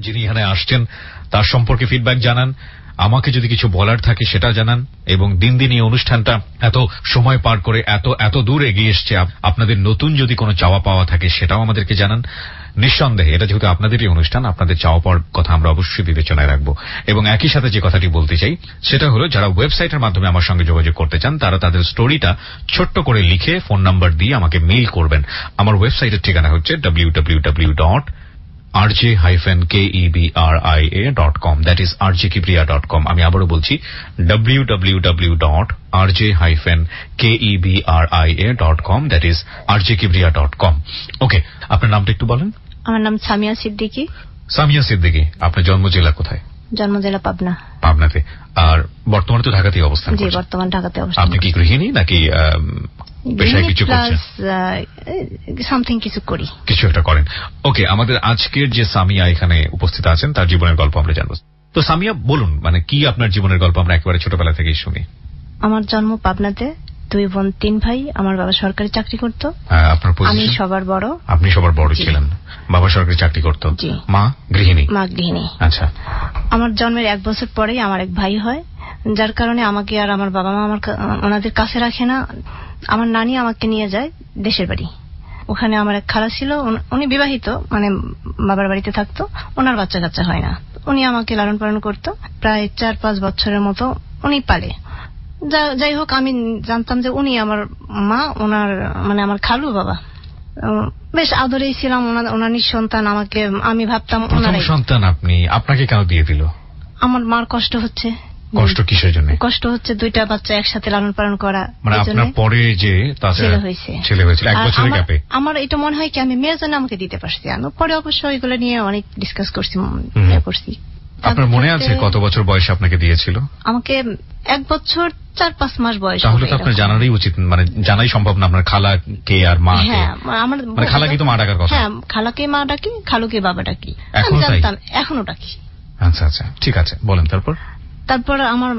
যিনি এখানে আসছেন তার সম্পর্কে ফিডব্যাক জানান, আমাকে যদি কিছু বলার থাকে সেটা জানান, এবং দিন দিন এই অনুষ্ঠানটা এত সময় পার করে এত দূর এগিয়ে এসছে, আপনাদের নতুন যদি কোনো চাওয়া পাওয়া থাকে সেটাও আমাদেরকে জানান। নিঃসন্দেহে এটা যেহেতু আপনাদেরই অনুষ্ঠান, আপনাদের চাওয়া পাওয়ার কথা আমরা অবশ্যই বিবেচনায় রাখবো। এবং একই সাথে যে কথাটি বলতে চাই সেটা হলো, যারা ওয়েবসাইটের মাধ্যমে আমার সঙ্গে যোগাযোগ করতে চান তারা তাদের স্টোরিটা ছোট্ট করে লিখে ফোন নাম্বার দিয়ে আমাকে মেইল করবেন। আমার ওয়েবসাইটের ঠিকানা হচ্ছে www.rj-kebria.com, that is rjkebria.com। আমি আবারও বলছি www.rj-kebria.com, that is rjkebria.com। ওকে, আপনার নামটা একটু বলেন। আমার নাম সামিয়া সিদ্দিকী। সামিয়া সিদ্দিকী, আপনার জন্ম জেলা কোথায়? জন্ম জেলা পাবনা। পাবনাতে। আর বর্তমানে তো ঢাকাতেই অবস্থান করছেন? জি, বর্তমান ঢাকাতে অবস্থান। আপনি কি গৃহিণী নাকি পেশায় কিছু করছেন? সামথিং কিছু করি, কিছু একটা করেন। ওকে, আমাদের আজকের যে সামিয়া এখানে উপস্থিত আছেন তার জীবনের গল্প আমরা জানবো। তো সামিয়া বলুন, মানে কি আপনার জীবনের গল্প, আমরা একেবারে ছোটবেলা থেকেই শুনি। আমার জন্ম পাবনাতে, 2 বোন 3 ভাই। আমার বাবা সরকারি চাকরি করত। আপনার পজিশন? আমি সবার বড়। আপনি সবার বড় ছিলেন। বাবা সরকারি চাকরি করত। মা গৃহিণী? মা গৃহিণী। আচ্ছা। আমার জন্মের 1 বছর পরেই আমার এক ভাই হয়, যার কারণে আমাকে আর আমার বাবা মা ওনাদের কাছে রাখে না। আমার নানি আমাকে নিয়ে যায় দেশের বাড়ি। ওখানে আমার এক খালা ছিল, উনি বিবাহিত, মানে বাবার বাড়িতে থাকতো। ওনার বাচ্চা কাচ্চা হয় না, উনি আমাকে লালন পালন করতো। প্রায় 4-5 বছরের মতো উনি পালে। যাই হোক, আমি জানতাম যে উনি আমার মা, ওনার মানে আমার খালু বাবা। বেশ আদরেই ছিলাম, ওনার নিঃসন্তান। আমাকে, আমি ভাবতাম ওনারই সন্তান। আপনাকে কেন দিয়ে দিল? আমার মার কষ্ট হচ্ছে। কষ্ট কিসের জন্য? কষ্ট হচ্ছে 2টা বাচ্চা একসাথে লালন পালন করা। মানে আপনার পরে যে ছেলে হয়েছিল 1 বছরের গ্যাপে। আমার এটা মনে হয় কি আমি মেয়ের জন্য আমাকে দিতে পারছি। আমি পরে অবশ্য এগুলো নিয়ে অনেক ডিসকাস করছি। আপনার মনে আছে কত বছর বয়সে আপনাকে দিয়েছিল? আমাকে 1 বছর 4-5 মাস বয়স। তাহলে তো আপনার জানারই উচিত, মানে জানাই সম্ভব না আপনার খালা কে আর মা কে। আমার মানে খালাকে তো মা ডাকার কথা। হ্যাঁ, খালাকে মা ডাকি, খালুকে বাবা ডাকি। আমি জানতাম, এখনো ডাকি। আচ্ছা আচ্ছা, ঠিক আছে, বলেন। তারপর আমার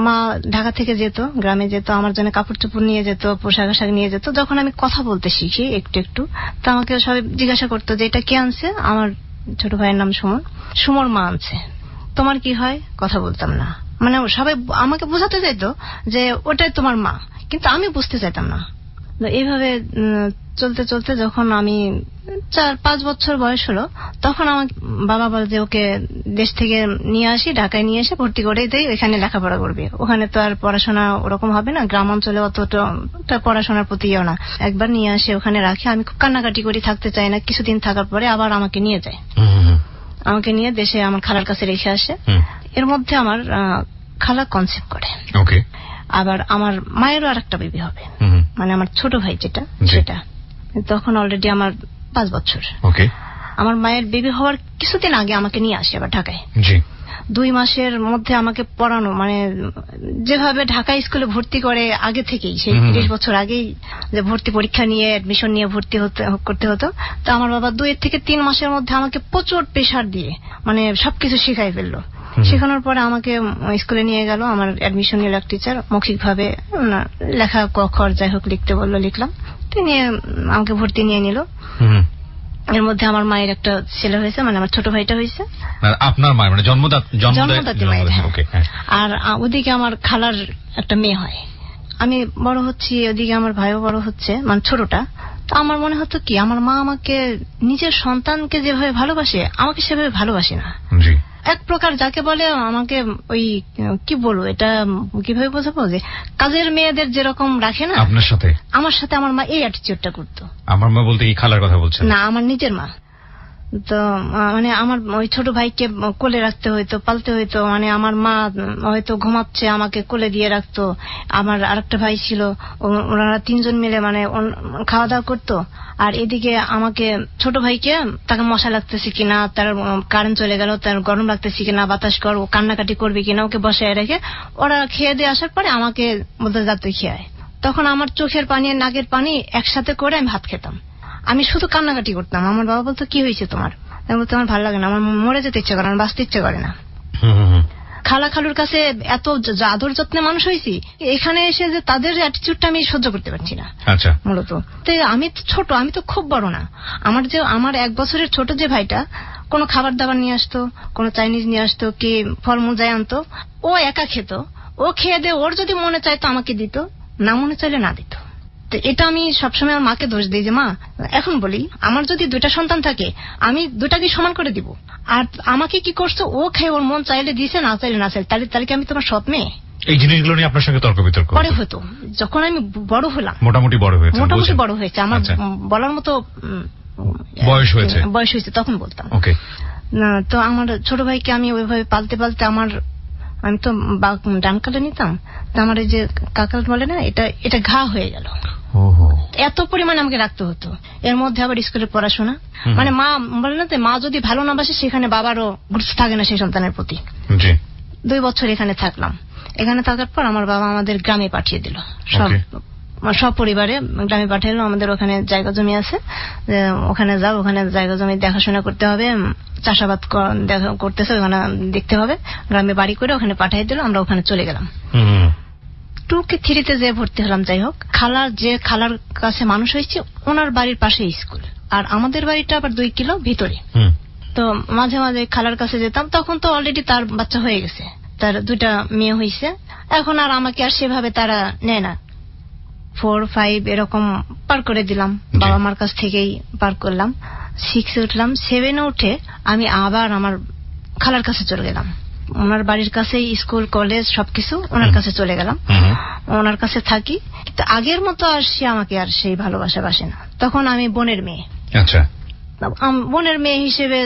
মা ঢাকা থেকে যেত, গ্রামে যেত, আমার জন্য কাপড় চোপড় নিয়ে যেত, পোশাক আশাক নিয়ে যেত। যখন আমি কথা বলতে শিখি একটু একটু, তো আমাকে সবাই জিজ্ঞাসা করতো যে এটা কে আনছে। আমার ছোট ভাইয়ের নাম সুমন। সুমন মা আনছে। তোমার কি হয়? কথা বলতাম না, মানে সবাই আমাকে বোঝাতে চাইতো যে ওটাই তোমার মা, কিন্তু আমি বুঝতে চাইতাম না। এইভাবে চলতে চলতে যখন আমি 4-5 বছর বয়স হলো, তখন আমার বাবা বলে যে ওকে দেশ থেকে নিয়ে আসি, ঢাকায় নিয়ে এসে ভর্তি করে দেই, এখানে লেখাপড়া করবে। ওখানে তো আর পড়াশোনা ওরকম হবে না, গ্রাম অঞ্চলে অতটা পড়াশোনার প্রতিও না। একবার নিয়ে আসে, ওখানে রাখি। আমি খুব কান্নাকাটি করি, থাকতে চাই না। কিছুদিন থাকার পরে আবার আমাকে নিয়ে যায়। আমাকে নিয়ে দেশে আমার খালার কাছে রেখে আসে। এর মধ্যে আমার খালা কনসেপ্ট করে। আবার আমার মায়েরও আরেকটা বেবি হবে, মানে আমার ছোট ভাই যেটা, সেটা তখন অলরেডি আমার 5 বছর। আমার মায়ের বেবি হওয়ার কিছুদিন আগে আমাকে নিয়ে আসে আবার ঢাকায়। 2 মাসের মধ্যে আমাকে পড়ানো, মানে যেভাবে ঢাকা স্কুলে ভর্তি করে আগে থেকেই, সেই 30 বছর আগেই যে ভর্তি পরীক্ষা নিয়ে অ্যাডমিশন নিয়ে ভর্তি করতে হতো। তো আমার বাবা 2 থেকে 3 মাসের মধ্যে আমাকে প্রচুর প্রেশার দিয়ে মানে সবকিছু শিখাই ফেললো। শেখানোর পরে আমাকে স্কুলে নিয়ে গেল। আমার অ্যাডমিশন নিল এক টিচার, মৌখিক ভাবে লেখা ক খ যাই হোক লিখতে বললো, লিখলাম। তিনি আমাকে ভর্তি নিয়ে নিল। এর মধ্যে আমার মায়ের একটা ছেলে হয়েছে, মানে আমার ছোট ভাইটা হয়েছে। আপনার মায়ের মানে জন্মদাত্রী মায়ের। আর ওদিকে আমার খালার একটা মেয়ে হয়। আমি বড় হচ্ছি, ওদিকে আমার ভাইও বড় হচ্ছে, মানে ছোটটা। তো আমার মনে হতো কি, আমার মা আমাকে নিজের সন্তানকে যেভাবে ভালোবাসে, আমাকে সেভাবে ভালোবাসে না। এক প্রকার যাকে বলে আমাকে ওই কি বলবো, এটা কিভাবে বোঝাবো, যে কাজের মেয়েদের যেরকম রাখে না, আপনার সাথে আমার সাথে আমার মা এই অ্যাটিটিউডটা করতো। আমার মা বলতে কি খালার কথা বলছেন? না, আমার নিজের মা। তো মানে আমার ওই ছোট ভাইকে কোলে রাখতে হইতো, পালতে হইতো। মানে আমার মা হয়তো ঘুমাচ্ছে, আমাকে কোলে দিয়ে রাখতো। আমার আরেকটা ভাই ছিল, ওনারা 3 জন মিলে মানে খাওয়া দাওয়া করতো। আর এদিকে আমাকে ছোট ভাইকে, তাকে মশা লাগতেছে কিনা, তার কারেন্ট চলে গেল, তার গরম লাগতেছে কিনা, বাতাস কর, ও কান্নাকাটি করবে কিনা, ওকে বসায় রেখে ওরা খেয়ে দিয়ে আসার পরে আমাকে বলতে যাতে খেয়ায়। তখন আমার চোখের পানি আর নাকের পানি একসাথে করে আমি ভাত খেতাম। আমি শুধু কান্নাকাটি করতাম। আমার বাবা বলতো কি হয়েছে তোমার? আমি বলতো আমার ভালো লাগে না, আমার মরে যেতে ইচ্ছে করে, আমার বাঁচতে ইচ্ছে করে না। খালা খালুর কাছে এত আদর যত্নে মানুষ হয়েছি, এখানে এসে যে তাদের অ্যাটিটিউডটা আমি সহ্য করতে পারছি না মূলত। তো আমি তো ছোট, আমি তো খুব বড় না। আমার 1 বছরের ছোট যে ভাইটা, কোনো খাবার দাবার নিয়ে আসতো, কোনো চাইনিজ নিয়ে আসতো, কি ফলমূল যাই আনতো, ও একা খেত। ও খেয়ে দিয়ে ওর যদি মনে চাইতো আমাকে দিত, না মনে চাইলে না দিত। তো এটা আমি সবসময় আমার মাকে দোষ দিই যে মা, এখন বলি আমার যদি 2টা সন্তান থাকে আমি 2টাকে সমান করে দিব, আর আমাকে কি করছো, ও খেয়ে ওর মন চাইলে দিছে, না চাইলে না চাইলে, তাহলে কি আমি তোমার সৎ মেয়ে? এই জিনিসগুলো নিয়ে আপনার সঙ্গে তর্ক বিতর্ক পরে হতো যখন আমি বড় হলাম, মোটামুটি বড় হয়েছে আমার বলার মতো বয়স হয়েছে, তখন বলতাম। ওকে। তো আমার ছোট ভাইকে আমি ওইভাবে পালতে পালতে আমি তো ডান কালে নিতাম, তো আমার এই যে কাকাল বলে না, এটা ঘা হয়ে গেল। এত পরিমাণে আমাকে রাখতে হতো, এর মধ্যে আবার স্কুলের পড়াশোনা, মানে মা বলে না, মা যদি ভালো না বাসে সেখানে বাবারও গুরুত্ব থাকে না সেই সন্তানের প্রতি। 2 বছর এখানে থাকলাম। এখানে থাকার পর আমার বাবা আমাদের গ্রামে পাঠিয়ে দিল, সব পরিবারে গ্রামে পাঠিয়ে দিল। আমাদের ওখানে জায়গা জমি আছে, ওখানে যাও, ওখানে জায়গা জমি দেখাশোনা করতে হবে, চাষাবাদ করতেছে ওখানে দেখতে হবে, গ্রামে বাড়ি করে ওখানে পাঠিয়ে দিল। আমরা ওখানে চলে গেলাম। 2 কি 3 যে ভর্তি হলাম। যাই হোক, খালার কাছে মানুষ হয়েছে, ওনার বাড়ির পাশে স্কুল, আর আমাদের বাড়িটা আবার 2 কিলো ভিতরে। তো মাঝে মাঝে খালার কাছে যেতাম, তখন তো অলরেডি তার বাচ্চা হয়ে গেছে, তার 2টা মেয়ে হয়েছে। এখন আর আমাকে আর সেভাবে তারা নেয় না। 4, 5 এরকম পার করে দিলাম, বাবা মার কাছ থেকেই পার করলাম। 6 উঠলাম, 7 উঠে আমি আবার আমার খালার কাছে চলে গেলাম। ওনার বাড়ির কাছেই স্কুল কলেজ সবকিছু, ওনার কাছে চলে গেলাম, ওনার কাছে থাকি। কিন্তু আগের মতো আর সে আমাকে আর সেই ভালোবাসা বাসে না। তখন আমি বোনের মেয়ে। আচ্ছা। বোনের মেয়ে হিসেবে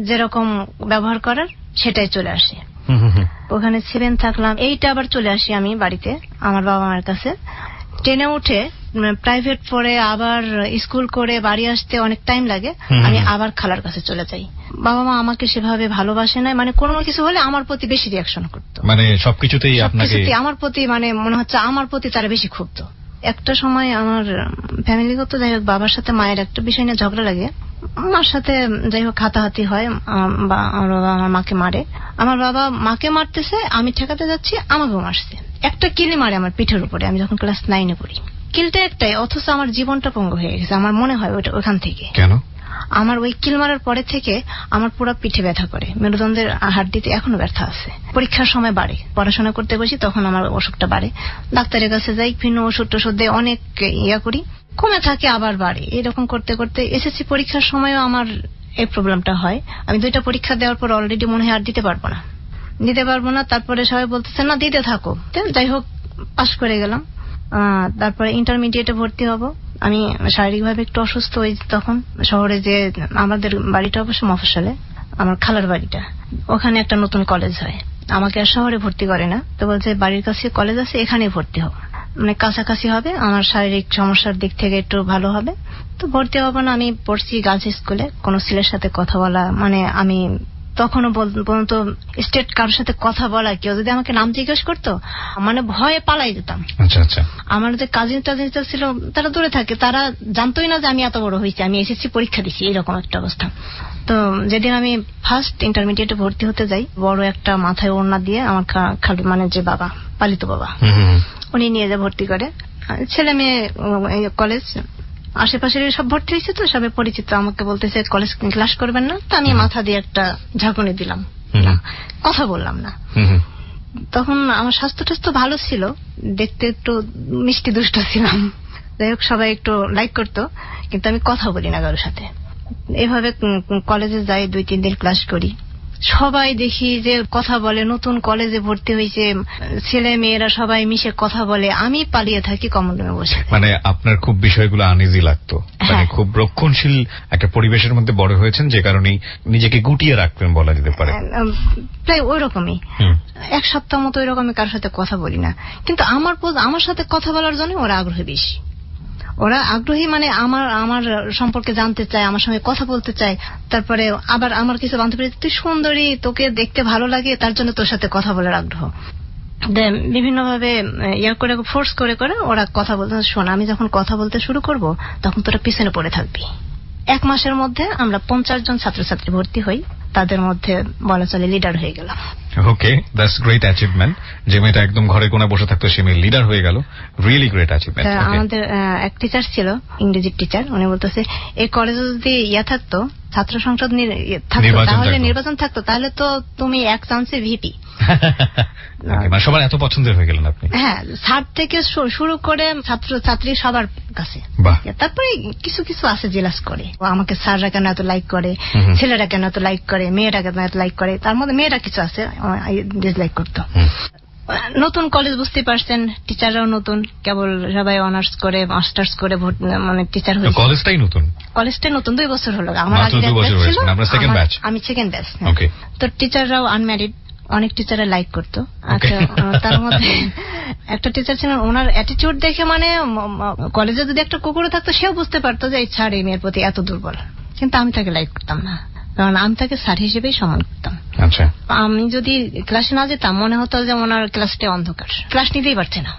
যেরকম ব্যবহার করার সেটাই চলে আসে। ওখানে 7 থাকলাম, 8 আবার চলে আসি আমি বাড়িতে আমার বাবা মার কাছে। 10 উঠে প্রাইভেট পড়ে আবার স্কুল করে বাড়ি আসতে অনেক টাইম লাগে, আমি আবার খালার কাছে চলে যাই। বাবা মা আমাকে সেভাবে ভালোবাসে না, মানে কোনো কিছু হলে আমার প্রতি বেশি রিয়াকশন করতো, মানে সবকিছুতেই আপনাকে আমার প্রতি, মানে মনে হচ্ছে আমার প্রতি তারা বেশি ক্ষুব্ধ। একটা সময় আমার ফ্যামিলিগত যাই হোক বাবার সাথে মায়ের একটা বিষয় নিয়ে ঝগড়া লাগে, মার সাথে যাই হোক হাতাহাতি হয়, আমার বাবা আমার মাকে মারে। আমার বাবা মাকে মারতেছে, আমি ঠেকাতে যাচ্ছি, আমাকেও মারছে। একটা কিলি মারে আমার পিঠের উপরে, আমি যখন ক্লাস 9 পড়ি। কিলটা একটাই, অথচ আমার জীবনটা পঙ্গু হয়ে গেছে। আমার মনে হয় ওখান থেকে, কেন আমার ওই কিল মারার পরে থেকে আমার পুরো পিঠে ব্যথা করে, মেরুদণ্ডের হাড্ডিতে এখনো ব্যথা আছে। পরীক্ষার সময় বাড়ে, পড়াশোনা করতে বসি তখন আমার অসুখটা বাড়ে, ডাক্তারের কাছে যাই, ভিন্ন ওষুধ টষুধ দিয়ে অনেক ইয়া করি, কমে থাকে আবার বাড়ে। এরকম করতে করতে এসএসসি পরীক্ষার সময়ও আমার এই প্রবলেমটা হয়। আমি 2টা পরীক্ষা দেওয়ার পর অলরেডি মনে হয় আর দিতে পারবো না। তারপরে সবাই বলতেছে না দিতে থাকো, যাই হোক পাশ করে গেলাম। তারপরে ইন্টারমিডিয়েটে ভর্তি হব। আমি শারীরিকভাবে একটু অসুস্থ হই তখন। শহরে যে আমাদের বাড়িটা অবশ্য মফস্বলে, আমার খালার বাড়িটা, ওখানে একটা নতুন কলেজ হয়, আমাকে আর শহরে ভর্তি করে না। তো বলছে বাড়ির কাছে কলেজ আছে, এখানে ভর্তি হব, মানে কাছাকাছি হবে, আমার শারীরিক সমস্যার দিক থেকে একটু ভালো হবে। তো ভর্তি হব না। আমি পড়ছি গার্লস স্কুলে, কোন ছেলের সাথে কথা বলা, মানে আমি তখনও পর্যন্ত স্টেট কারোর সাথে কথা বলা, কেউ যদি আমাকে নাম জিজ্ঞেস করতো মানে ভয়ে পালাই যেতাম। আচ্ছা। আমার যে কাজিন টাজিনটা ছিল তারা দূরে থাকে, তারা জানতোই না যে আমি এত বড় হয়েছি, আমি এসএসসি পরীক্ষা দিছি, এরকম একটা অবস্থা। তো যেদিন আমি ফার্স্ট ইন্টারমিডিয়েটে ভর্তি হতে যাই, বড় একটা মাথায় ওড়না দিয়ে আমার মানে যে বাবা, পালিত বাবা, উনি নিয়ে যা ভর্তি করে। ছেলে মেয়ে কলেজ আশেপাশের সব ভর্তি হয়েছে, তো সবে পরিচিত। আমাকে বলতেছে কলেজ ক্লাস করবেন না, তো আমি মাথা দিয়ে একটা ঝাঁকুনি দিলাম, কথা বললাম না। তখন আমার স্বাস্থ্য টাস্থ্য ভালো ছিল, দেখতে একটু মিষ্টি দুষ্ট ছিলাম, যাই হোক সবাই একটু লাইক করতো, কিন্তু আমি কথা বলি না কারোর সাথে। এভাবে কলেজে যাই, 2-3 দিন ক্লাস করি, সবাই দেখি যে কথা বলে, নতুন কলেজে ভর্তি হয়েছে, ছেলে মেয়েরা সবাই মিশে কথা বলে, আমি পালিয়ে থাকি কমন রুমে বসে। মানে আপনার খুব বিষয়গুলো আনইজি লাগতো, মানে খুব রক্ষণশীল একটা পরিবেশের মধ্যে বড় হয়েছেন, যে কারণে নিজেকে গুটিয়ে রাখতেন বলা যেতে পারে। প্রায় ওই রকমই, 1 সপ্তাহ মতো ওই রকমই কারোর সাথে কথা বলি না। কিন্তু আমার সাথে কথা বলার জন্য ওরা আগ্রহী বেশি। ওরা আগ্রহী মানে আমার সম্পর্কে জানতে চায়, আমার সঙ্গে কথা বলতে চায়। তারপরে আবার আমার কিছু বান্ধবী, তুই সুন্দরী, তোকে দেখতে ভালো লাগে, তার জন্য তোর সাথে কথা বলার আগ্রহ। বিভিন্ন ভাবে ইয়ার করে ফোর্স করে ওরা কথা বলতে, শোন আমি যখন কথা বলতে শুরু করব তখন তোরা পিছনে পড়ে থাকবি। 1 মাসের মধ্যে আমরা 50 জন ছাত্রছাত্রী ভর্তি হই, তাদের মধ্যে বলা চলে লিডার হয়ে গেলাম। ওকে, দ্যাটস গ্রেট অ্যাচিভমেন্ট। যে মেয়েটা একদম ঘরে কোণে বসে থাকতো সে মেয়ে লিডার হয়ে গেল, রিয়েলি গ্রেট অ্যাচিভমেন্ট। আমাদের এক টিচার ছিল, ইংরেজির টিচার, উনি বলতেছে এই কলেজে যদি ইয়া থাকতো ছাত্র সংসদ থাকতো, তাহলে নির্বাচন থাকতো, তাহলে তো তুমি এক চান্সে ভিপি। মানে সবার এত পছন্দের হয়ে গেলেন আপনি। হ্যাঁ, স্যার থেকে শুরু করে ছাত্র ছাত্রী সবার কাছে। তারপরে কিছু কিছু আছে জেলাস করে, আমাকে স্যাররা কেন এত লাইক করে, ছেলেরা কেন এত লাইক করে, মেয়েরা কেন এত লাইক করে। তার মধ্যে মেয়েরা কিছু আছে ডিসলাইক করতো। নতুন কলেজ, বুঝতে পারছেন, টিচাররাও নতুন, কেবল সবাই অনার্স করে মাস্টার্স করে মানে টিচার হয়েছে। কলেজটাই নতুন 2 বছর হলো। আমার আগে ছিল, আমি সেকেন্ড ব্যাচ। তো টিচাররাও আনম্যারিড, অনেক টিচাররা লাইক করতো। আচ্ছা, তার মধ্যে একটা টিচার ছিলেন, ওনার অ্যাটিটিউড দেখে মানে কলেজে যদি একটা কুকুরও থাকতো সেও বুঝতে পারতো যে এই স্যার এই মেয়ের প্রতি এত দুর্বল, কিন্তু আমি তাকে লাইক করতাম না, কারণ আমি তাকে স্যার হিসেবেই সম্মান করতাম। আচ্ছা, আমি যদি ক্লাসে না যেতাম মনে হতো যে ওনার ক্লাসটা অন্ধকার, ক্লাস নিতেই পারছে না।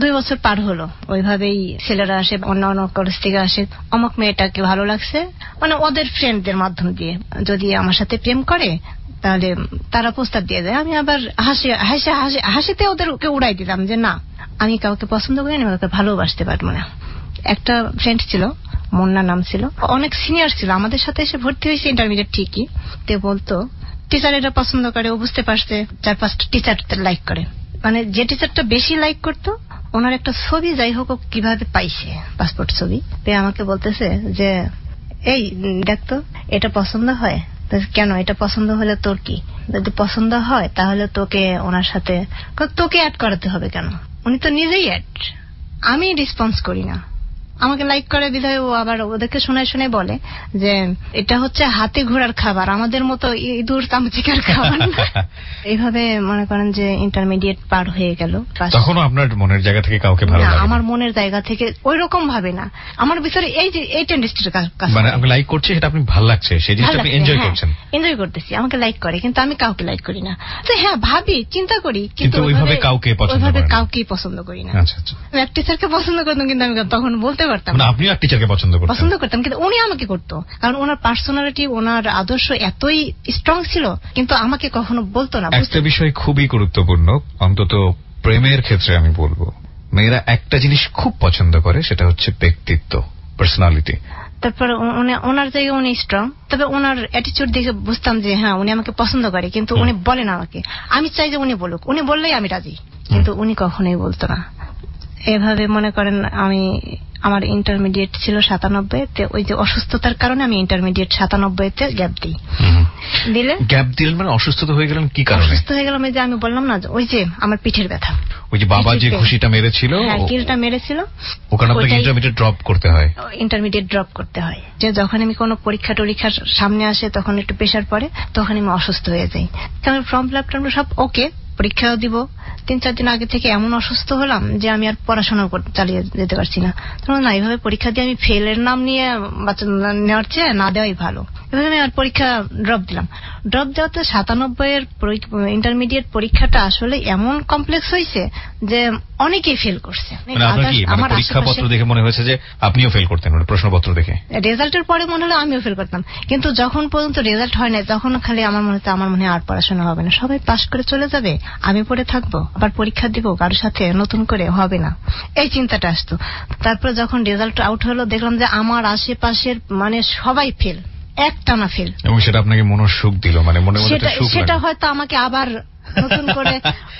2 বছর পার হলো, ওইভাবেই ছেলেরা আসে, অন্য অন্য কলেজ থেকে আসে, অমুক মেয়েটাকে ভালো লাগছে, মানে ওদের ফ্রেন্ডদের মাধ্যম দিয়ে যদি আমার সাথে প্রেম করে তাহলে তারা প্রস্তাব দিয়ে দেয়। আমি আবার হাসিতে ওদেরকে উড়াই দিতাম যে না, আমি কাউকে পছন্দ করি না, কাউকে ভালোবাসতে পারবো না। একটা ফ্রেন্ড ছিল, মুন্না নাম ছিল, অনেক সিনিয়র ছিল, আমাদের সাথে এসে ভর্তি হয়েছে ইন্টারমিডিয়েট ঠিকই। তে বলতো টিচার এটা পছন্দ করে, ও বুঝতে পারছে 4-5টা টিচার লাইক করে, মানে যে টিচারটা বেশি লাইক করতো ওনার একটা ছবি যাই হোক কিভাবে পাইছে, পাসপোর্ট ছবি পেয়ে আমাকে বলতেছে যে এই দেখতো এটা পছন্দ হয়। কেন, এটা পছন্দ হলে তোর কি? যদি পছন্দ হয় তাহলে তোকে ওনার সাথে অ্যাড করাতে হবে কেন? উনি তো নিজেই অ্যাড, আমি রেসপন্স করি না, আমাকে লাইক করে বিধায় ও আবার ওদেরকে শোনায় শোনায় বলে যে এটা হচ্ছে হাতে ঘোড়ার খাবার, আমাদের মতো ইঁদুর চামচিকার খাবার না। এইভাবে মনে করেন যে ইন্টারমিডিয়েট পার হয়ে গেল। তখনও আপনার মনের জায়গা থেকে কাউকে ভালো লাগে? আমার মনের জায়গা থেকে ওই রকম ভাবে না, আমার ভিতরে এই টেন্ডেন্সির কাজ, মানে আপনি লাইক করছে সেটা আপনি ভালো লাগছে, সেই জিনিসটা আপনি এনজয় করছেন। এনজয় করতেছি, আমাকে লাইক করে, কিন্তু আমি কাউকে লাইক করি না। তো হ্যাঁ, ভাবি, চিন্তা করি, কিন্তু ওইভাবে কাউকেই পছন্দ করি না। আচ্ছা আচ্ছা, আমি এক টিচারকে পছন্দ করতাম, কিন্তু আমি তখন বলতে পারতাম না। আপনি এক টিচারকে পছন্দ করতাম, কিন্তু উনি আমাকে করতো, কারণ ওনার পার্সোনালিটি, ওনার আদর্শ এতই স্ট্রং ছিল, কিন্তু আমাকে কখনো বলতো না। একটা বিষয় খুবই গুরুত্বপূর্ণ, অন্তত প্রেমের ক্ষেত্রে আমি বলবো, মেয়েরা একটা জিনিস খুব পছন্দ করে, সেটা হচ্ছে ব্যক্তিত্ব, পার্সোনালিটি। তারপর ওনার জায়গায় উনি স্ট্রং, তবে ওনার অ্যাটিটিউড দেখে বুঝতাম যে হ্যাঁ উনি আমাকে পছন্দ করে, কিন্তু উনি বলেন আমাকে, আমি চাই যে উনি বলুক, উনি বললেই আমি রাজি, কিন্তু উনি কখনোই বলতো না। এভাবে মনে করেন আমার ইন্টারমিডিয়েট ছিল 97-তে, ওই যে অসুস্থতার কারণে আমি ইন্টারমিডিয়েট 97-তে গ্যাপ দিই। গ্যাপ দিলেন মানে অসুস্থতা হয়ে গেলেন কি কারণে? অসুস্থ হয়ে গেলাম, যে আমি বললাম না, ওই যে আমার পিঠের ব্যথা, ওই যে বাবা যে ঘুষিটা মেরেছিল, কিলটা মেরেছিল, ওখানে আপনাকে ইন্টারমিডিয়েট ড্রপ করতে হয়। যে যখন আমি কোনো পরীক্ষার সামনে আসে তখন একটু প্রেশার পড়ে, তখন আমি অসুস্থ হয়ে যাই। তখন ফর্ম ফিল আপ সব ওকে, পরীক্ষাও দিব, 3-4 দিন আগে থেকে এমন অসুস্থ হলাম যে আমি আর পড়াশোনা চালিয়ে যেতে পারছি না। তখন না, এইভাবে পরীক্ষা দিয়ে আমি ফেলের নাম নিয়ে নেওয়ার চেয়ে না দেওয়াই ভালো। এভাবে আমি আর পরীক্ষা ড্রপ দিলাম। ড্রপ দেওয়াতে 97-এর ইন্টারমিডিয়েট পরীক্ষাটা আসলে এমন কমপ্লেক্স হয়েছে যে অনেকেই ফেল করছে। আমার পরীক্ষাপত্র দেখে মনে হয়েছে যে আপনিও ফেল করতেন, প্রশ্নপত্র দেখে। রেজাল্টের পরে মনে হলো আমিও ফেল করতাম, কিন্তু যখন পর্যন্ত রেজাল্ট হয় না তখন খালি আমার মনে হয় আর পড়াশোনা হবে না, সবাই পাস করে চলে যাবে, আমি পড়ে থাকবো, আবার পরীক্ষা দিব, কারোর সাথে নতুন করে হবে না, এই চিন্তাটা আসতো। তারপর যখন রেজাল্ট আউট হলো দেখলাম যে আমার আশেপাশের মানে সবাই ফেল, একটানা ফেল, এবং সেটা আপনাকে মনের সুখ দিল, মানে মনে মনে সুখ। সেটা হয়তো আমাকে আবার নতুন করে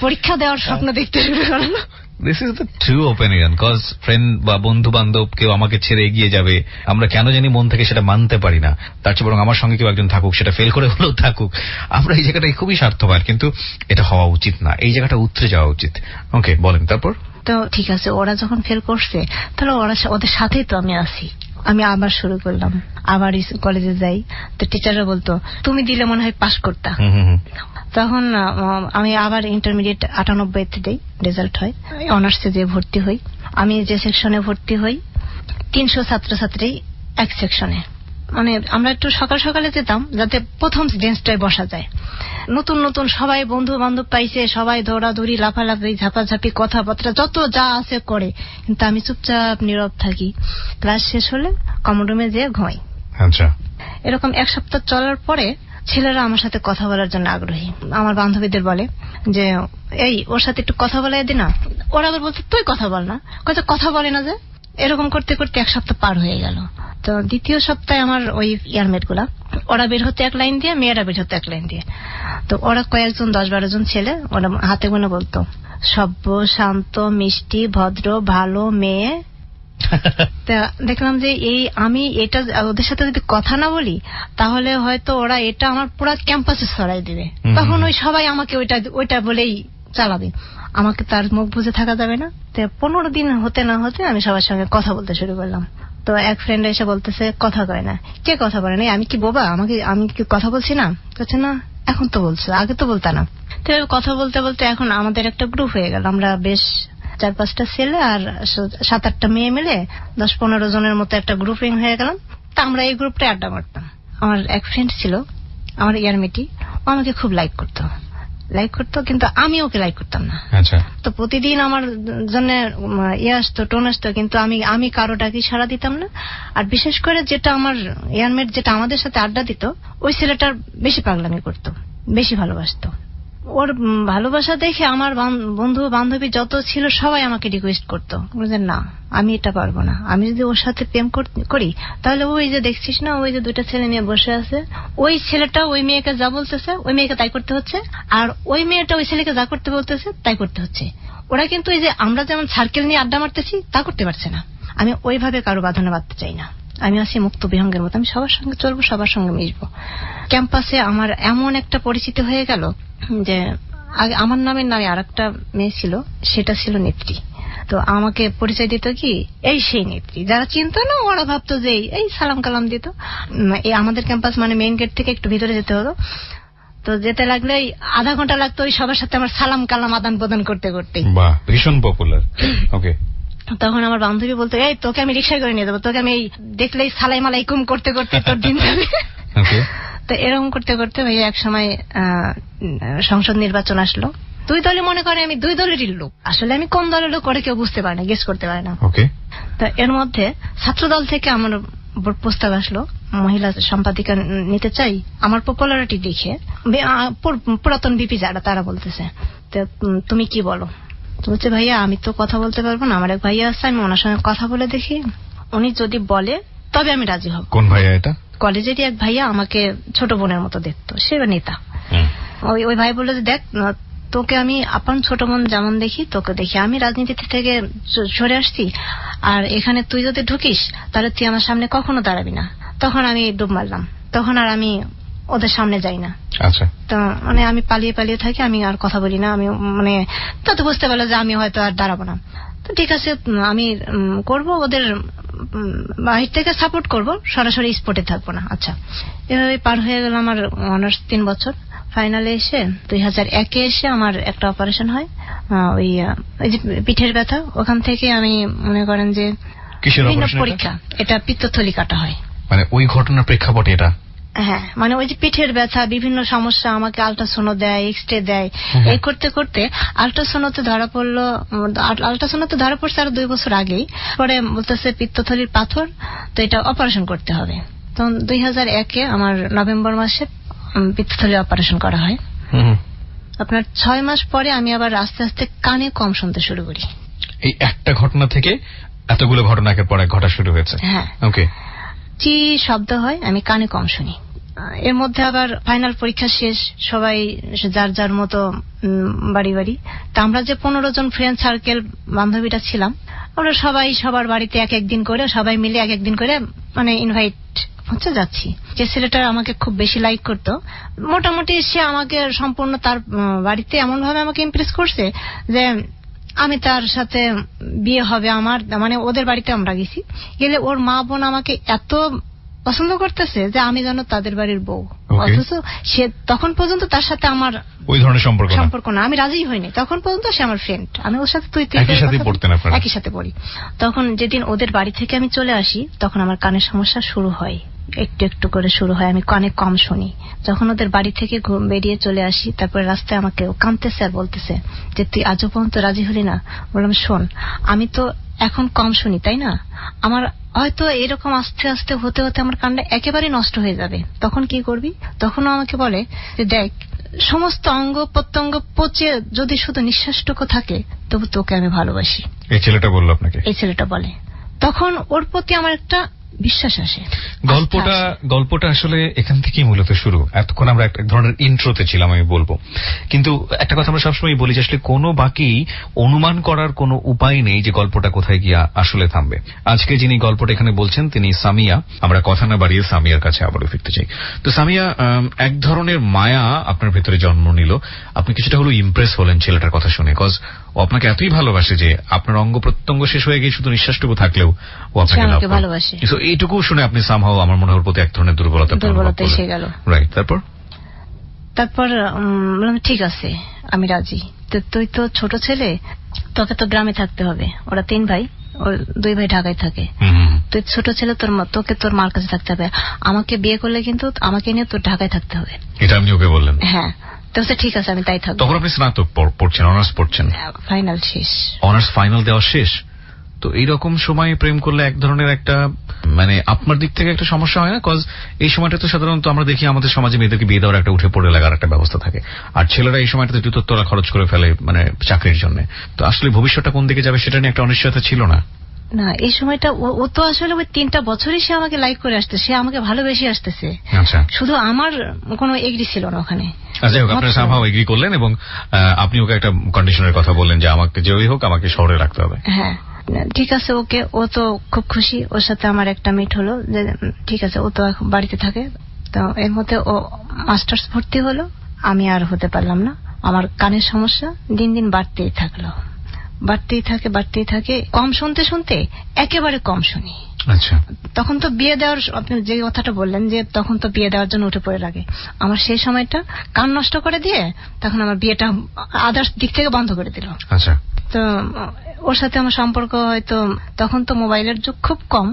পরীক্ষা দেওয়ার স্বপ্ন দেখতে শুরু করলো। This is the true opinion, cause friend বা বন্ধু বান্ধব কেউ আমাকে ছেড়ে এগিয়ে যাবে, আমরা কেন জানি মন থেকে সেটা মানতে পারি না, তার চেয়ে বরং আমার সঙ্গে কেউ একজন থাকুক, সেটা ফেল করে হলেও থাকুক। আমরা এই জায়গাটাই খুবই স্বার্থপর, কিন্তু এটা হওয়া উচিত না, এই জায়গাটা উতরে যাওয়া উচিত। ওকে, বলেন তারপর। তো ঠিক আছে, ওরা যখন ফেল করছে তাহলে ওদের সাথেই তো আমি আছি। আমি আবার শুরু করলাম, আবার কলেজে যাই, তো টিচাররা বলতো তুমি দিলে মনে হয় পাস করতা। তখন আমি আবার ইন্টারমিডিয়েট 98-তে দেই, রেজাল্ট হয়, অনার্সে যে ভর্তি হই। আমি যে সেকশনে ভর্তি হই 300 ছাত্রছাত্রী এক সেকশনে, মানে আমরা একটু সকাল সকালে যেতাম যাতে প্রথম বেঞ্চটায় বসা যায়। নতুন নতুন সবাই বন্ধু বান্ধব পাইছে, সবাই দৌড়াদৌড়ি, লাফালাফি, ঝাপাঝাপি, কথাবার্তা যত যা আছে করে, কিন্তু আমি চুপচাপ নীরব থাকি। ক্লাস শেষ হলে কমন রুমে যেয়ে ঘুমাই। আচ্ছা, এরকম 1 সপ্তাহ চলার পরে ছেলেরা আমার সাথে কথা বলার জন্য আগ্রহী। আমার বান্ধবীদের বলে যে এই ওর সাথে একটু কথা বলাই দি না, ওরা আবার বলছে তুই কথা বল না, কথা বলে না যে। এরকম করতে করতে 1 সপ্তাহ পার হয়ে গেল। তো দ্বিতীয় সপ্তাহে আমার ওই ইয়ারমেট গুলা ওরা বের হতে এক লাইন দিয়ে, মেয়েরা বের হতে এক লাইন দিয়ে। তো ওরা কয়েকজন 10-12 জন ছেলে, ওরা হাতে গোনা বলতো সভ্য, শান্ত, মিষ্টি, ভদ্র, ভালো মেয়ে। তা দেখলাম যে আমি এটা ওদের সাথে যদি কথা না বলি তাহলে হয়তো ওরা এটা আমার পুরো ক্যাম্পাসে ছড়াই দিবে। তখন ওই সবাই আমাকে ওইটা বলেই চালাবে, আমাকে তার মুখ বুঝে থাকা যাবে না। তো 15 দিন হতে না হতে আমি সবার সঙ্গে কথা বলতে শুরু করলাম। তো এক ফ্রেন্ড এসে বলতেছে কথা কয় না। কে কথা বলে না? আমি কি বোবা? আমি কি কথা বলছি না? বলছে না এখন তো বলছো, আগে তো বলতা না। তো কথা বলতে বলতে এখন আমাদের একটা গ্রুপ হয়ে গেল। আমরা বেশ 4-5টা ছেলে আর 7-8টা মেয়ে মিলে 10-15 জনের মতো একটা গ্রুপিং হয়ে গেলাম। তা আমরা এই গ্রুপটা আড্ডা মারতাম। আমার এক ফ্রেন্ড ছিল আমার ইয়ারমেটি, ও আমাকে খুব লাইক করতো, কিন্তু আমি ওকে লাইক করতাম না। আচ্ছা। তো প্রতিদিন আমার জন্য আসতো, টোন আসতো, কিন্তু আমি কারোটাকে সাড়া দিতাম না। আর বিশেষ করে যেটা আমার ইয়ারমেট যেটা আমাদের সাথে আড্ডা দিত, ওই ছেলেটার বেশি পাগলামি করতো, বেশি ভালোবাসতো। ওর ভালোবাসা দেখে আমার বন্ধু বান্ধবী যত ছিল সবাই আমাকে রিকোয়েস্ট করতো যে না আমি এটা পারবো না, আমি যদি ওর সাথে প্রেম করি তাহলে ওই যে দেখছিস না ওই যে 2টা ছেলে নিয়ে বসে আছে, ওই ছেলেটা ওই মেয়েকে যা বলতেছে ওই মেয়েকে তাই করতে হচ্ছে, আর ওই মেয়েটা ওই ছেলেকে যা করতে বলতেছে তাই করতে হচ্ছে। ওরা কিন্তু এই যে আমরা যেমন সার্কেল নিয়ে আড্ডা মারতেছি তা করতে পারছে না। আমি ওইভাবে কারো বাঁধনে বাঁধতে চাই না। আমি আছি মুক্ত বিহঙ্গের মতো, আমি সবার সঙ্গে চলবো, সবার সঙ্গে মিশবো। ক্যাম্পাসে আমার এমন একটা পরিচিতি হয়ে গেল যে আগে আমার নামের নামে আর একটা মেয়ে ছিল, সেটা ছিল নেত্রী। তো আমাকে পরিচয় দিত কি এই সেই নেত্রী। যারা চিনতো না ওরা ভাবতো যে এই সালাম কালাম দিত। এই আমাদের ক্যাম্পাস মানে মেইন গেট থেকে একটু ভিতরে যেতে হতো। তো যেতে লাগলে আধা ঘন্টা লাগতো ওই সবার সাথে আমার সালাম কালাম আদান প্রদান করতে করতে। বাহ, ভীষণ পপুলার। ওকে। তখন আমার বান্ধবী বলতো এই তোকে আমি রিক্সায় করে নিয়ে যাবো, তোকে আমি দেখলেই সালাম আলাইকুম করতে করতে তোর দিন যাবে। তো এরকম করতে করতে ভাই এক সময় সংসদ নির্বাচন আসলো। 2 দলে মনে করে আমি 2 দলেরই লোক, আসলে আমি কোন দলের লোক করে কেউ বুঝতে পারে না, গেস করতে পারে না। তো এর মধ্যে ছাত্র দল থেকে আমার প্রস্তাব আসলো মহিলা সম্পাদিকা নিতে চাই। আমার পপুলারিটি দেখে পুরাতন বিপি যারা তারা বলতেছে তুমি কি বলো? বলছে ভাইয়া আমি তো কথা বলতে পারবো না, আমার এক ভাইয়া আছে, আমি ওনার সঙ্গে কথা বলে দেখি, উনি যদি বলে তবে আমি রাজি হব। কোন ভাইয়া এটা? কলেজেরই এক ভাইয়া, আমাকে ছোট বোনের মতো দেখতো, সে নেতা। ওই ভাই বললো যে দেখ তোকে আমি আপন ছোট বোন যেমন দেখি তোকে দেখি, আমি রাজনীতি থেকে সরে আসছি, আর এখানে তুই যদি ঢুকিস তাহলে তুই আমার সামনে কখনো দাঁড়াবি না। তখন আমি ডুব মারলাম, তখন আর আমি ওদের সামনে যাই না। আচ্ছা। তো মানে আমি পালিয়ে পালিয়ে থাকি, আমি আর কথা বলি না। আমি মানে তত বুঝতে পারলো যে আমি হয়তো আর দাঁড়াবো না। তো ঠিক আছে আমি করব, ওদের বাহির থেকে সাপোর্ট করব, সরাসরি স্পটে থাকবো না। আচ্ছা, এভাবে পার হয়ে গেল আমার অনার্স 3 বছর। ফাইনালে এসে 2001-এ এসে আমার একটা অপারেশন হয়, ওই যে পিঠের ব্যথা, ওখান থেকে আমি মনে করেন যে পরীক্ষা, এটা পিত্তথলি কাটা হয়। মানে ওই ঘটনার প্রেক্ষাপটে এটা? হ্যাঁ, মানে ওই যে পিঠের ব্যথা, বিভিন্ন সমস্যা, আমাকে আল্ট্রাসোনো দেয়, এক্সরে দেয়, এই করতে করতে আল্ট্রাসোনোতে ধরা পড়লো। আল্ট্রাসোনোতে ধরা পড়ছে আরো 2 বছর আগেই। পরে বলতেছে পিত্তথলির পাথর, তো এটা অপারেশন করতে হবে। তো 2001-এ আমার নভেম্বর মাসে পিত্তথলি অপারেশন করা হয়। আপনার 6 মাস পরে আমি আবার আস্তে আস্তে কানে কম শুনতে শুরু করি। এই একটা ঘটনা থেকে এতগুলো ঘটনা একের পর এক ঘটা শুরু হয়েছে? হ্যাঁ। ওকে। চি শব্দ হয়, আমি কানে কম শুনি। এর মধ্যে আবার ফাইনাল পরীক্ষা শেষ, সবাই যার যার মতো বাড়ি বাড়ি। তা আমরা যে 15 জন ফ্রেন্ড সার্কেল বান্ধবীরা ছিলাম, আমরা সবাই সবার বাড়িতে এক একদিন করে, সবাই মিলে এক একদিন করে মানে ইনভাইট হচ্ছে যাচ্ছি। যে ছেলেটা আমাকে খুব বেশি লাইক করতো, মোটামুটি সে আমাকে সম্পূর্ণ তার বাড়িতে এমন ভাবে আমাকে ইমপ্রেস করছে যে আমি তার সাথে বিয়ে হবে আমার, মানে ওদের বাড়িতে আমরা গেছি, গেলে ওর মা বোন আমাকে এত পছন্দ করতেছে যে আমি যেন তাদের বাড়ির বউ। অথচ সে তখন পর্যন্ত তার সাথে আমার ওই ধরনের সম্পর্ক না, আমি রাজি হইনি। তখন পর্যন্ত সে আমার ফ্রেন্ড, আমি ওর সাথে একই সাথে পড়ি। তখন যেদিন ওদের বাড়ি থেকে আমি চলে আসি তখন আমার কানের সমস্যা শুরু হয়, একটু একটু করে শুরু হয়, আমি কানে কম শুনি। যখন ওদের বাড়ি থেকে বেরিয়ে চলে আসি, তারপরে রাস্তায় আমাকে কাঁদতেছে আর বলতেছে যে তুই আজও পর্যন্ত রাজি হলি না। বললাম শোন, আমি তো এখন কম শুনি তাই না, আমার হয়তো এরকম আস্তে আস্তে হতে হতে আমার কানটা একেবারে নষ্ট হয়ে যাবে, তখন কি করবি? তখনও আমাকে বলে যে দেখ সমস্ত অঙ্গ প্রত্যঙ্গ পচে যদি শুধু নিঃশ্বাসটুকু থাকে তবু তোকে আমি ভালোবাসি। এই ছেলেটা বলল আপনাকে? এই ছেলেটা বলে। তখন ওর প্রতি আমার একটা বিশ্বাস আসে। গল্পটা আসলে এখান থেকেই মূলত শুরু। এতক্ষণ আমরা এক ধরনের ইন্ট্রোতে ছিলাম আমি বলবো, কিন্তু একটা কথা আমরা সবসময় বলি যে আসলে কোনো বাকি অনুমান করার কোনো উপায় নেই যে গল্পটা কোথায় গিয়ে আসলে থামবে। আজকে যিনি গল্পটা এখানে বলছেন তিনি সামিয়া। আমরা কথা না বাড়িয়ে সামিয়ার কাছে আবারও ফিরতে চাই। তো সামিয়া, এক ধরনের মায়া আপনার ভেতরে জন্ম নিল, আপনি কিছুটা হলো ইমপ্রেস হলেন ছেলেটার কথা শুনে, কজ ও আপনাকে এতই ভালোবাসে যে আপনার অঙ্গ প্রত্যঙ্গ শেষ হয়ে গিয়ে শুধু নিঃশ্বাসটুকু থাকলেও ও আপনাকে ভালোবাসে। এইটুকু শুনে আপনি সামহাও আমার মনে হয় ওর প্রতি এক ধরনের দুর্বলতা এসে গেল। রাইট, তারপর বললাম ঠিক আছে আমি রাজি। তো তুই তো ছোট ছেলে, তোকে তো গ্রামে থাকতে হবে, ওরা 3 ভাই, ওর 2 ভাই ঢাকায় থাকে, তুই ছোট ছেলে, তোকে তোর মার কাছে থাকতে হবে, আমাকে বিয়ে করলে কিন্তু আমাকে নিয়ে তোর ঢাকায় থাকতে হবে। এটা আপনি ওকে বললেন? হ্যাঁ। তো ঠিক আছে আমি তাই থাকবো। তখন আপনি স্নাতক পড়ছেন, অনার্স পড়ছেন? ফাইনাল শেষ। অনার্স ফাইনাল দেওয়া শেষ। তো এইরকম সময় প্রেম করলে এক ধরনের একটা মানে আপনার দিক থেকে একটা সমস্যা হয় না? কজ এই সময়টা তো সাধারণত আমরা দেখি আমাদের সমাজে মেয়েদেরকে বিয়ে দেওয়ার একটা উঠে পড়ে লাগার একটা ব্যবস্থা থাকে, আর ছেলেরা এই সময়টাতে জুতোর খরচ করে ফেলে মানে চাকরির জন্য। তো আসলে ভবিষ্যৎটা কোন দিকে যাবে সেটা নিয়ে একটা অনিশ্চয়তা ছিল না? না, এই সময়টা ও তো আসলে ওই 3টা বছরই সে আমাকে লাইক করে আসতেছে, সে আমাকে ভালোবেসে আসতেছে। আচ্ছা, শুধু আমার কোনো এগ্রি ছিল না ওখানে। আচ্ছা, আপনারা সামহাও এগ্রি করলেন এবং আপনি ওকে একটা কন্ডিশনের কথা বললেন যে আমাকে যেই হোক আমাকে শহরে রাখতে হবে। হ্যাঁ, ঠিক আছে ওকে, ও তো খুব খুশি। ওর সাথে আমার একটা মিট হলো যে ঠিক আছে, ও তো এখন বাড়িতে থাকে। তো এর মধ্যে ও মাস্টার্স ভর্তি হলো, আমি আর হতে পারলাম না। আমার কানের সমস্যা দিন দিন বাড়তেই থাকে। কম শুনতে শুনতে একেবারে কম শুনি। আচ্ছা, তখন তো বিয়ে দেওয়ার, আপনি যে কথাটা বললেন যে তখন তো বিয়ে দেওয়ার জন্য উঠে পড়ে লাগে, আমার সেই সময়টা কান নষ্ট করে দিয়ে তখন আমার বিয়েটা আদার্স দিক থেকে বন্ধ করে দিল। আচ্ছা, তো ওর সাথে আমার সম্পর্ক হয়তো তখন তো মোবাইলের যুগ খুব কম,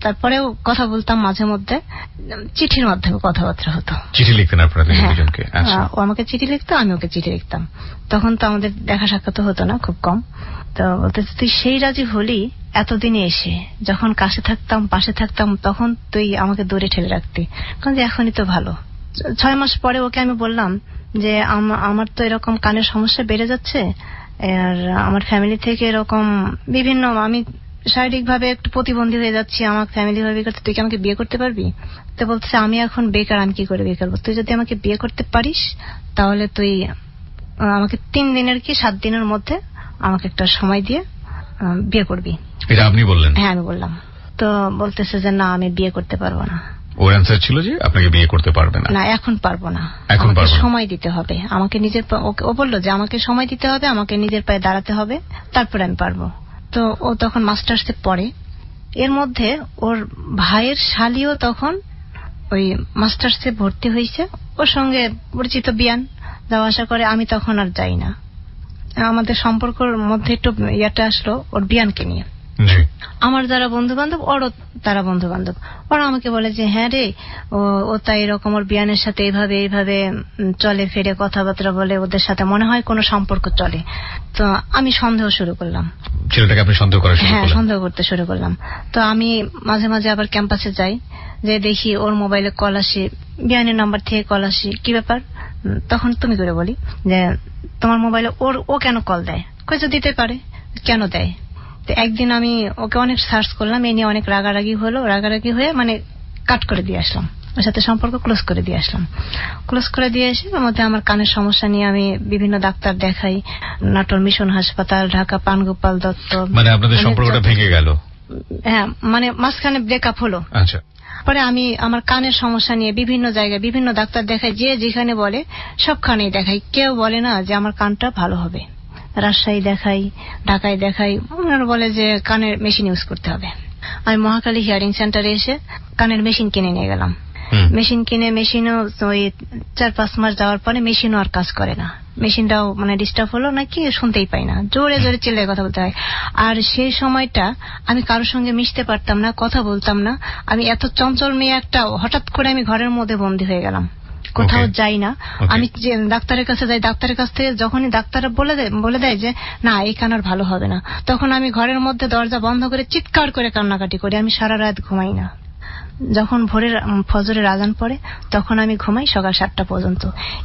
তারপরেও কথা বলতাম মাঝে মধ্যে, চিঠির মাধ্যমে কথাবার্তা হতো। চিঠি লিখতেন আপনারা দুজনকে? আচ্ছা, ও আমাকে চিঠি লিখতো, আমি ওকে চিঠি লিখতাম। তখন তো আমাদের দেখা সাক্ষাৎ হতো না, খুব কম। তো বলতে তুই সেই রাজি হলি এতদিনে এসে, যখন কাছে থাকতাম পাশে থাকতাম তখন তুই আমাকে দূরে ঠেলে রাখতি, কারণ যে এখনই তো ভালো। 6 মাস পরে ওকে আমি বললাম যে আমার তো এরকম কানের সমস্যা বেড়ে যাচ্ছে, আর আমার ফ্যামিলি থেকে এরকম বিভিন্ন, আমি শারীরিক ভাবে একটু প্রতিবন্ধী হয়ে যাচ্ছি, আমার ফ্যামিলি ভাবে করতে, তুই কি আমাকে বিয়ে করতে পারবি? তো বলছে আমি এখন বেকার, আমি কি করে বিয়ে করবো? তুই যদি আমাকে বিয়ে করতে পারিস তাহলে তুই আমাকে 3 দিনের কি 7 দিনের মধ্যে আমাকে একটা সময় দিয়ে বিয়ে করবি। এটা আপনি বললেন? হ্যাঁ, আমি বললাম। তো বলতেছে যে না, আমি বিয়ে করতে পারবো না। ওর অ্যান্সার ছিল যে আপনাকে বিয়ে করতে পারবে না? না, এখন পারবো না, আমাকে সময় দিতে হবে, আমাকে নিজের, ও বললো যে আমাকে সময় দিতে হবে, আমাকে নিজের পায়ে দাঁড়াতে হবে, তারপরে আমি পারবো। তো ও তখন মাস্টার্সে পড়ে, এর মধ্যে ওর ভাইয়ের শালিও তখন ওই মাস্টার্সে ভর্তি হয়েছে, ওর সঙ্গে পরিচিত বিয়ান যাওয়া আসা করে। আমি তখন আর যাই না, আমাদের সম্পর্কের মধ্যে একটু ইয়াটা আসলো ওর বিয়ানকে নিয়ে। আমার যারা বন্ধু বান্ধব, ওরও তারা বন্ধু বান্ধব, ওরা আমাকে বলে যে হ্যাঁ রে, ও তাই এরকম ওর বিয়ানের সাথে এইভাবে চলে ফিরে কথাবার্তা বলে, ওদের সাথে মনে হয় কোনো সম্পর্ক চলে। তো আমি সন্দেহ শুরু করলাম, ছেলেটাকে আপনি সন্দেহ করা শুরু করলেন? হ্যাঁ, সন্দেহ করতে শুরু করলাম। তো আমি মাঝে মাঝে আবার ক্যাম্পাসে যাই, যে দেখি ওর মোবাইলে কল আসে, বিয়ানের নাম্বার থেকে কল আসে, কি ব্যাপার? তখন তুমি করে বলি যে তোমার মোবাইলে ও কেন কল দেয়? কইছে দিতে পারে, কেন দেয়? তো একদিন আমি ওকে অনেক সার্চ করলাম, এই নিয়ে অনেক রাগারাগি হয়ে মানে কাট করে দিয়ে আসলাম, ওর সাথে সম্পর্ক ক্লোজ করে দিয়ে এসে ওর মধ্যে আমার কানের সমস্যা নিয়ে আমি বিভিন্ন ডাক্তার দেখাই, নাটোর মিশন হাসপাতাল, ঢাকা পানগোপাল দত্ত। মানে আপনাদের সম্পর্কটা ভেঙে গেল? হ্যাঁ, মানে মাঝখানে ব্রেকআপ হলো। আচ্ছা, পরে আমি আমার কানের সমস্যা নিয়ে বিভিন্ন জায়গায় বিভিন্ন ডাক্তার দেখাই, যে যেখানে বলে সবখানেই দেখাই, কেউ বলে না যে আমার কানটা ভালো হবে। রাজশাহী দেখাই, ঢাকায় দেখাই, ওনারা বলে যে কানের মেশিন ইউজ করতে হবে। আমি মহাখালী হিয়ারিং সেন্টারে এসে কানের মেশিন কিনে নিয়ে গেলাম। মেশিনও ওই 4-5 মাস যাওয়ার পরে মেশিনও আর কাজ করে না, মেশিনটাও মানে ডিস্টার্ব হলো নাকি শুনতেই পাই না, জোরে জোরে চিল্লায় কথা বলতে হয়। আর সেই সময়টা আমি কারোর সঙ্গে মিশতে পারতাম না, কথা বলতাম না। আমি এত চঞ্চল মেয়ে একটা, হঠাৎ করে আমি ঘরের মধ্যে বন্দী হয়ে গেলাম, কোথাও যাই না। আমি যে ডাক্তারের কাছে যাই, ডাক্তারের কাছ থেকে যখনই ডাক্তার বলে দেয় যে না এই কান আর ভালো হবে না, তখন আমি ঘরের মধ্যে দরজা বন্ধ করে চিৎকার করে কান্নাকাটি করি। আমি সারা রাত ঘুমাই না, যখন ফজরের আজান পড়ে তখন আমি ঘুমাই সকাল 7টা পর্যন্ত।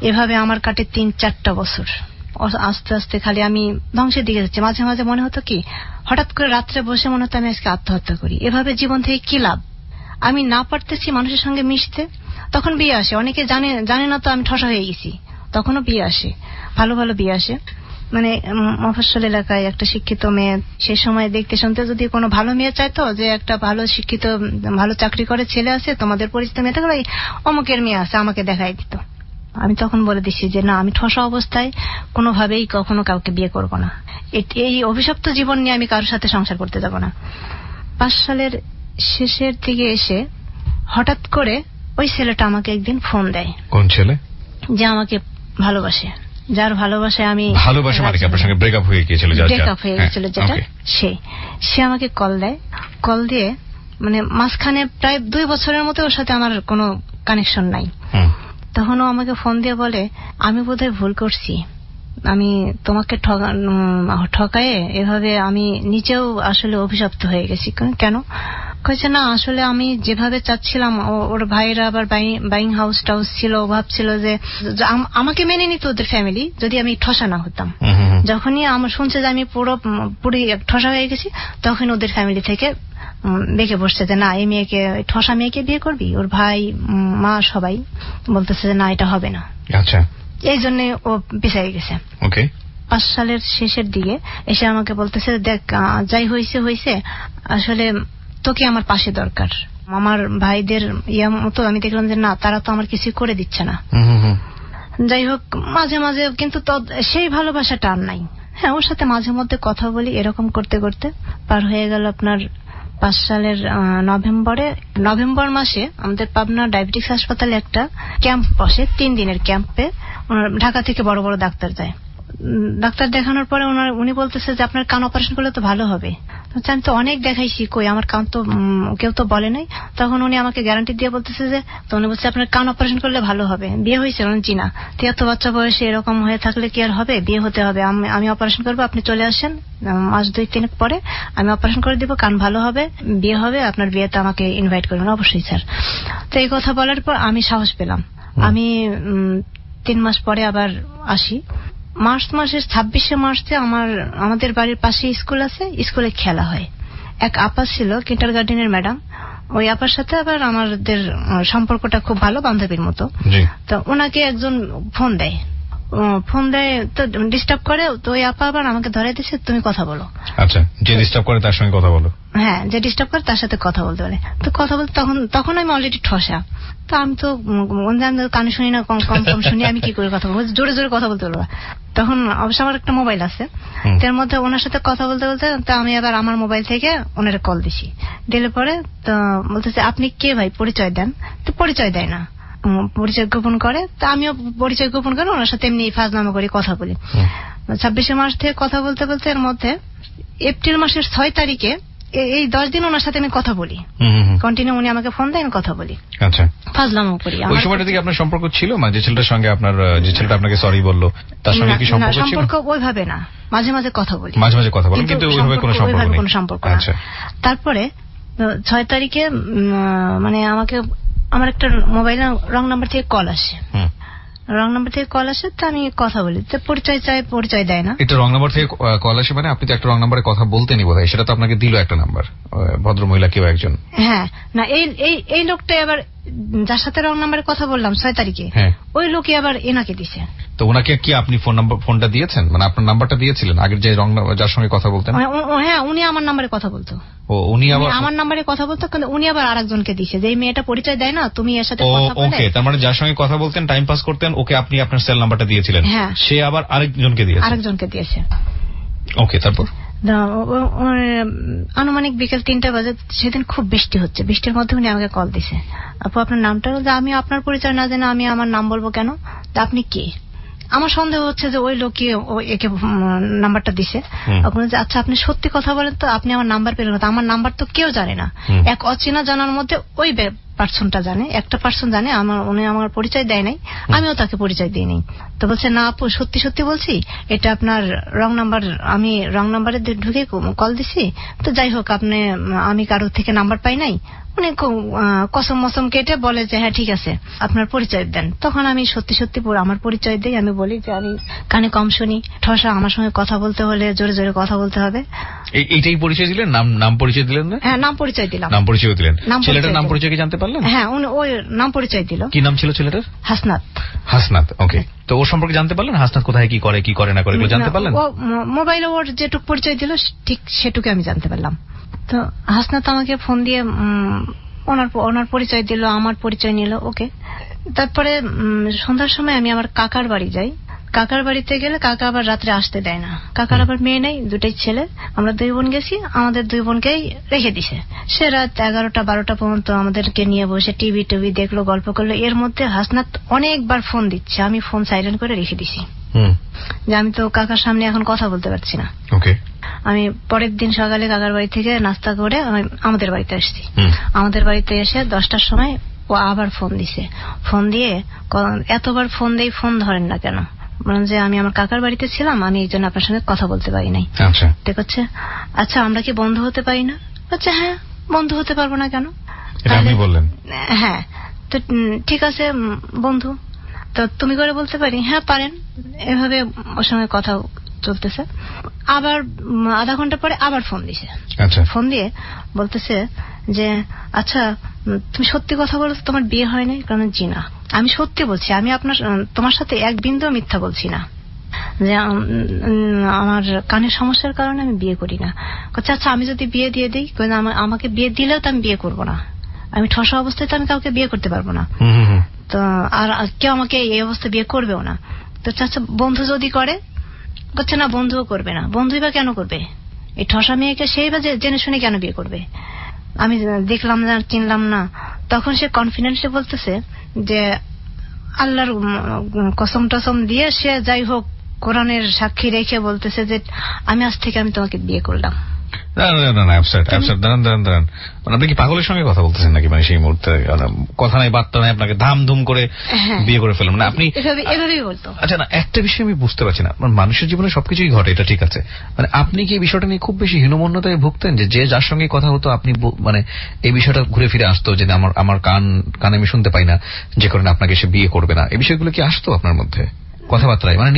এভাবে আমার কাটে 3-4টা বছর। আস্তে আস্তে খালি আমি ধ্বংসের দিকে যাচ্ছি। মাঝে মাঝে মনে হতো কি, হঠাৎ করে রাত্রে বসে মনে হতো আমি আজকে আত্মহত্যা করি। এভাবে জীবন থেকে কি লাভ? আমি না পারতেছি মানুষের সঙ্গে মিশতে। তখন বিয়ে আসে, অনেকে জানে না তো আমি ঠসা হয়ে গেছি। তখনও বিয়ে আসে, ভালো ভালো বিয়ে আসে। মানে মফস্বল এলাকায় একটা শিক্ষিত মেয়ে, সে সময় দেখতে শুনতে যদি কোনো ভালো মেয়ে চাইতো যে একটা ভালো শিক্ষিত ভালো চাকরি করে ছেলে আছে, তোমাদের পরিচিত মেয়ে থাকলে অমুকের মেয়ে আছে, আমাকে দেখাই দিত। আমি তখন বলে দিচ্ছি যে না, আমি ঠসা অবস্থায় কোনোভাবেই কখনো কাউকে বিয়ে করব না। এই অভিশপ্ত জীবন নিয়ে আমি কারোর সাথে সংসার করতে যাব না। 5 সালের শেষের দিকে এসে হঠাৎ করে ওই ছেলেটা আমাকে একদিন ফোন দেয়। কোন ছেলে? যে আমাকে ভালোবাসে, যার ভালোবাসায় আমি ভালোবাসা মানে আপনার সঙ্গে ব্রেকআপ হয়ে গিয়েছিল, ব্রেকআপ হয়ে গেছিল যেটা, সে আমাকে কল দেয়। কল দিয়ে মানে মাঝখানে প্রায় 2 বছরের মতো ওর সাথে আমার কোনো কানেকশন নাই। তখন ও আমাকে ফোন দিয়ে বলে, আমি বোধহয় ভুল করছি, আমি তোমাকে ঠকায়ে এভাবে আমি নিজেও আসলে অভিশপ্ত হয়ে গেছি। কেন? কইছে না, আসলে আমি যেভাবে চাচ্ছিলাম, ওর ভাইয়েরা আবার বাইং হাউস টাউস ছিল, ভাবছিল যে আমাকে মেনে নিত ওদের ফ্যামিলি যদি আমি ঠসা না হতাম। যখনই আমার শুনছে যে আমি পুরো ঠসা হয়ে গেছি, তখন ওদের ফ্যামিলি থেকে বেঁকে বসছে যে না, এই মেয়েকে, ঠসা মেয়েকে বিয়ে করবি? ওর ভাই মা সবাই বলতেছে যে না, এটা হবে না। আচ্ছা, এই জন্য ও পিছিয়ে গেছে। 5 সালের শেষের দিকে এসে আমাকে বলতেছে, দেখ যাই হয়েছে, আসলে তোকে আমার পাশে দরকার। আমার ভাইদের মতো আমি দেখলাম যে না, তারা তো আমার কিছু করে দিচ্ছে না। যাই হোক, মাঝে মাঝে কিন্তু সেই ভালোবাসাটা আর নাই। হ্যাঁ, ওর সাথে মাঝে মধ্যে কথা বলি। এরকম করতে করতে পার হয়ে গেল আপনার 5 সালের নভেম্বর মাসে আমাদের পাবনা ডায়াবেটিস হাসপাতালে একটা ক্যাম্প বসে। 3 দিনের ক্যাম্পে ঢাকা থেকে বড় বড় ডাক্তার যায়। ডাক্তার দেখানোর পরে উনি বলতেছে যে আপনার কান অপারেশন করলে তো ভালো হবে। আমি তো অনেক দেখাইছি, কই আমার কান তো কেউ তো বলে নাই। তখন উনি আমাকে গ্যারান্টি দিয়ে বলতেছে যে, তো উনি বলছে আপনার কান অপারেশন করলে ভালো হবে। বিয়ে হয়েছে? জি না। এত বাচ্চা বয়সে এরকম হয়ে থাকলে কি আর হবে? বিয়ে হতে হবে। আমি অপারেশন করবো, আপনি চলে আসেন, মাস 2-3 পরে আমি অপারেশন করে দিব, কান ভালো হবে, বিয়ে হবে, আপনার বিয়েতে আমাকে ইনভাইট করবেন। অবশ্যই স্যার। তো এই কথা বলার পর আমি সাহস পেলাম। আমি 3 মাস পরে আবার আসি। মার্চ মাসের 26শে মার্চে আমাদের বাড়ির পাশে স্কুল আছে, স্কুলে খেলা হয়। এক আপা ছিল, কিন্ডারগার্টেনের ম্যাডাম। ওই আপার সাথে আবার আমাদের সম্পর্কটা খুব ভালো, বান্ধবীর মতো। তো ওনাকে একজন ফোন দেয় তো ডিস্টার্ব করে। তো ওই আপা আবার আমাকে ধরে দিচ্ছে, তুমি কথা বলো। আচ্ছা, যে ডিস্টার্ব করে তার সঙ্গে কথা বলো। হ্যাঁ, যে ডিস্টার্ব করে তার সাথে কথা বলতে বলে। তো কথা বলতে তখন আমি অলরেডি ঠসা। তো আমি তো কানে শুনি না, কম শুনি, আমি কি করে কথা বলবো? জোরে জোরে কথা বলতে বলবো। তখন অবশ্য আমার একটা মোবাইল আছে, তার মধ্যে ওনার সাথে কথা বলতে বলতে তো আমি আবার আমার মোবাইল থেকে ওনারে কল দিছি। দিলে পরে তো বলতেছে, আপনি কে ভাই, পরিচয় দেন। তো পরিচয় দেয় না, পরিচয় গোপন করে। তা আমিও পরিচয় গোপন করে ওনার সাথে এমনি ফাজলামো করে কথা বলি। 26শে মার্চ থেকে কথা বলতে বলতে এর মধ্যে এপ্রিল মাসের 6 তারিখে এই 10 দিন ওনার সাথে আমি কথা বলি কন্টিনিউ। উনি আমাকে ফোন দেয়, আমি কথা বলি। আচ্ছা, ফাজলামো করি। ওই সময়টা থেকে আপনার সম্পর্ক ছিল? মানে যে ছেলেটার সঙ্গে যে ছেলেটা আপনাকে সরি বললো, তার সঙ্গে কি সম্পর্ক ছিল? সম্পর্ক ওইভাবে না, মাঝে মাঝে কথা বলি, কিন্তু ওইভাবে কোনো সম্পর্ক না। তারপরে 6 তারিখে মানে আমার একটা মোবাইলে রং নাম্বার থেকে কল আসে। তো আমি কথা বলি। তো পরিচয় চাই, পরিচয় দেয় না। এটা রং নাম্বার থেকে কল আসে মানে আপনি তো একটা রং নাম্বারে কথা বলতেনি বোধহয়, সেটা তো আপনাকে দিল একটা নাম্বার, ভদ্রমহিলা কেউ একজন। হ্যাঁ, না এই লোকটাই আবার যার সাথে রং নাম্বারে কথা বললাম 6 তারিখে, ওই লোকই আবার এনাকে দিছে। তো ওনাকে কি আপনি ফোনটা দিয়েছেন? মানে আপনার নাম্বারটা দিয়েছিলেন আগের যে যার সঙ্গে কথা বলতেন? হ্যাঁ, উনি আমার নাম্বারে কথা বলতো। উনি আবার আমার নাম্বারে কথা বলতো, কিন্তু উনি আবার আরেকজনকে দিছে যে এই মেয়েটা পরিচয় দেয় না, তুমি এর সাথে কথা বলে। ওকে, তার মানে যার সঙ্গে কথা বলতেন, টাইম পাস করতেন, ওকে আপনি আপনার সেল নাম্বারটা দিয়েছিলেন, সে আবার আরেকজনকে দিয়েছে। ওকে, তারপর আনুমানিক বিকেল 3টা বাজে। সেদিন খুব বৃষ্টি হচ্ছে, বৃষ্টির মধ্যে উনি আমাকে কল দিছে। আপু, আপনার নামটা? আমি আপনার পরিচয় না জেনে আমি আমার নাম বলবো কেন? তা আপনি কে? আমার সন্দেহ হচ্ছে যে ওই লোকই একে নাম্বারটা দিছে। আচ্ছা, আপনি সত্যি কথা বলেন তো, আপনি আমার নাম্বার পেলেন না? আমার নাম্বার তো কেউ জানে না। এক অচেনা জানার মধ্যে ওই পার্সনটা জানে, একটা পার্সন জানে, উনি আমার পরিচয় দেয় নাই, আমিও তাকে পরিচয় দিই নাই। তো বলছে না আপু সত্যি সত্যি বলছি, এটা আপনার রং নাম্বার, আমি রং নাম্বারে ঢুকে কল দিছি। তো যাই হোক, আমি কারোর থেকে নাম্বার পাই নাই। উনি কসম মসম কেটে বলে যে হ্যাঁ ঠিক আছে আপনার পরিচয় দেন। তখন আমি সত্যি সত্যি আমার পরিচয় দিই। আমি বলি যে আমি কানে কম শুনি, ঠসা, আমার সঙ্গে কথা বলতে হলে জোরে জোরে কথা বলতে হবে। এইটাই পরিচয় দিলেন? নাম পরিচয় দিলেন না? হ্যাঁ নাম পরিচয় দিলাম। নাম পরিচয় দিলেন। ছেলেটার নাম পরিচয় কি জানতে পারলেন? হ্যাঁ ওই নাম পরিচয় দিল। কি নাম ছিল ছেলেটার? হাসনাত। হাসনাত, ওকে। তো ওর সম্পর্কে জানতে পারলেন? হাসনাত কোথায় কি করে, কি করে না করে, জানতে পারলেন? ও মোবাইলে ওর যেটুক পরিচয় দিল ঠিক সেটুকু আমি জানতে পারলাম। তো হাসনাত আমাকে ফোন দিয়ে ওনার পরিচয় দিল, আমার পরিচয় নিল। ওকে, তারপরে সন্ধ্যার সময় আমি আমার কাকার বাড়ি যাই। কাকার বাড়িতে গেলে কাকা আবার রাত্রে আসতে দেয় না। কাকার আবার মেয়ে নেই, দুটাই ছেলে, আমরা 2 বোন গেছি, আমাদের 2 বোনকেই রেখে দিছে। সে রাত 11টা 12টা পর্যন্ত আমাদেরকে নিয়ে বসে টিভি দেখলো, গল্প করলো। এর মধ্যে হাসনাত অনেকবার ফোন দিচ্ছে, আমি ফোন সাইলেন্ট করে রেখে দিছি যে আমি তো কাকার সামনে এখন কথা বলতে পারছি না। আমি পরের দিন সকালে কাকার বাড়ি থেকে নাস্তা করে আমাদের বাড়িতে আসছি। আমাদের বাড়িতে এসে 10টার সময় ও আবার ফোন দিছে। ফোন দিয়ে এতবার ফোন দেই, ফোন ধরেন না কেন, বলেন যে আমি আমার কাকার বাড়িতে ছিলাম, আমি এই জন্য আপনার সঙ্গে কথা বলতে পারি নাই। দেখছে আচ্ছা আমরা কি বন্ধু হতে পারি না? আচ্ছা হ্যাঁ বন্ধু হতে পারবো না কেন? আপনি বললেন হ্যাঁ। তো ঠিক আছে বন্ধু, তো তুমি করে বলতে পারি? হ্যাঁ পারেন। এভাবে ওর সঙ্গে কথা চলতেছে। আবার আধা ঘন্টা পরে আবার ফোন দিছে। ফোন দিয়ে বলতেছে যে আচ্ছা তুমি সত্যি কথা বলো, তোমার বিয়ে হয় নাই? কারণ জি না, আমি সত্যি বলছি, আমি তোমার সাথে এক বিন্দু মিথ্যা বলছি না, যে আমার কানের সমস্যার কারণে আমি বিয়ে করি না। আচ্ছা আমি যদি বিয়ে দিয়ে দিই, আমাকে বিয়ে দিলেও তো আমি বিয়ে করবো না, আমি ঠসা অবস্থায় তো আমি কাউকে বিয়ে করতে পারবো না। তো আর কেউ আমাকে এই অবস্থায় বিয়ে করবেও না। তো আচ্ছা বন্ধু যদি করে? বলছে না বন্ধুও করবে না। বন্ধুই বা কেন করবে? এই ঠসা মেয়েকে সেই বা জেনে শুনে কেন বিয়ে করবে? আমি দেখলাম না, চিনলাম না। তখন সে কনফিডেন্সে বলতেছে যে আল্লাহর কসম টসম দিয়ে সে যাই হোক কোরআনের সাক্ষী রেখে বলতেছে যে আমি আজ থেকে আমি তোমাকে বিয়ে করলাম। আপনি কি পাগলের সঙ্গে কথা বলতেছেন নাকি? মানে সেই মুহূর্তে কথা নাই বার্তা নাই, আপনাকে ধাম করে বিয়ে করে ফেললাম না আপনি? এভাবেই বলতো। আচ্ছা না, একটা বিষয় আমি বুঝতে পারছি না, মানুষের জীবনে সবকিছুই ঘটে, এটা ঠিক আছে, মানে আপনি কি এই বিষয়টা নিয়ে খুব বেশি হীনমন্যতায় ভুগতেন যে যার সঙ্গে কথা হতো আপনি মানে এই বিষয়টা ঘুরে ফিরে আসতো যে আমার কানে আমি শুনতে পাই না, যে কারণে আপনাকে সে বিয়ে করবে না, এই বিষয়গুলো কি আসতো আপনার মধ্যে কথাবার্তায়? মানে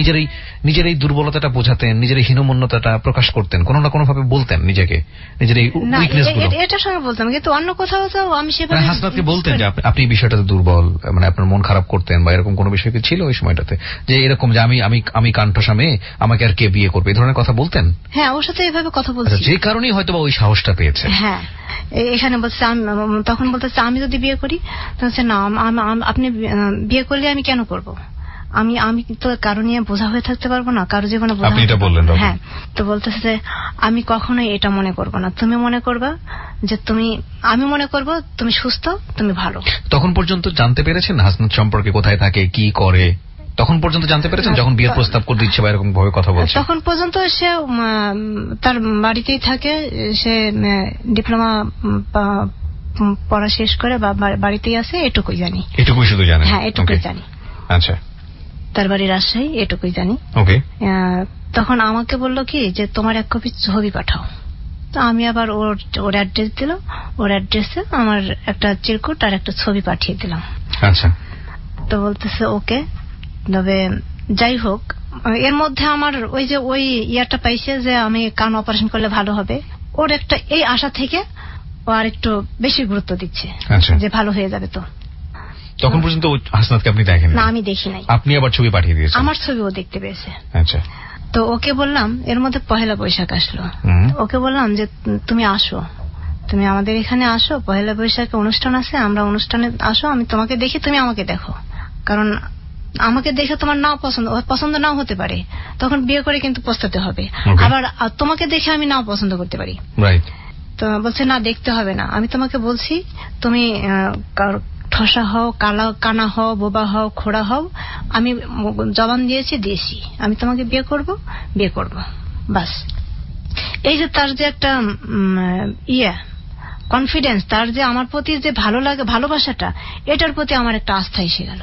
নিজের এই দুর্বলতাটা বোঝাতেন, নিজের এই হীনমন্যতাটা প্রকাশ করতেন, কোনো না কোনো ভাবে বলতেন নিজেকে, নিজের এই উইকনেসগুলো? এটা সঙ্গে বলতাম, কিন্তু অন্য কোথাও তো আমি সেভাবে হাসনাতকে বলতেন যে আপনি এই বিষয়টাতে দুর্বল, মানে আপনার মন খারাপ করতেন, বা এরকম কোনো বিষয় কি ছিল ওই সময়টাতে, যে এরকম যে আমি কাণ্ঠসা মেয়ে, আমাকে আর কে বিয়ে করবে, এই ধরনের কথা বলতেন? হ্যাঁ ওর সাথে এভাবে কথা বলছি। যে কারণেই হয়তো বা ওই সাহসটা পেয়েছে। হ্যাঁ এখানে বলছে, তখন বলতেছে আমি যদি বিয়ে করি, তাহলে না আপনি বিয়ে করলে আমি কেন করব? আমি তো কারো নিয়ে বোঝা হয়ে থাকতে পারবো না, কারো জীবনে বোঝা। হ্যাঁ, তো বলতেছে যে আমি কখনোই এটা মনে করব না, তুমি মনে করবা যে আমি মনে করব তুমি সুস্থ, তুমি ভালো। তখন পর্যন্ত জানতে পেরেছেন হাসনাত সম্পর্কে, কোথায় থাকে, কি করে, তখন পর্যন্ত জানতে পেরেছেন যখন বিয়ের প্রস্তাব করে দিচ্ছে বা এরকম ভাবে কথা বলছে? তখন পর্যন্ত সে তার বাড়িতেই থাকে, সে ডিপ্লোমা পড়া শেষ করে বাড়িতেই আছে, এটুকুই জানি। এটুকুই শুধু জানেন? হ্যাঁ এটুকুই জানি। আচ্ছা, তার বাড়ি রাজশাহী, এটুকুই জানি। তখন আমাকে বললো কি যে তোমার 1 কপি ছবি পাঠাও। তো আমি আবার ওর অ্যাড্রেস দিল, ওর অ্যাড্রেসে আমার একটা চিরকুট আর একটা ছবি পাঠিয়ে দিলাম। আচ্ছা, তো বলতেছে ওকে। তবে যাই হোক, এর মধ্যে আমার ওই ইয়াটা পাইছে যে আমি কান অপারেশন করলে ভালো হবে, ওর একটা এই আশা থেকে ও আর একটু বেশি গুরুত্ব দিচ্ছে যে ভালো হয়ে যাবে। তো তখন পর্যন্ত হাসনাতকে আপনি দেখেন না? আমি দেখি নাই। আপনি আবার ছবি পাঠিয়ে দিয়েছেন? আমার ছবি ও দেখতে পেয়েছে। আচ্ছা, তো ওকে বললাম, এর মধ্যে পহেলা বৈশাখ আসলো, ওকে বললাম যে তুমি আসো, তুমি আমাদের এখানে আসো, পহেলা বৈশাখে অনুষ্ঠান আছে, আমরা অনুষ্ঠানে আসো, আমি তোমাকে দেখি, তুমি আমাকে দেখো, কারণ আমাকে দেখে তোমার নাও পছন্দ নাও হতে পারে, তখন বিয়ে করে কিন্তু পস্তাতে হবে। আবার তোমাকে দেখে আমি নাও পছন্দ করতে পারি। তো বলছে না দেখতে হবে না, আমি তোমাকে বলছি তুমি ঠসা হও, কানা হও, বোবা হও, খোড়া হও, আমি জবান দিয়েছি, আমি তোমাকে বিয়ে করব বাস। এই যে তার যে একটা কনফিডেন্স, তার যে আমার প্রতি যে ভালো লাগে ভালোবাসাটা, এটার প্রতি আমার একটা আস্থা এসে গেল।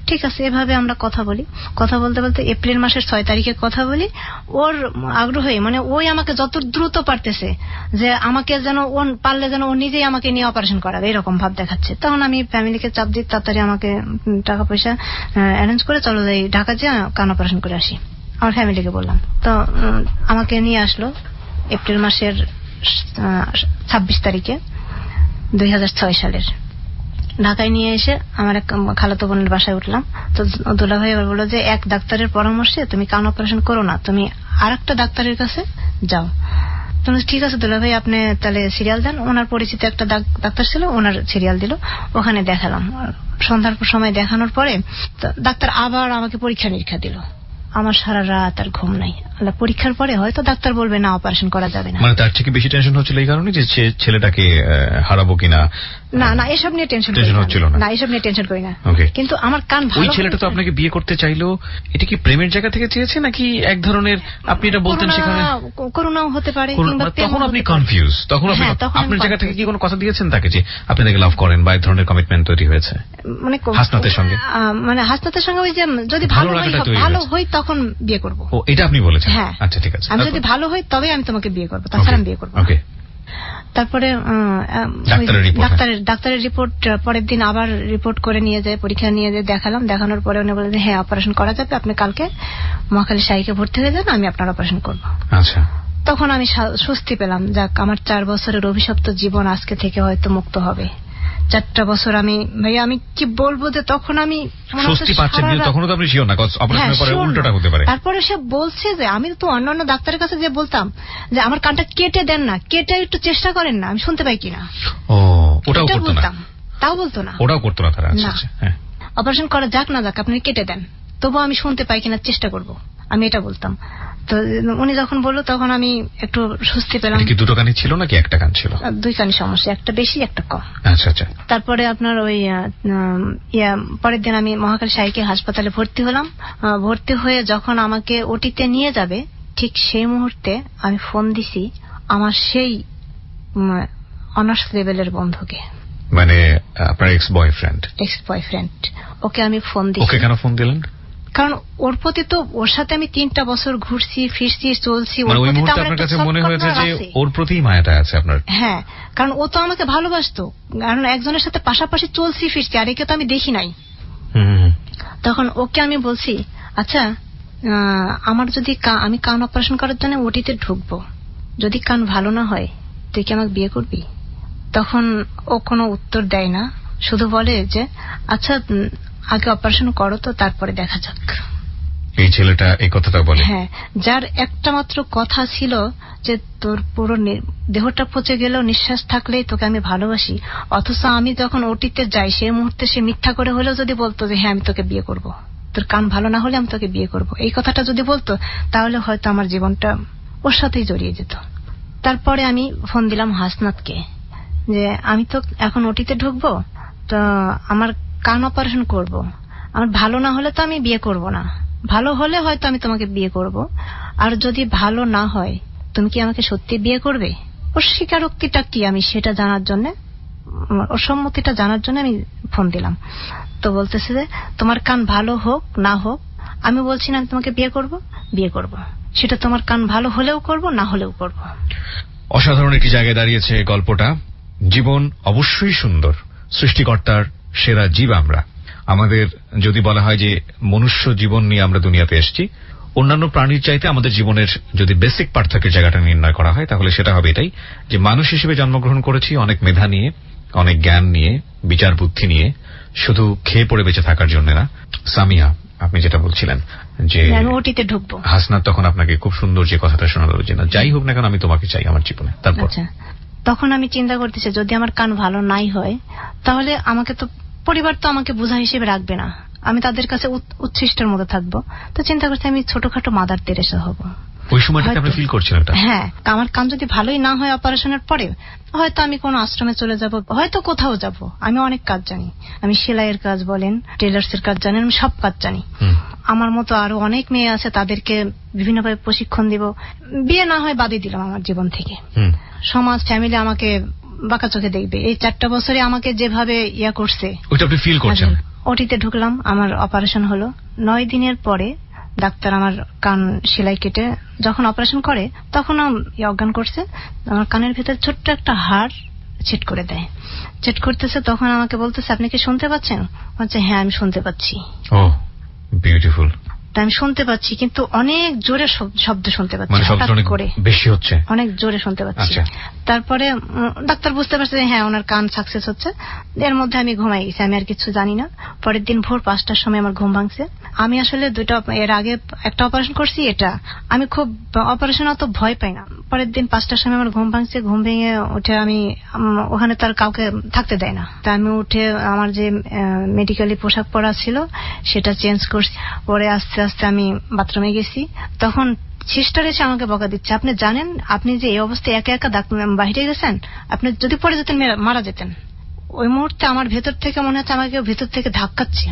ঠিক আছে, এভাবে আমরা কথা বলি। কথা বলতে বলতে এপ্রিল মাসের 6 তারিখে কথা বলি। ওর আগ্রহে মানে ওই আমাকে যত দ্রুত পারতেছে যে আমাকে যেন ও পারলে যেন ও নিজেই আমাকে নিয়ে অপারেশন করাবে এরকম ভাব দেখাচ্ছে। তখন আমি ফ্যামিলিকে চাপ দিই তাড়াতাড়ি আমাকে টাকা পয়সা অ্যারেঞ্জ করে চলো যাই ঢাকা যেয়ে কান অপারেশন করে আসি। আমার ফ্যামিলিকে বললাম, তো আমাকে নিয়ে আসলো এপ্রিল মাসের 26 তারিখে 2006 সালের। ঢাকায় নিয়ে এসে আমার এক খালাতো বোনের বাসায় উঠলাম। তো দুলাভাই আবার বললো যে এক ডাক্তারের পরামর্শে তুমি কান অপারেশন করো না, তুমি আরেকটা ডাক্তারের কাছে যাও। তুমি ঠিক আছে দুলাভাই, আপনি তাহলে সিরিয়াল দেন। ওনার পরিচিত একটা ডাক্তার ছিল, ওনার সিরিয়াল দিল, ওখানে দেখালাম। সন্ধ্যার সময় দেখানোর পরে ডাক্তার আবার আমাকে পরীক্ষা নিরীক্ষা দিল। আমার সারা রাত আর ঘুম নাই। পরীক্ষার পরে হয়তো ডাক্তার বলবে না অপারেশন করা যাবে না। মানে তার থেকে বেশি টেনশন হচ্ছিল এই কারণে যে ছেলেটাকে হারাবো কিনা। না না, এসব নিয়ে টেনশন হচ্ছিল না। না, এসব নিয়ে টেনশন করি না। কিন্তু আমার কান ভালো। ওই ছেলেটা তো আপনাকে বিয়ে করতে চাইলো, এটা কি প্রেমের জায়গা থেকে চেয়েছে নাকি এক ধরনের আপনি এটা বলতেন সেখানে করুণাও হতে পারে। তখন আপনি কনফিউজ, তখন আপনি আপনার জায়গা থেকে কি কোনো কথা দিয়েছেন তাকে যে আপনি তাকে লাভ করেন বা এক ধরনের কমিটমেন্ট তৈরি হয়েছে মানে হাসনাতের সঙ্গে? মানে হাসনাতের সঙ্গে ওই যে যদি ভালো হই তখন বিয়ে করবো। ও, এটা আপনি বলেছেন? হ্যাঁ। আচ্ছা ঠিক আছে, আমি যদি ভালো হই তবে আমি তোমাকে বিয়ে করবো, তাছাড়া আমি বিয়ে করবো। তারপরে ডাক্তারের রিপোর্ট পরের দিন আবার রিপোর্ট করে নিয়ে যায়, পরীক্ষা নিয়ে যায়, দেখালাম। দেখানোর পরে উনি বলে যে হ্যাঁ অপারেশন করা যাবে, আপনি কালকে মহাখালী শাহীকে ভর্তি হয়ে যান, আমি আপনার অপারেশন করবো। আচ্ছা, তখন আমি স্বস্তি পেলাম, যাক আমার 4 বছরের অভিশপ্ত জীবন আজকে থেকে হয়তো মুক্ত হবে। 4টা বছর আমি আমি কি বলবো যে তখন আমি স্বস্তি পাচ্ছেন, কিন্তু তখন তো আপনি শিওর না অপারেশনের পরে উল্টোটা হতে পারে। তারপরে সে বলছে যে আমি তো অন্যান্য ডাক্তারের কাছে যে বলতাম যে আমার কানটা কেটে দেন না, কেটে একটু চেষ্টা করেন না, আমি শুনতে পাই কিনা। ও, ওটাও করতো না? তাও বলতো না, ওটাও করতো না তারা। আচ্ছা, হ্যাঁ, অপারেশন করা যাক না যাক আপনি কেটে দেন, তবু আমি শুনতে পাই কিনা চেষ্টা করব, আমি এটা বলতাম। তো উনি যখন বললো তখন আমি একটু স্বস্তি পেলাম। কি দুটো কানই ছিল নাকি একটা কান ছিল? 2 কানই সমস্যা, একটা বেশি একটা কম। আচ্ছা আচ্ছা। তারপরে আপনার ওই পরের দিন আমি মহাখালী শাহীকে হাসপাতালে ভর্তি হলাম। ভর্তি হয়ে যখন আমাকে ওটিতে নিয়ে যাবে ঠিক সেই মুহূর্তে আমি ফোন দিছি আমার সেই অনার্স লেভেলের বন্ধুকে। মানে আপনার এক্স বয়ফ্রেন্ড? ওকে আমি ফোন দিছি। ওকে কেন ফোন দিলেন? কারণ ওর প্রতি তো, ওর সাথে আমি 3টা বছর ঘুরছি ফিরছি চলছি, ওর প্রতি তো আমার কাছে মনে হয়েছে যে ওর প্রতিই মায়াটা আছে আপনার। হ্যাঁ, কারণ ও তো আমাকে ভালোবাসতো, কারণ একজনের সাথে পাশাপাশি চলছি ফিরছি, আর একে তো আমি দেখি নাই। তখন ওকে আমি বলছি আচ্ছা আমার যদি আমি কান অপারেশন করার জন্য ওটিতে ঢুকবো, যদি কান ভালো না হয় তুই কি আমাকে বিয়ে করবি? তখন ও কোনো উত্তর দেয় না, শুধু বলে যে আচ্ছা আগে অপারেশন করো তো তারপরে দেখা যাক। এই ছেলেটা এই কথাটা বলে? হ্যাঁ, যার একটা মাত্র কথা ছিল যে তোর পুরো দেহটা পচে গেলেও নিঃশ্বাস থাকলেই তোকে আমি ভালোবাসি, অথচ আমি যখন ওটিতে যাই সেই মুহূর্তে সে মিথ্যা করে হলেও যদি বলতো যে হ্যাঁ আমি তোকে বিয়ে করব, তোর কান ভালো না হলে আমি তোকে বিয়ে করব, এই কথাটা যদি বলতো তাহলে হয়তো আমার জীবনটা ওর সাথেই জড়িয়ে যেত। তারপরে আমি ফোন দিলাম হাসনাতকে যে আমি তো এখন ওটিতে ঢুকবো, তো আমার কান অপারেশন করব, আমার ভালো না হলে তো আমি বিয়ে করব না, ভালো হলে হয়তো আমি তোমাকে বিয়ে করব, আর যদি ভালো না হয় তুমি কি আমাকে সত্যি বিয়ে করবে? ওর স্বীকারোক্তিটা কি আমি সেটা জানার জন্য, ওর সম্মতিটা জানার জন্য আমি ফোন দিলাম। তো বলতেছে যে তোমার কান ভালো হোক না হোক আমি বলছি না আমি তোমাকে বিয়ে করব, সেটা তোমার কান ভালো হলেও করব না হলেও করব। অসাধারণ একটি জায়গায় দাঁড়িয়েছে গল্পটা। জীবন অবশ্যই সুন্দর, সৃষ্টিকর্তার সেরা জীব আমরা। আমাদের যদি বলা হয় যে মনুষ্য জীবন নিয়ে আমরা দুনিয়াতে এসেছি, অন্যান্য প্রাণীর চাইতে আমাদের জীবনের যদি বেসিক পার্থক্যের জায়গাটা নির্ণয় করা হয় তাহলে সেটা হবে এটাই যে মানুষ হিসেবে জন্মগ্রহণ করেছি অনেক মেধা নিয়ে, অনেক জ্ঞান নিয়ে, বিচার বুদ্ধি নিয়ে, শুধু খেয়ে পড়ে বেঁচে থাকার জন্য না। সামিয়া, আপনি যেটা বলছিলেন যে ওটিতে ঢুকবো, হাসনাত তখন আপনাকে খুব সুন্দর যে কথাটা শোনালো যে না যাই হোক না কেন আমি তোমাকে চাই আমার জীবনে। তারপর তখন আমি চিন্তা করতেছি যদি আমার কান ভালো নাই হয় তাহলে আমাকে তো পরিবার তো আমাকে বোঝা হিসেবে রাখবে না, আমি তাদের কাছে উচ্ছিষ্টের মতো থাকবো। তো চিন্তা করছি আমি ছোটখাটো মাদার তেরেসা হব। ওই সময়টা আপনি ফিল করছিলেন? হ্যাঁ, আমার কান যদি ভালোই না হয় অপারেশনের পরে হয়তো আমি কোনো আশ্রমে চলে যাব, হয়তো কোথাও যাব। আমি অনেক কাজ জানি, আমি সেলাইয়ের কাজ বলেন, টেলার্স এর কাজ জানেন, আমি সব কাজ জানি। আমার মতো আরো অনেক মেয়ে আছে, তাদেরকে বিভিন্নভাবে প্রশিক্ষণ দিব। বিয়ে না হয় বাদই দিলাম আমার জীবন থেকে। সমাজ ফ্যামিলি আমাকে বাঁকা চোখে দেখবে। এই 4টা বছরে আমাকে যেভাবে ইয়া করছে, ওটা আপনি ফিল করছেন। ওটিতে ঢুকলাম, আমার অপারেশন হলো। 9 দিনের পরে ডাক্তার আমার কান সেলাই কেটে যখন অপারেশন করে তখন অজ্ঞান করছে, আমার কানের ভিতরে ছোট্ট একটা হাড় ছেট করে দেয়। ছেট করতেছে, তখন আমাকে বলতেছে আপনি কি শুনতে পাচ্ছেন? বলছে হ্যাঁ আমি শুনতে পাচ্ছি। ও বিউটিফুল। আমি শুনতে পাচ্ছি, কিন্তু অনেক জোরে শব্দ শুনতে পাচ্ছি, মানে শব্দ অনেক বেশি হচ্ছে, অনেক জোরে শুনতে পাচ্ছি। তারপরে ডাক্তার বুঝতে পারছে যে হ্যাঁ ওনার কান সাকসেস হচ্ছে। এর মধ্যে আমি ঘুমাই গেছি, আমি আর কিছু জানি না। পরের দিন ভোর 5টার সময় আমার ঘুম ভাঙছে। আমি আসলে এর আগে একটা অপারেশন করছি, এটা আমি খুব অপারেশন অত ভয় পাই না। পরের দিন 5টার সময় আমার ঘুম ভাঙছে, ঘুম ভেঙে উঠে আমি ওখানে তার কাউকে থাকতে দেয় না, তা আমি উঠে আমার যে মেডিকেলি পোশাক পরা ছিল সেটা চেঞ্জ করছি। পরে আস্তে আস্তে আমি বাথরুমে গেছি, তখন সিস্টার এসে আমাকে বকা দিচ্ছে, আপনি জানেন আপনি যে এই অবস্থায় একা একা বাহিরে গেছেন, আপনি যদি পড়ে যেতেন মারা যেতেন। ওই মুহূর্তে আমার ভেতর থেকে মনে হচ্ছে আমাকে ভেতর থেকে ধাক্কাচ্ছে,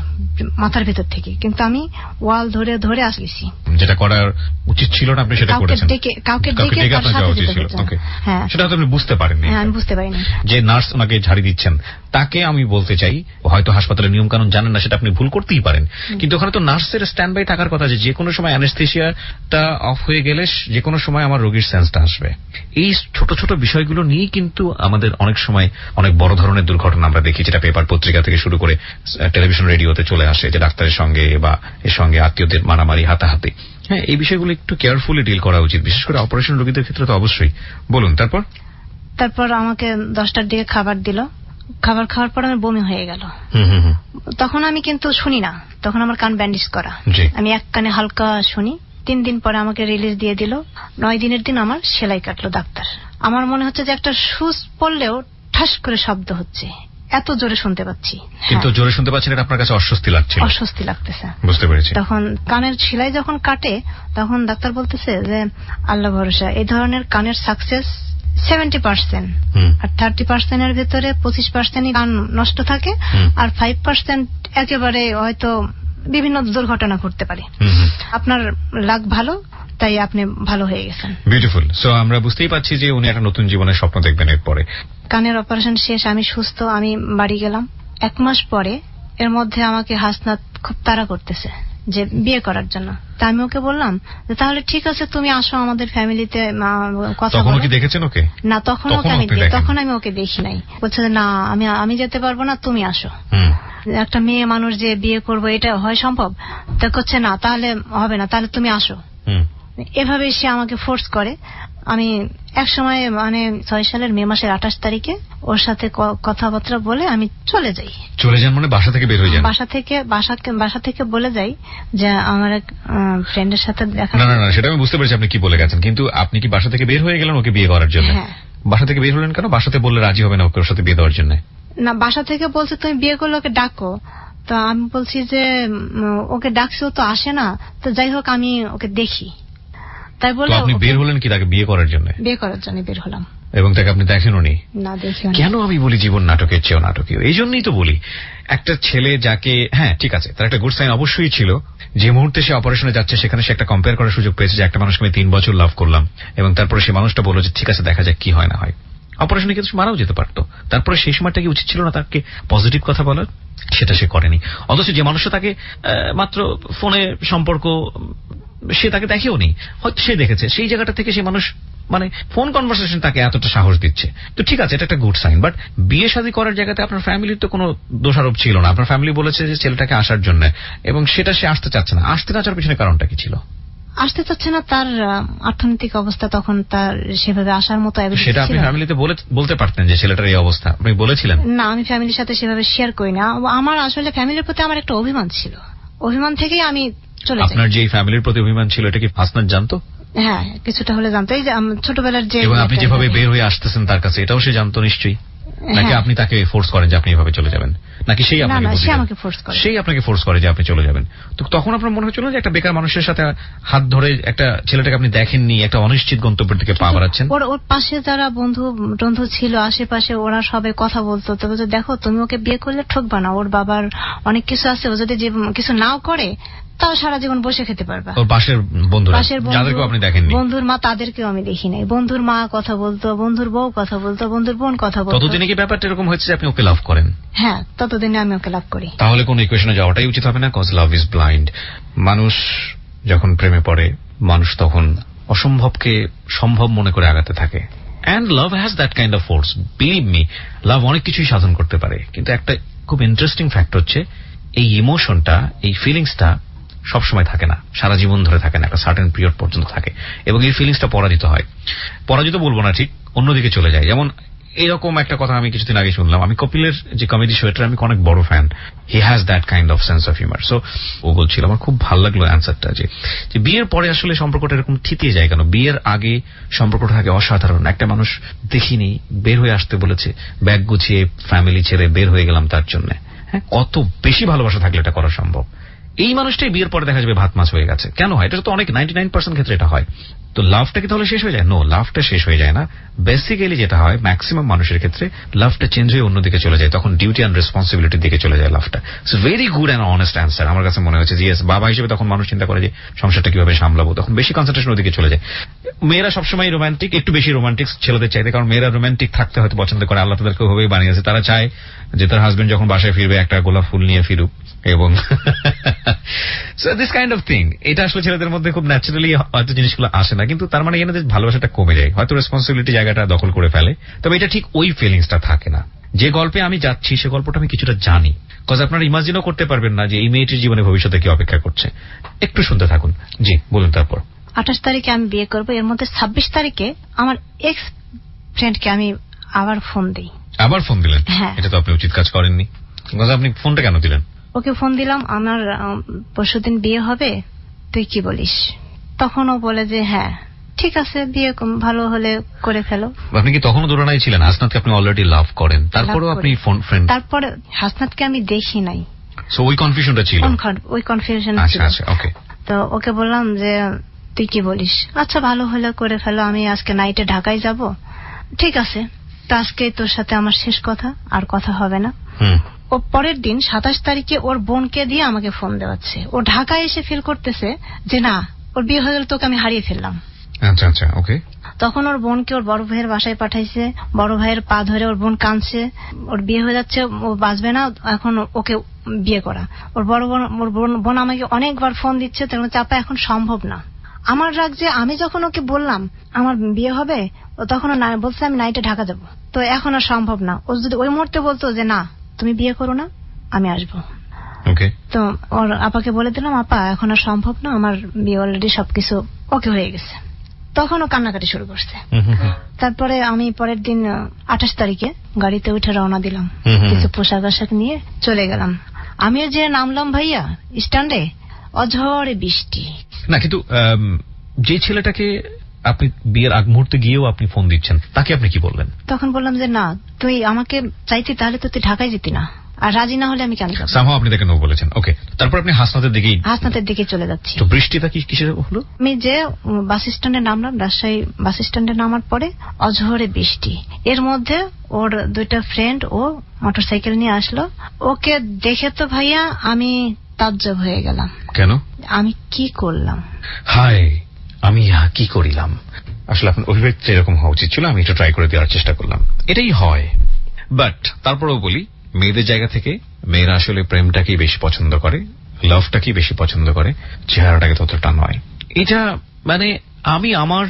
মাথার ভেতর থেকে, কিন্তু আমি ওয়াল ধরে ধরে আসছি। যেটা করার উচিত ছিল না আপনি সেটা করেছেন। কাউকে ডেকে আপনার যাওয়া উচিত ছিল। হ্যাঁ, সেটা হয়তো আপনি বুঝতে পারেননি। হ্যাঁ, আমি বুঝতে পারিনি। যে নার্স ওনাকে ঝাড়ি দিচ্ছেন তাকে আমি বলতে চাই, হয়তো হাসপাতালের নিয়ম কানুন জানেন না, সেটা আপনি ভুল করতেই পারেন, কিন্তু ওখানে তো নার্সের স্ট্যান্ড বাই থাকার কথা, যে কোনো সময় অ্যানেস্থেসিয়াটা অফ হয়ে গেলে যে কোনো সময় আমার রোগীর সেন্সটা আসবে। এই ছোট ছোট বিষয়গুলো নিয়ে কিন্তু আমাদের অনেক সময় অনেক বড় ধরনের দুর্ঘটনা আমরা দেখি, যেটা পেপার পত্রিকা থেকে শুরু করে টেলিভিশন রেডিওতে চলে আসে, যে ডাক্তারের সঙ্গে বা এর সঙ্গে আত্মীয়দের মারামারি, হাতাহাতি। হ্যাঁ, এই বিষয়গুলো একটু কেয়ারফুলি ডিল করা উচিত, বিশেষ করে অপারেশন রোগীদের ক্ষেত্রে তো অবশ্যই। বলুন। তারপর আমাকে 10টার দিকে খাবার দিল, খাবার খাওয়ার পর আমার বমি হয়ে গেল। তখন আমি কিন্তু শুনি না, তখন আমার কান ব্যান্ডেজ করা, আমি এক কানে হালকা শুনি। 3 দিন পরে আমাকে রিলিজ দিয়ে দিল। 9 দিনের দিন আমার সেলাই কাটলো ডাক্তার। আমার মনে হচ্ছে যে একটা সুচ পড়লেও ঠাস করে শব্দ হচ্ছে, এত জোরে শুনতে পাচ্ছি। কিন্তু জোরে শুনতে পাচ্ছেন, এটা আপনার কাছে অস্বস্তি লাগছে? অস্বস্তি লাগতেছে, বুঝতে পেরেছি। তখন কানের সেলাই যখন কাটে তখন ডাক্তার বলতেছে যে আল্লাহ ভরসা, এই ধরনের কানের সাকসেস 70%, আর 30% এর ভিতরে 25% কান নষ্ট থাকে, আর 5% একেবারে হয়তো বিভিন্ন দুর্ঘটনা ঘটতে পারে। আপনার লাক ভালো, তাই আপনি ভালো হয়ে গেছেন। বিউটিফুল। সো আমরা বুঝতেই পারছি যে উনি একটা নতুন জীবনের স্বপ্ন দেখবেন এরপরে। কানের অপারেশন শেষ, আমি সুস্থ, আমি বাড়ি গেলাম। 1 মাস পরে এর মধ্যে আমাকে হাসনাত খুব তাড়া করতেছে যে বিয়ে করার জন্য। তা আমি ওকে বললাম যে তাহলে ঠিক আছে তুমি আসো আমাদের ফ্যামিলিতে কথা বলো। তখন কি দেখেছেন ওকে? না, তখন আমি ওকে দেখি নাই। বলছে যে না আমি যেতে পারবো না, তুমি আসো। একটা মেয়ে মানুষ যে বিয়ে করবো এটা হয় সম্ভব? তা করছে না, তাহলে হবে না, তাহলে তুমি আসো। এভাবে সে আমাকে ফোর্স করে। আমি এক সময় 6 সালের মে মাসের 28 তারিখে ওর সাথে কথাবার্তা বলে আমি চলে যাই। চলে যান মানে বাসা থেকে বের হয়ে যান? বাসা থেকে বলে যাই যে আমার এক ফ্রেন্ডের সাথে দেখা। না, সেটা আমি বুঝতে পেরেছি আপনি কি বলে গেছেন, কিন্তু আপনি কি বাসা থেকে বের হয়ে গেলেন ওকে বিয়ে করার জন্য? হ্যাঁ। বাসা থেকে বের হলেন কেন? বাসাতে বললে রাজি হবে না ওকে ওর সাথে বিয়ে দেওয়ার জন্য? না, বাসা থেকে বলছে তুমি বিয়ে করলে ওকে ডাকো। তো আমি বলছি যে ওকে ডাকছে, ও তো আসে না, তো যাই হোক আমি ওকে দেখি। তাই বলে আপনি বের হলেন কি তাকে বিয়ে করার জন্য? বিয়ে করার জন্য বের হলাম। এবং তাকে আপনি দেখেনও নি? না, দেখিনি। কেন আমি বলি জীবন নাটকের চেয়েও নাটকীয়? এই জন্যই তো বলি, একটা ছেলে যাকে, হ্যাঁ ঠিক আছে, তার একটা গুড সাইন অবশ্যই ছিল, যে মুহূর্তে সে অপারেশনে যাচ্ছে সেখানে সে একটা কম্পেয়ার করার সুযোগ পেয়েছে যে একটা মানুষকে আমি 3 বছর লাভ করলাম, এবং তারপরে সে মানুষটা বলল যে ঠিক আছে দেখা যাক কি হয় না হয়। অপারেশনে কিন্তু মারাও যেতে পারতো। তারপরে সেই সময়টা কি উচিত ছিল না তাকে পজিটিভ কথা বলার? সেটা সে করেনি। অথচ যে মানুষটা তাকে মাত্র ফোনে সম্পর্ক, সে তাকে দেখেও নি, হয়তো সে দেখেছে, সেই জায়গাটা থেকে সে মানুষ ফোন কনভারসেশন তাকে এতটা সাহস দিচ্ছে, তো ঠিক আছে, এটা একটা গুড সাইন। বাট বিয়ে শাদী করার জায়গাতে আপনার ফ্যামিলির তো কোনো দোষারোপ ছিল না। আপনার ফ্যামিলি বলেছে যে ছেলেটাকে আসার জন্য, এবং সেটা সে আসতে চাচ্ছে না। আসতে না চাওয়ার পিছনে কারণটা কি ছিল? আসতে চাচ্ছে না, তার অর্থনৈতিক অবস্থা তখন তার সেভাবে আসার মতো। সেটা আপনি ফ্যামিলিতে বলতে পারতেন যে ছেলেটার এই অবস্থা? আপনি বলেছিলেন? না, আমি ফ্যামিলির সাথে সেভাবে শেয়ার করি না। আমার আসলে ফ্যামিলির প্রতি আমার একটা অভিমান ছিল, অভিমান থেকেই আমি চলে যাই। আপনার যে ফ্যামিলির প্রতি অভিমান ছিল এটা কি হাসনাত জানতো? হ্যাঁ, কিছুটা হলে জানতো। এই যে ছোটবেলার যে, এবং আপনি যেভাবে বের হয়ে আসতেছেন তার কাছে, এটাও সে জানতো নিশ্চয়ই? নাকি আপনি তাকে ফোর্স করেন যে আপনি এভাবে চলে যাবেন? নাকি সেই আপনাকে ফোর্স করে যে আপনি চলে যাবেন? তো তখন আপনার মনে হচ্ছিল যে একটা বেকার মানুষের সাথে হাত ধরে একটা ছেলেটাকে আপনি দেখেননি, একটা অনিশ্চিত গন্তব্যের দিকে পা বাড়াচ্ছেন। ওর পাশে যারা বন্ধু ছিল আশেপাশে, ওরা সবাই কথা বলতো, তবে দেখো তুমি ওকে বিয়ে করলে ঠকবা না, ওর বাবার অনেক কিছু আছে, ও যদি কিছু নাও করে তাও সারা জীবন বসে খেতে পারবা। ওর পাশের বন্ধুরা যাদেরকে আপনি দেখেননি, বন্ধুর মা তাদেরকেও আমি দেখি নাই। বন্ধুর মা কথা বলতো, বন্ধুর বউ কথা বলতো, বন্ধুর বোন কথা বলতো। ততদিনে কি ব্যাপারটা এরকম হয়েছে যে আপনি ওকে লাভ করেন? হ্যাঁ, ততদিনে আমি ওকে লাভ করি। তাহলে কোন ইকুয়েশনে যাওয়াটাই উচিত হবে না, কজ লাভ ইজ ব্লাইন্ড। মানুষ যখন প্রেমে পড়ে, মানুষ তখন অসম্ভবকে সম্ভব মনে করে আগাতে থাকে। And love has that kind of force, believe me. Love অনেক কিছুই সাধন করতে পারে, কিন্তু একটা খুব ইন্টারেস্টিং ফ্যাক্ট হচ্ছে এই ইমোশনটা, এই ফিলিংসটা সবসময় থাকে না, সারা জীবন ধরে থাকে না, একটা সার্টেন পিরিয়ড পর্যন্ত থাকে, এবং এই ফিলিংসটা পরাজিত হয়। পরাজিত বলবো না, ঠিক অন্যদিকে চলে যায়। যেমন এরকম একটা কথা আমি কিছুদিন আগে শুনলাম। আমি কপিলের যে কমেডি শো, এটার আমি অনেক বড় fan. He has that kind of sense of humour. So ও বলছিল, আমার খুব ভালো লাগলো অ্যান্সারটা, যে বিয়ের পরে আসলে সম্পর্কটা এরকম থিতিয়ে যায় কেন? বিয়ের আগে সম্পর্কটা থাকে অসাধারণ। একটা মানুষ দেখিনি, বের হয়ে আসতে বলেছে, ব্যাগ গুছিয়ে ফ্যামিলি ছেড়ে বের হয়ে গেলাম তার জন্য। হ্যাঁ, কত বেশি ভালোবাসা থাকলে এটা করা সম্ভব। এই মানুষটাই বিয়ের পরে দেখা যাবে ভাত মাছ হয়ে গেছে। কেন হয়? এটা তো অনেক 99% ক্ষেত্রে এটা হয়। তো লাভটা কি তাহলে শেষ হয়ে যায়? নো, লাভটা শেষ হয়ে যায় না। বেসিক্যালি যেটা হয় ম্যাক্সিমাম মানুষের ক্ষেত্রে, লাভটা চেঞ্জ হয়ে অন্যদিকে চলে যায়। তখন ডিউটি অ্যান্ড রেসপন্সিবিলিটির দিকে চলে যায় লাভটা। It's very good and honest answer. আমার কাছে মনে হচ্ছে যে ইয়েস, বাবা হিসেবে তখন মানুষ চিন্তা করে যে সংসারটা কিভাবে সামলাবো, তখন বেশি কনসেন্ট্রেশন ওদিকে চলে যায়। মেয়েরা সবসময় রোমান্টিক, একটু বেশি রোমান্টিক ছেলেদের চাইতে, কারণ মেয়েরা রোমান্টিক থাকতে হয়তো পছন্দ করে, আল্লাহ তাদেরকে ওভাবেই বানিয়েছে। তারা চায় যে তার হাজবেন্ড যখন বাসায় ফিরবে একটা গোলাপ ফুল নিয়ে ফিরুক, এবং দিস কাইন্ড অফ থিং। এটা আসলে ছেলেদের মধ্যে খুব ন্যাচারালি হয়তো জিনিসগুলো আসে না, কিন্তু তার মানে এখানে যে ভালোবাসাটা কমে যায়, হয়তো রেসপন্সিবিলিটি জায়গাটা দখল করে ফেলে। তবে এটা ঠিক ওই ফিলিংসটা থাকে না। যে গল্পে আমি যাচ্ছি সে গল্পটা আমি কিছুটা জানি, কজ আপনারা ইমাজিনও করতে পারবেন না যে এই মেয়েটির জীবনে ভবিষ্যতে কি অপেক্ষা করছে। একটু শুনতে থাকুন। জি বলুন। তারপর 28 তারিখে আমি বিয়ে করবো। এর মধ্যে 26 তারিখে আমার এক্স ফ্রেন্ডকে আমি আবার ফোন দিই। আবার ফোন দিলেন? হ্যাঁ। এটা তো আপনি উচিত কাজ করেননি। আপনি ফোনটা কেন দিলেন? ওকে ফোন দিলাম, আমার পরশুদিন বিয়ে হবে, তুই কি বলিস? তখন ও বলে যে হ্যাঁ ঠিক আছে, বিয়ে ভালো হলে করে ফেলো। আপনি কি তখনও দৌড়ানাই ছিলেন? হাসনাতকে আপনি অলরেডি লাভ করেন, তারপরেও আপনি ফ্রেন্ড? তারপরে হাসনাতকে আমি দেখি নাই। সো ওই কনফিউশনটা ছিল? ওই কনফিউশন ছিল। আচ্ছা, ওকে। তো ওকে বললাম যে তুই কি বলিস? আচ্ছা ভালো হলে করে ফেলো, আমি আজকে নাইটে ঢাকায় যাব। ঠিক আছে, তো আজকে তোর সাথে আমার শেষ কথা, আর কথা হবে না। ও পরের দিন 27 তারিখে ওর বোনকে দিয়ে আমাকে ফোন দেওয়াচ্ছে। ও ঢাকায় এসে ফিল করতেছে যে না, ওর বিয়ে হয়ে গেল, তোকে আমি হারিয়ে ফেললাম। আচ্ছা, ওকে। তখন ওর বোনকে ওর বড় ভাইয়ের বাসায় পাঠাইছে। বড় ভাইয়ের পা ধরে ওর বোন কাঁদছে, ওর বিয়ে হয়ে যাচ্ছে, ও বাঁচবে না, এখন ওকে বিয়ে করা। ওর বোন আমাকে অনেকবার ফোন দিচ্ছে, তেমন চাপা এখন সম্ভব না। আমার রাগ যে আমি যখন ওকে বললাম আমার বিয়ে হবে, ও তখন বলছে আমি নাইটে ঢাকা যাব। তো এখন আর সম্ভব না। ও যদি ওই মুহূর্তে বলতো যে না তুমি বিয়ে করো না, আমি আসবো। তো ওর আপাকে বলে দিলাম, আপা এখন আর সম্ভব না, আমার বিয়ে অলরেডি সবকিছু ওকে হয়ে গেছে। তখন ও কান্নাকাটি শুরু করছে। তারপরে আমি পরের দিন 28 তারিখে গাড়িতে উঠে রওনা দিলাম, কিছু পোশাক আশাক নিয়ে চলে গেলাম। আমিও যে নামলাম ভাইয়া স্ট্যান্ডে, অঝরে বৃষ্টি। না, কিন্তু যে ছেলেটাকে আপনি বিয়ের আগ মুহূর্তে গিয়েও আপনি ফোন দিচ্ছেন, তাকে আপনি কি বললেন? তখন বললাম যে না, তুই আমাকে চাইতি তাহলে তো তুই ঢাকায় যেতি না, আর রাজি না হলে আমি কেন যাব। সামহাও আপনি তাকে নো বলেছেন। ওকে, তারপর আপনি হাসনাতের দিকে চলে যাচ্ছি। তো বৃষ্টিটা কিসের হলো? আমি যে বাস স্ট্যান্ডে নামলাম, রাজশাহী বাস স্ট্যান্ডে নামার পরে অঝরে বৃষ্টি। এর মধ্যে ওর দুইটা ফ্রেন্ড ও মোটরসাইকেল নিয়ে আসলো। ওকে দেখে তো ভাইয়া আমি তাজ্জব হয়ে গেলাম। কেন? আমি কি করলাম? হায়, আমি কি করিলাম? আসলে আপনার অভিব্যক্তি এরকম হওয়া উচিত ছিল। আমি একটু ট্রাই করে দেওয়ার চেষ্টা করলাম, এটাই হয়। বাট তারপরেও বলি, মেয়েদের জায়গা থেকে মেয়েরা আসলে প্রেমটাকেই বেশি পছন্দ করে, লাভটাকেই বেশি পছন্দ করে, চেহারাটাকে ততটা নয়। এটা মানে আমি আমার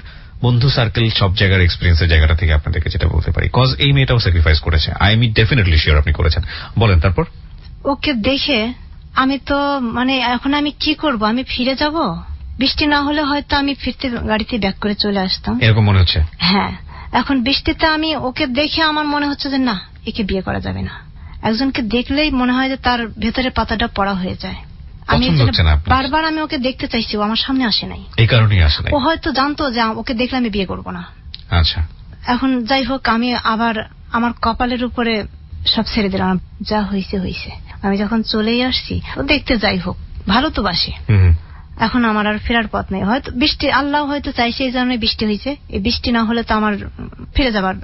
বন্ধু সার্কেল সব জায়গার এক্সপিরিয়েন্সের জায়গাটা থেকে আপনাদেরকে যেটা বলতে পারি, কজ এই মেয়েটাও স্যাক্রিফাইস করেছে। আই এম ডেফিনেটলি শিওর আপনি করেছেন। বলেন তারপর। ওকে দেখে আমি তো মানে এখন আমি কি করব? আমি ফিরে যাব? বৃষ্টি না হলে হয়তো আমি ফিরতে গাড়িতে ব্যাক করে চলে আসতাম, এরকম মনে হচ্ছে। হ্যাঁ, এখন বৃষ্টিতে আমি ওকে দেখে আমার মনে হচ্ছে যে না, একে বিয়ে করা যাবে না। একজনকে দেখলেই মনে হয় যে তার ভেতরে পাতাটা পড়া হয়ে যায়। আমি বারবার আমি ওকে দেখতে চাইছি, ও আমার সামনে আসে নাই, এই কারণেই আসে নাই। ও হয়তো জানতো যে ওকে দেখলে আমি বিয়ে করব না। আচ্ছা, এখন যাই হোক, আমি আবার আমার কপালের উপরে সব ছেড়ে দিলাম, যা হয়েছে হয়েছে। আমি যখন চলেই আসছি, ও দেখতে যাই হোক, ভালো তো বাসে। এখন আমার আর ফেরার পথ নেই। হয়তো বৃষ্টি আল্লাহ হয়তো চাইছে এই জন্য বৃষ্টি হয়েছে। এই বৃষ্টি না হলে তো আমার ফিরে যাবার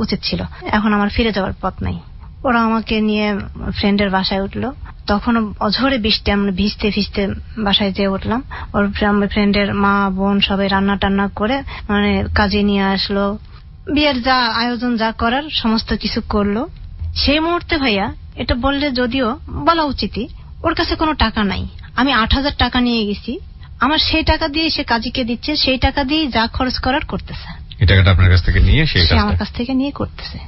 উচিত ছিল। এখন আমার ফিরে যাওয়ার পথ নাই। ওরা আমাকে নিয়ে ফ্রেন্ডের বাসায় উঠলো। তখন অঝরে বৃষ্টি, আমরা ভিজতে ভিজতে বাসায় যেয়ে উঠলাম। ওর ফ্রেন্ডের মা বোন সবাই রান্না টান্না করে মানে কাজে নিয়ে আসলো, বিয়ের যা আয়োজন যা করার সমস্ত কিছু করলো। সেই মুহূর্তে ভাইয়া এটা বললে যদিও বলা উচিতই, ওর কাছে কোনো টাকা নাই। আমি 8,000 টাকা নিয়ে গেছি, আমার সেই টাকা দিয়ে সে কাজীকে দিচ্ছে, সেই টাকা দিয়ে যা খরচ করার করতেছে। এই টাকাটা আপনার কাছ থেকে নিয়ে সে আমার কাছ থেকে নিয়ে করতেছে।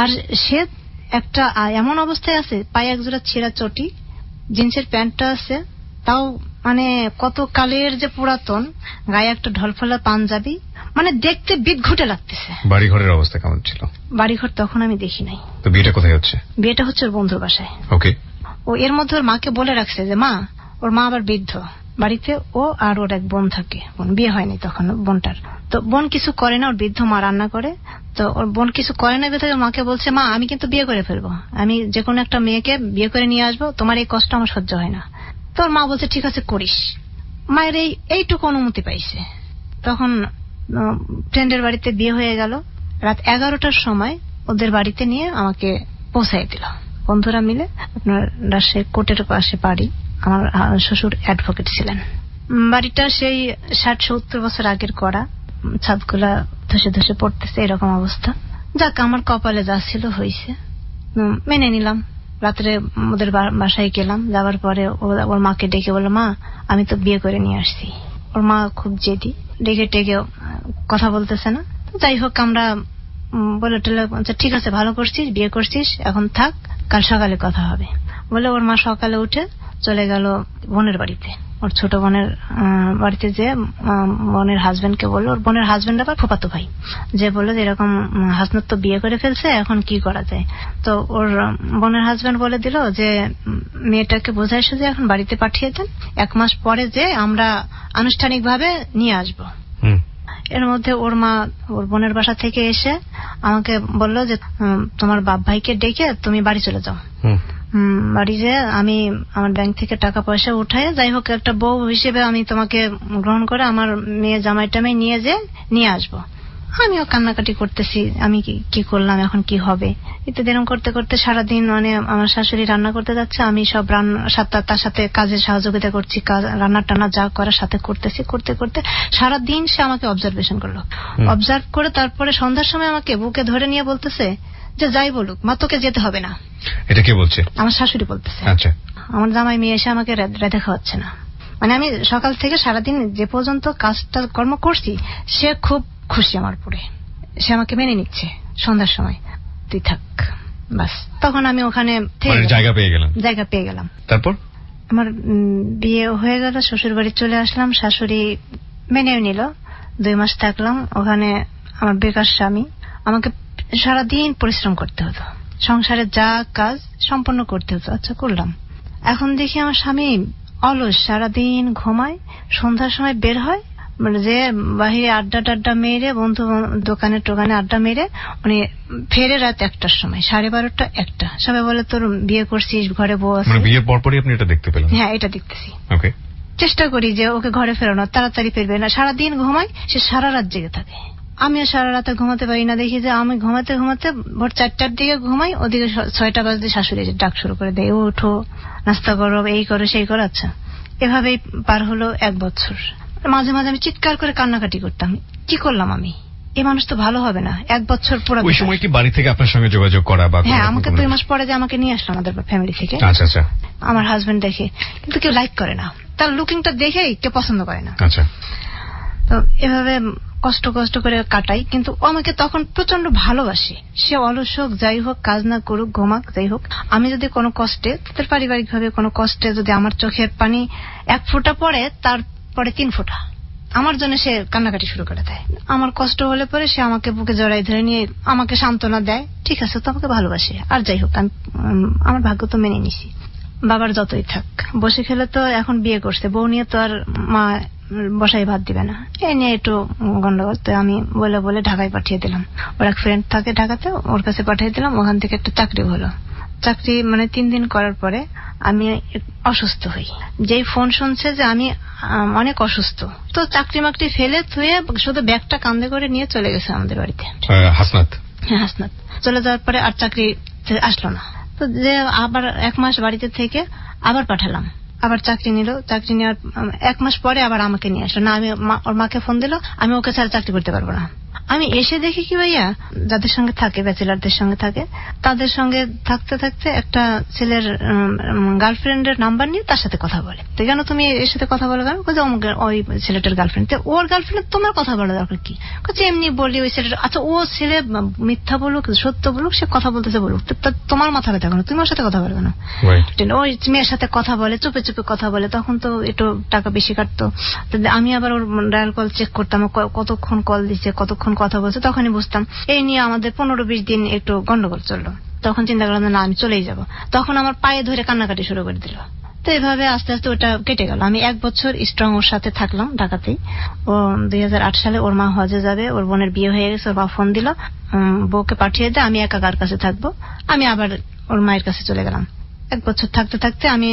আর সে একটা এমন অবস্থায় আছে, পায়ে একজোড়া ছেঁড়া চটি, জিন্সের প্যান্টটা আছে, তাও মানে কত কালের যে পুরাতন, গায়ে একটা ঢলফলা পাঞ্জাবি, মানে দেখতে বিদঘুটে লাগতেছে। বাড়ি ঘরের অবস্থা কেমন ছিল? বাড়িঘর তখন আমি দেখি নাই। তো বিয়েটা কোথায় হচ্ছে? বিয়েটা হচ্ছে ওর বন্ধুর বাসায়। ওকে। ও এর মধ্যে ওর মাকে বলে রাখছে যে মা, ওর মা আবার বৃদ্ধ, বাড়িতে ও আর ওর এক বোন থাকে, বিয়ে হয়নি তখন বোনটার। তো বোন কিছু করে না, ওর বৃদ্ধ মা রান্না করে। তো ওর বোন কিছু করে না, ভেতরে মাকে বলছে মা আমি কিন্তু বিয়ে করে ফেলবো, আমি যে কোনো একটা মেয়েকে বিয়ে করে নিয়ে আসবো, তোমার এই কষ্ট আমার সহ্য হয় না। তোর মা বলছে ঠিক আছে করিস। মায়ের এইটুকু অনুমতি পাইছে। তখন ফ্রেন্ডের বাড়িতে বিয়ে হয়ে গেল। রাত 11টার সময় ওদের বাড়িতে নিয়ে আমাকে পৌঁছাই দিল বন্ধুরা মিলে। আপনার রাজশাহী কোর্টের পাশে বাড়ি। আমার শ্বশুর অ্যাডভোকেট ছিলেন। বাড়িটা সেই 60-70 বছর আগের করা, ছাদগুলা ধসে ধসে পড়তেছে, এরকম অবস্থা। যাক, আমার কপালে যা ছিল হয়েছে, মেনে নিলাম। রাত্রে ওদের বাসায় গেলাম, যাওয়ার পরে ওর মাকে ডেকে বলল মা আমি তো বিয়ে করে নিয়ে আসছি। ওর মা খুব জেদি, ডেকে টেকে কথা বলতেছে না। যাই হোক, আমরা বলে টেলে ঠিক আছে ভালো করছিস, বিয়ে করছিস, এখন থাক, কাল সকালে কথা হবে বলে ওর মা সকালে উঠে চলে গেল বোনের বাড়িতে। ওর ছোট বোনের বাড়িতে যে বোনের হাজবেন্ডকে বললো, ওর বোনের হাজবেন্ড আবার ফুফাতো ভাই, যে বললো যে এরকম হাসনাত তো বিয়ে করে ফেলছে, এখন কি করা যায়। তো ওর বোনের হাজবেন্ড বলে দিল যে মেয়েটাকে বোঝাই সুঝে এখন বাড়িতে পাঠিয়ে দেন, 1 মাস পরে যে আমরা আনুষ্ঠানিকভাবে নিয়ে আসবো। এর মধ্যে ওর মা ওর বোনের বাসা থেকে এসে আমাকে বলল যে তোমার বাপ ভাইকে ডেকে তুমি বাড়ি চলে যাও। বাড়ি যে আমি আমার ব্যাংক থেকে টাকা পয়সা উঠায়, যাই হোক একটা বউ হিসেবে আমি তোমাকে গ্রহণ করে আমার মেয়ে জামাইটামাই নিয়ে আসবো। আমিও কান্নাকাটি করতেছি, আমি কি করলাম, এখন কি হবে ইত্যাদি। এরকম করতে করতে সারাদিন মানে আমার শাশুড়ি রান্না করতে যাচ্ছে, আমি সব তার সাথে কাজে সহযোগিতা করছি, রান্না টান্না যা করার সাথে করতেছি। করতে করতে সারাদিন সে আমাকে অবজারভেশন করলো। অবজার্ভ করে তারপরে সন্ধ্যার সময় আমাকে বুকে ধরে নিয়ে বলতেছে যে যাই বলুক মা তোকে যেতে হবে না। এটা কে বলছে? আমার শাশুড়ি বলতেছে। আচ্ছা। আমার জামাই মেয়ে এসে আমাকে রেঁধে খাওয়াচ্ছে না। মানে আমি সকাল থেকে সারাদিন যে পর্যন্ত কাজটা কর্ম করছি, সে খুব খুশি আমার পরে, সে আমাকে মেনে নিচ্ছে। সন্ধ্যার সময় তুই থাক, বাস। তখন আমি ওখানে জায়গা পেয়ে গেলাম। তারপর আমার বিয়ে হয়ে গেল, শ্বশুর বাড়ি চলে আসলাম, শাশুড়ি মেনেও নিল। 2 মাস থাকলাম ওখানে। আমার বেকার স্বামী, আমাকে সারাদিন পরিশ্রম করতে হতো, সংসারে যা কাজ সম্পন্ন করতে হতো। আচ্ছা করলাম। এখন দেখি আমার স্বামী অলস, সারাদিন ঘুমায়, সন্ধ্যার সময় বের হয়, মানে যে বাহিরে আড্ডা মেরে বন্ধু দোকানে টোকানে আড্ডা মেরে উনি ফেরে রাত 1টার সময়, 12:30 1টা। সবাই বলে তোর বিয়ে করছিস, ঘরে বউ আছে। বিয়ের পরপরই আপনি এটা দেখতে পেলেন? হ্যাঁ, এটা দেখতেছি। চেষ্টা করি যে ওকে ঘরে ফেরানো, তাড়াতাড়ি ফিরবে না। সারাদিন ঘুমায়, সে সারা রাত জেগে থাকে। আমিও সারা রাতে ঘুমাতে পারি না। দেখি যে আমি ঘুমাতে ঘুমাতে ভোর 4টার দিকে ঘুমাই, ওদিকে 6টা বাজতে শাশুড়ি ডাক শুরু করে দেয়, ওঠো, নাস্তা করো, এই করো সেই করো। আচ্ছা, এভাবেই পার হলো 1 বছর। মাঝে মাঝে আমি চিৎকার করে কান্নাকাটি করতাম, কি করলাম আমি, এই মানুষ তো ভালো হবে না। 1 বছর পুরো। ওই সময় কি বাড়ি থেকে আপনার সঙ্গে যোগাযোগ করা? হ্যাঁ, আমাকে 2 মাস পরে যে আমাকে নিয়ে আসলো আমাদের ফ্যামিলি থেকে। আচ্ছা আচ্ছা। আমার হাজবেন্ড দেখে, কিন্তু কেউ লাইক করে না, তার লুকিংটা দেখেই কেউ পছন্দ করে না। আচ্ছা। তো এভাবে কষ্ট করে কাটাই। কিন্তু ও আমাকে তখন প্রচন্ড ভালোবাসে। সে অলস হোক, যাই হোক, কাজ না করুক, ঘুমাক, যাই হোক, আমি যদি কোনো কষ্টে, তাদের পারিবারিক ভাবে কোনো কষ্টে যদি আমার চোখের পানি 1 ফোঁটা পড়ে, তারপরে 3 ফোঁটা আমার জন্য সে কান্নাকাটি শুরু করে দেয়। আমার কষ্ট হলে পরে সে আমাকে বুকে জড়াই ধরে নিয়ে আমাকে সান্ত্বনা দেয়, ঠিক আছে তো আমাকে ভালোবাসে। আর যাই হোক, আমি আমার ভাগ্য তো মেনে নিছি। বাবার যতই থাক, বসে খেলে তো এখন বিয়ে করছে, বউ নিয়ে তো আর মা বসাই ভাত দিবে না, এই নিয়ে একটু গন্ডগোল। তো আমি বলে ঢাকায় পাঠিয়ে দিলাম। ওর এক ফ্রেন্ড থাকে ঢাকাতে, ওর কাছে পাঠিয়ে দিলাম। ওখান থেকে একটা চাকরি হলো। চাকরি মানে 3 দিন করার পরে আমি অসুস্থ হই। যেই ফোন শুনছে যে আমি অনেক অসুস্থ, তো চাকরি মাকরি ফেলে থুয়ে শুধু ব্যাগটা কাঁধে করে নিয়ে চলে গেছে আমাদের বাড়িতে। হাসনাত? হ্যাঁ, হাসনাত। চলে যাওয়ার পরে আর চাকরি আসলো না। তো তো যে আবার 1 মাস বাড়িতে থেকে আবার পাঠালাম, আবার চাকরি নিল, চাকরি নেওয়ার 1 মাস পরে আবার আমাকে নিয়ে আসলো। না, আমি ওর মাকে ফোন দিল, আমি ওকে ছাড়া চাকরি করতে পারবো না। আমি এসে দেখি কি ভাইয়া, যাদের সঙ্গে থাকে, ব্যাচেলারদের সঙ্গে থাকে, তাদের সঙ্গে থাকতে থাকতে একটা ছেলের গার্লফ্রেন্ডের নাম্বার নিয়ে তার সাথে কথা বলে। তো কেন তুমি এর সাথে কথা বলো কেন? ওই ছেলেটার গার্লফ্রেন্ড। তো ওর গার্লফ্রেন্ড তোমার কথা বলা দরকার কি? এমনি বলি ওই ছেলেটা। আচ্ছা, ও ছেলে মিথ্যা বলুক সত্য বলুক, সে কথা বলতেছে বলুক, তোমার মাথা ব্যথা কেন? তুমি ওর সাথে কথা বলবে না? ওই মেয়ের সাথে কথা বলে, চুপে চুপে কথা বলে, তখন তো একটু টাকা বেশি কাটতো। আমি আবার ওর ডায়াল কল চেক করতাম, কতক্ষণ কল দিচ্ছে, কতক্ষণ কথা বলছে, তখনই বুঝতাম। এই নিয়ে আমাদের 15-20 দিন একটু গন্ডগোল চললো। তখন চিন্তা করলাম না, আমি চলেই যাব। তখন আমার পায়ে ধরে কান্নাকাটি শুরু করে দিল। তো এইভাবে আস্তে আস্তে ওটা কেটে গেল। আমি 1 বছর স্ট্রং ওর সাথে থাকলাম ঢাকাতেই। ও 2008 সালে ওর মা হজে যাবে, ওর বোনের বিয়ে হয়ে গেছে, ওর বাবা ফোন দিল, বউকে পাঠিয়ে দে, আমি একা কার কাছে থাকবো। আমি আবার ওর মায়ের কাছে চলে গেলাম। 1 বছর থাকতে থাকতে আমি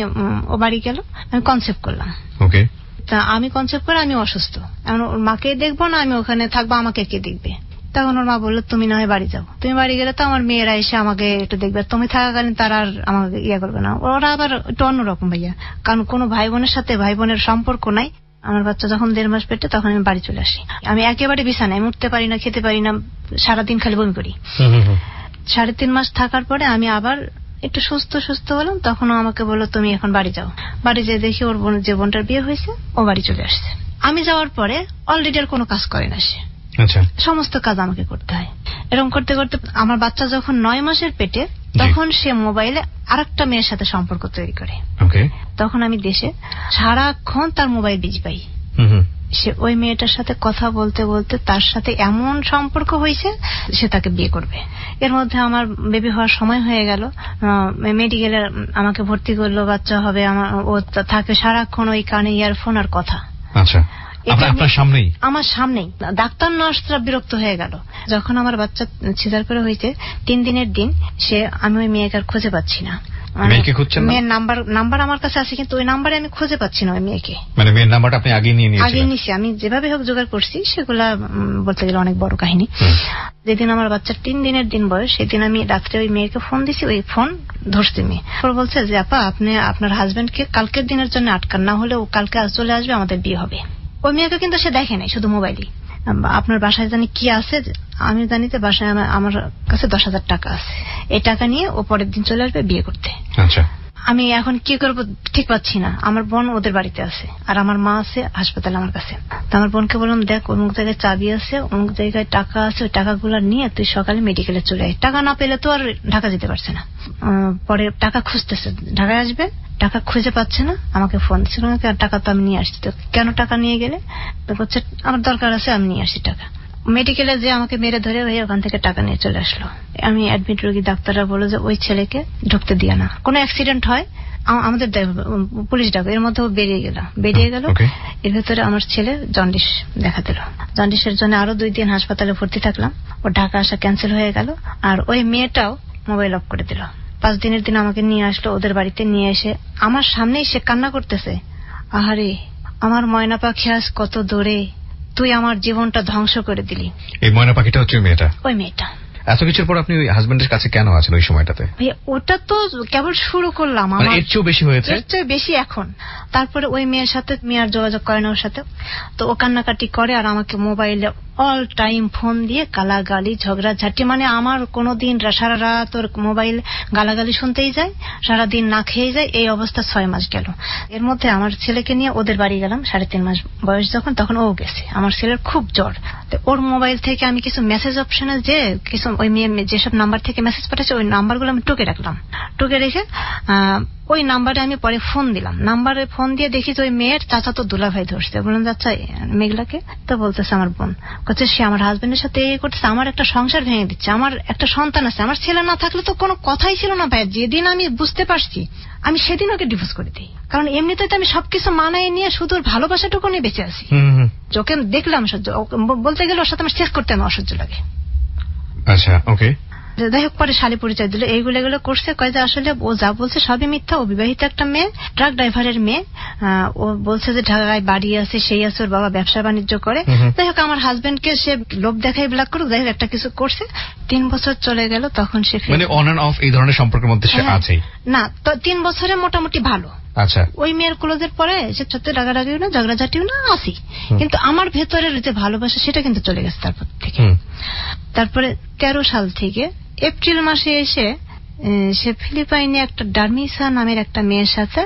ও বাড়ি গেল, আমি কনসেপ্ট করলাম। ওকে। তা আমি কনসেপ্ট করে আমি অসুস্থ, এখন ওর মাকে দেখবো না, আমি ওখানে থাকবো, আমাকে কে দেখবে? তখন ওর মা বললো, তুমি না হয় বাড়ি যাও, তুমি বাড়ি গেলে তো আমার মেয়েরা এসে আমাকে একটু দেখবে, তুমি থাকাকালীন তারা আর আমাকে করবে না। ওরা আবার একটু অন্যরকম ভাইয়া, কারণ কোনো ভাই বোনের সাথে ভাই বোনের সম্পর্ক নাই। আমার বাচ্চা যখন 1.5 মাস পেটে, তখন আমি বাড়ি চলে আসি। আমি একেবারে বিছানায় উঠতে পারি না, খেতে পারি না, সারাদিন খালি বমি করি। 3.5 মাস থাকার পরে আমি আবার একটু সুস্থ হলাম। তখন আমাকে বললো, তুমি এখন বাড়ি যাও। বাড়ি যেয়ে দেখি ওর বোন, যে বোনটার বিয়ে হয়েছে, ও বাড়ি চলে আসছে। আমি যাওয়ার পরে অলরেডি আর কোনো কাজ করে না সে। আচ্ছা। সমস্ত কাজ আমাকে করতে হয়। এরকম করতে করতে আমার বাচ্চা যখন 9 মাসের পেটে, তখন সে মোবাইলে আরেকটা মেয়ের সাথে সম্পর্ক তৈরি করে। তখন আমি দেশে সারাক্ষণ তার মোবাইল বিজি পাই। সে ওই মেয়েটার সাথে কথা বলতে বলতে তার সাথে এমন সম্পর্ক হয়েছে, সে তাকে বিয়ে করবে। এর মধ্যে আমার বেবি হওয়ার সময় হয়ে গেল, মেডিকেলে আমাকে ভর্তি করলো, বাচ্চা হবে। ও থাকে সারাক্ষণ ওই কানে ইয়ারফোন আর কথা। আচ্ছা, আমার সামনেই। ডাক্তার নার্সরা বিরক্ত হয়ে গেল। যখন আমার বাচ্চা সিজার করে হয়েছে 3 দিনের দিন, আমি ওই মেয়েকে আর খুঁজে পাচ্ছি না। মেয়ের নাম্বার আমার কাছে আছে, কিন্তু ওই নাম্বারে আমি খুঁজে পাচ্ছি না ওই মেয়েকে। মানে মেয়ের নাম্বারটা আপনি আগে নিয়েছি, আমি যেভাবে হোক জোগাড় করছি। সেগুলা বলতে গেলে অনেক বড় কাহিনী। যেদিন আমার বাচ্চার 3 দিনের দিন বয়স, সেদিন আমি রাত্রে ওই মেয়েকে ফোন দিছি, ওই ফোন ধরছে মেয়ে। বলছে যে, আপা, আপনি আপনার হাজবেন্ডকে কালকের দিনের জন্য আটকান, না হলে ও কালকে চলে আসবে, আমাদের বিয়ে হবে। ওই মেয়েকে কিন্তু সে দেখে নাই, শুধু মোবাইলই। আপনার বাসায় জানি কি আছে, আমি জানি যে বাসায় আমার কাছে 10,000 টাকা আছে, এই টাকা নিয়ে ও পরের দিন চলে আসবে বিয়ে করতে। আচ্ছা, আমি এখন কি করবো ঠিক পাচ্ছি না। আমার বোন ওদের বাড়িতে আছে, আর আমার মা আছে হাসপাতালে আমার কাছে। তো আমার বোনকে বললাম, দেখ, অমুক জায়গায় চাবি আছে, অমুক জায়গায় টাকা আছে, ওই টাকাগুলো নিয়ে তুই সকালে মেডিকেলে চলে আয়। টাকা না পেলে তো আর ঢাকা যেতে পারছে না। পরে টাকা খুঁজতেছে, ঢাকায় আসবে, টাকা খুঁজে পাচ্ছে না, আমাকে ফোন দিচ্ছিল, টাকা তো আমি নিয়ে আসছি। তো কেন টাকা নিয়ে গেলে? তো বলছে, আমার দরকার আছে, আমি নিয়ে আসছি টাকা। মেডিকেলে যে আমাকে মেরে ধরে হয়ে ওখান থেকে টাকা নিয়ে চলে আসলো। আমি অ্যাডমিট রোগী, ডাক্তাররা বললো যে ওই ছেলেকে ঢুকতে দিয়ে না, কোনো অ্যাক্সিডেন্ট হয় আমাদের পুলিশ ডাকো। এর মধ্যে বেরিয়ে গেল। এর ভেতরে আমার ছেলে জন্ডিস দেখা দিল। জন্ডিসের জন্য আরো 2 দিন হাসপাতালে ভর্তি থাকলাম। ও ঢাকা আসা ক্যান্সেল হয়ে গেল। আর ওই মেয়েটাও মোবাইল অফ করে দিল। 5 দিনের দিন আমাকে নিয়ে আসলো ওদের বাড়িতে। নিয়ে এসে আমার সামনেই সে কান্না করতেছে, আহারে আমার ময়না পাখি আজ কত দূরে, তুই আমার জীবনটা ধ্বংস করে দিলি। এই ময়না পাখিটা হচ্ছে ওই মেয়েটা। এত কিছুর পর আপনি ওই হাজবেন্ডের কাছে কেন আছেন ওই সময়টাতে? ওটা তো কেবল শুরু করলাম, আমার এর চেয়েও বেশি হয়েছে, এর চেয়ে বেশি এখন। তারপরে ওই মেয়ের সাথে মেয়ের যোগাযোগ করে না ওর সাথে। তো ও কান্নাকাটি করে আর আমাকে মোবাইলে অল টাইম ফোন দিয়ে গালাগালি ঝগড়াঝাটি। মানে আমার কোনোদিন সারা রাত ওর মোবাইল গালাগালি শুনতেই যায়, সারাদিন না খেয়ে যায়। এই অবস্থা 6 মাস গেল। এর মধ্যে আমার ছেলেকে নিয়ে ওদের বাড়ি গেলাম। 3.5 মাস বয়স যখন, তখন ও গেছে। আমার ছেলের খুব জ্বর। ওর মোবাইল থেকে আমি কিছু মেসেজ অপশনে যে কিছু ওই মেয়ে যেসব নাম্বার থেকে মেসেজ পাঠাচ্ছে, ওই নাম্বারগুলো আমি টুকে রাখলাম। টুকে রেখে ওই নাম্বারে আমি পরে ফোন দিলাম। নাম্বারে ফোন দিয়ে দেখি যে ওই মেয়ের চাচা তো দুলাভাই ধরছে। বললাম, আচ্ছা মেঘলাকে? তো বলতেছে আমার বোন, বলছে সে আমার হাজবেন্ডের সাথে এই করতেছে, আমার একটা সংসার ভেঙে দিচ্ছে, আমার একটা সন্তান আছে, আমার ছেলে না থাকলে তো কোনো কথাই ছিল না ভাই। যেদিন আমি বুঝতে পারছি, আমি সেদিন ওকে ডিভোর্স করে দিই। কারণ এমনিতে তো আমি সবকিছু মানায় নিয়ে শুধু ভালোবাসাটুকু নিয়ে বেঁচে আছি। চোখে দেখলাম সহ্য, বলতে গেলে ওর সাথে আমার শেষ করতে আমার অসহ্য লাগে। আচ্ছা, ওকে। যাই হোক পরে শালী পরিচয় দিল, এগুলো করছে, কয় যে আসলে ও যা বলছে সবই মিথ্যা, ও বিবাহিত একটা মেয়ে, ট্রাক ড্রাইভারের মেয়ে, ও বলছে যে ঢাকায় বাড়ি আছে, সেই আছে, ওর বাবা ব্যবসা বাণিজ্য করে। যাই হোক আমার হাজবেন্ডকে সে লোভ দেখাই ব্ল্যাক করুক, যাই হোক একটা কিছু করছে। 3 বছর চলে গেল, তখন সে মানে অন এন্ড অফ এই ধরনের সম্পর্কের মধ্যে সে আছেই না, তো 3 বছরে মোটামুটি ভালো। আচ্ছা, ওই মেয়ের ক্লোজের পরে সে সত্যি রাগারাগিও না, ঝগড়াঝাটিও না, আসি, কিন্তু আমার ভেতরের যে ভালোবাসা সেটা কিন্তু চলে গেছে তারপর থেকে। তারপরে 13 সাল থেকে এপ্রিল মাসে এসে সে ফিলিপাইনে একটা ডার্মিসা নামের একটা মেয়ের সাথে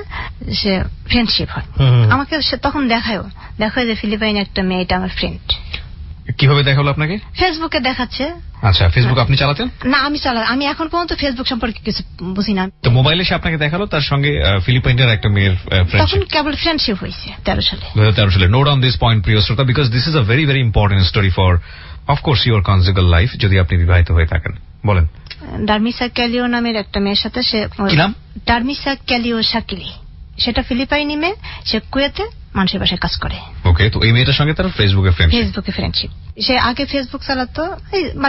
সে ফ্রেন্ডশিপ হয়। আমাকে সে তখন দেখায় যে ফিলিপাইনে একটা মেয়ে, এটা আমার ফ্রেন্ড। কিভাবে দেখালো আপনাকে? ফেসবুকে দেখাচ্ছে। আচ্ছা, ফেসবুক আপনি চালাতেন? না, আমি এখন পর্যন্ত ফেসবুক সম্পর্কে কিছু বুঝি না। তো মোবাইলে সে আপনাকে দেখালো তার সঙ্গে ফিলিপাইনের একটা মেয়ের তখন ফ্রেন্ডশিপ। কেবল ফ্রেন্ডশিপ হয়েছে 13 সালে। 2013 সালে। নোট অন দিস পয়েন্ট প্রিয় শ্রোতা, because this is a very very important story for of course your conjugal life, যদি আপনি বিবাহিত হয়ে থাকেন। বলেন। ডার্মিসা ক্যালিও নামের একটা মেয়ের সাথে সে, কি নাম? ডার্মিসা ক্যালিও শাকিলি, সেটা ফিলিপাইনি মেয়ে, সে কুয়েতে মানুষের বাসায় কাজ করে। ওকে, তো এই মেয়েটার সঙ্গে তার ফেসবুকে ফ্রেন্ডশিপ। সে আগে ফেসবুক চালাতো,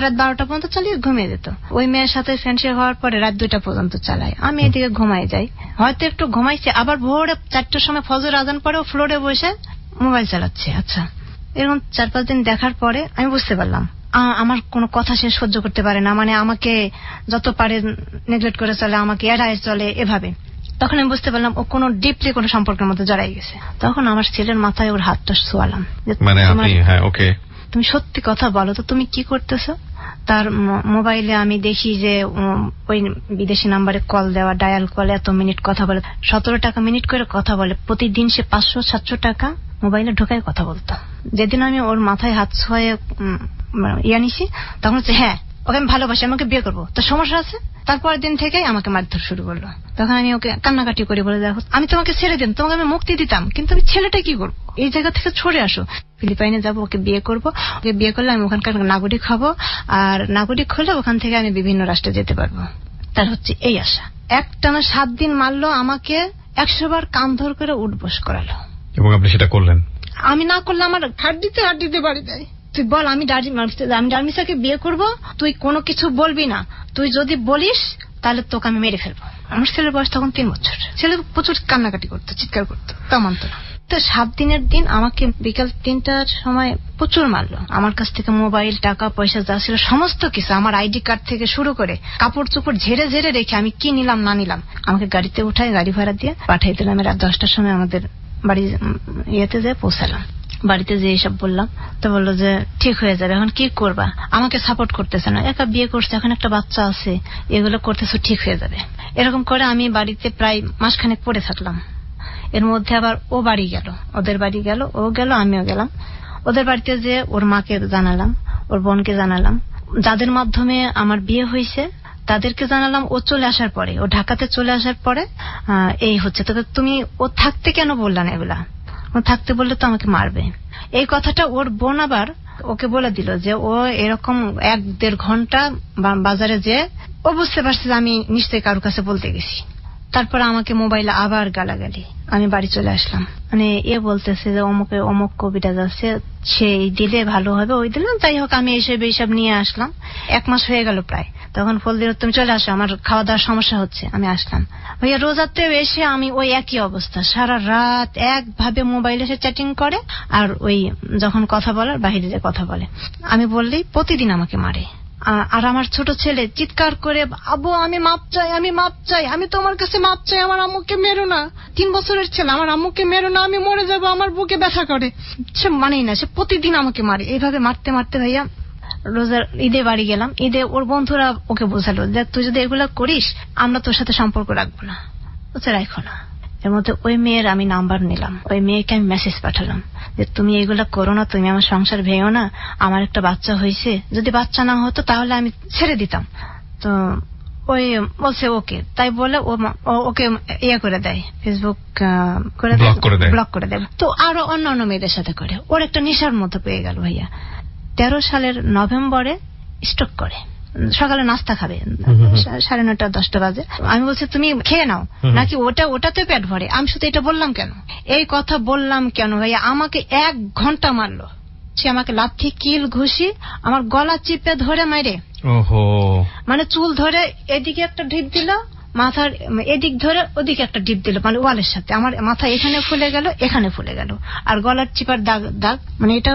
রাত 12টা পর্যন্ত চালিয়ে ঘুমিয়ে যেত। ওই মেয়ের সাথে ফ্রেন্ডশিপ হওয়ার পরে রাত 2টা পর্যন্ত চালায়, আমি এদিকে ঘুমাই যাই, হয়তো একটু ঘুমাইছে, আবার ভোরে 4টার সময় ফজর আজান পরে ফ্লোরে বসে মোবাইল চালাচ্ছে। আচ্ছা, এরকম 4-5 দিন দেখার পরে আমি বুঝতে পারলাম আমার কোনো কথা সে সহ্য করতে পারে না, মানে আমাকে যত পারে নেগলেক্ট করে চলে, আমাকে এড়ায় চলে এভাবে। তখন আমি বুঝতে পারলাম ও কোনো ডিপলি কোনো সম্পর্কের মধ্যে জড়াই গেছে। তখন আমার ছেলের মাথায় ওর হাতটা শোয়ালাম, মানে আপনি, হ্যাঁ ওকে, তুমি সত্যি কথা বলো তো, তুমি কি করতেছো? তার মোবাইলে আমি দেখি যে ওই বিদেশি নাম্বারে কল দেওয়া, ডায়াল কলে এত মিনিট কথা বলে, 17 টাকা মিনিট করে কথা বলে প্রতিদিন। সে 500-700 টাকা মোবাইলে ঢোকায় কথা বলতো। যেদিন আমি ওর মাথায় হাত ছোঁয়ে নিছি, তখন হচ্ছে হ্যাঁ ওকে আমি ভালোবাসি, আমাকে বিয়ে করবো, তো সমস্যা আছে। তারপরের দিন থেকেই আমাকে মারধর শুরু করলো। তখন আমি ওকে কান্নাকাটি করে বলে, দেখো আমি তোমাকে ছেড়ে দিন, তোমাকে আমি মুক্তি দিতাম, কিন্তু আমি ছেলেটা কি করবো, এই জায়গা থেকে সরে আসো, ফিলিপাইনে যাবো, ওকে বিয়ে করবো, ওকে বিয়ে করলে আমি ওখানকার নাগরিক হব, আর নাগরিক হলে ওখান থেকে আমি বিভিন্ন রাষ্ট্রে যেতে পারবো। তার হচ্ছে এই আশা। একটানা 7 দিন মারলো আমাকে, 100 বার কান ধর করে উঠবস করালো। এবং আপনি সেটা করলেন? আমি না করলে আমার হাড্ডিতে বাড়ি দেয়। তুই বল, আমি ডার্মিসাকে বিয়ে করব, তুই কোনো কিছু বলবি না, তুই যদি বলিস তাহলে তোকে আমি মেরে ফেলবো। আমার ছেলের বয়স তখন 3 বছর। ছেলে প্রচুর কান্নাকাটি করতো, চিৎকার করতো, তা মানতো না। তো 7 দিনের দিন আমাকে বিকাল 3টার সময় প্রচুর মারলো। আমার কাছ থেকে মোবাইল, টাকা পয়সা যা ছিল সমস্ত কিছু, আমার আইডি কার্ড থেকে শুরু করে কাপড় চোপড় ঝেড়ে রেখে আমি কি নিলাম না নিলাম আমাকে গাড়িতে উঠায়, গাড়ি ভাড়া দিয়ে পাঠিয়ে দিলাম। রাত 10টার সময় আমাদের বাড়ি ইয়েতে যেয়ে পৌঁছালাম। বাড়িতে যে এসব বললাম, তো বললো যে ঠিক হয়ে যাবে, এখন কি করবা, আমাকে সাপোর্ট করতেছে না, একা বিয়ে করছে, এখন একটা বাচ্চা আছে, এগুলো করতেছো, ঠিক হয়ে যাবে। এরকম করে আমি বাড়িতে প্রায় মাসখানেক পড়ে থাকলাম। এর মধ্যে আবার ও বাড়ি গেল, ওদের বাড়ি গেল, ও গেল, আমিও গেলাম। ওদের বাড়িতে যে ওর মাকে জানালাম, ওর বোনকে জানালাম, যাদের মাধ্যমে আমার বিয়ে হয়েছে তাদেরকে জানালাম। ও চলে আসার পরে, ও ঢাকাতে চলে আসার পরে এই হচ্ছে, তবে তুমি ও থাকতে কেন বললা না, এগুলা ও থাকতে বললে তো আমাকে মারবে। এই কথাটা ওর বোন আবার ওকে বলে দিল যে ও এরকম 1-1.5 ঘন্টা বাজারে যে ও বুঝতে পারছে যে আমি নিশ্চয়ই কারোর কাছে বলতে গেছি। তারপর আমাকে মোবাইলে আবার গালাগালি। আমি বাড়ি চলে আসলাম, মানে এ বলতেছে যে অমুক কবিতা যাচ্ছে, সেই দিলে ভালো হবে, ওই দিলাম। যাই হোক আমি এইসব নিয়ে আসলাম। 1 মাস হয়ে গেল প্রায়। তখন ফোন দিল, তুমি চলে আসো, আমার খাওয়া দাওয়ার সমস্যা হচ্ছে। আমি আসলাম। ভাইয়া রোজাতেও এসে আমি ওই একই অবস্থা, সারা রাত একভাবে মোবাইলে সে চ্যাটিং করে, আর ওই যখন কথা বলার বাহিরে যে কথা বলে। আমি বললেই প্রতিদিন আমাকে মারে। আর আমার ছোট ছেলে চিৎকার করে, আব্বু আমি মাপ চাই, আমি তোমার কাছে মাপ চাই, আমার আম্মুকে মেরো না। 3 বছরের ছেলে, আমার আম্মুকে মেরো না, আমি মরে যাবো, আমার বুকে ব্যথা করে। সে মানেই না, সে প্রতিদিন আমাকে মারে। এইভাবে মারতে ভাইয়া রোজার ঈদে বাড়ি গেলাম। ঈদে ওর বন্ধুরা ওকে বোঝালো যে তুই যদি এগুলা করিস আমরা তোর সাথে সম্পর্ক রাখবো না, ওকে রাখো না। এর মধ্যে ওই মেয়ের আমি নাম্বার নিলাম, ওই মেয়েকে আমি মেসেজ পাঠালাম যে তুমি এগুলা করো না, তুমি আমার সংসার ভেঙো না, আমার একটা বাচ্চা হয়েছে, যদি বাচ্চা না হতো তাহলে আমি ছেড়ে দিতাম। তো ওই বলছে ওকে, তাই বলে ওকে ইয়ে করে দেয়, ফেসবুক ব্লক করে দেয়। তো আরো অন্যান্য মেয়েদের সাথে করে। ওর একটা নেশার মতো পেয়ে গেল ভাইয়া। 13 সালের নভেম্বরে স্ট্রোক করে। সকালে নাস্তা খাবে 9:30-10টা বাজে। আমি বলছি তুমি খেয়ে নাও, নাকি ওটাতে পেট ভরে। আমি শুধু এটা বললাম কেন, এই কথা বললাম কেন ভাইয়া, আমাকে 1 ঘন্টা মারলো। সে আমাকে লাথি কিল ঘুষি আমার গলা চিপে ধরে মাইরে, ওহো, মানে চুল ধরে এদিকে একটা ঢিপ দিল, মাথার এদিক ধরে ওদিকে একটা ডিপ দিল, মানে ওয়ালের সাথে আমার মাথা এখানে ফুলে গেল, এখানে ফুলে গেল, আর গলার চিপার দাগ, মানে এটা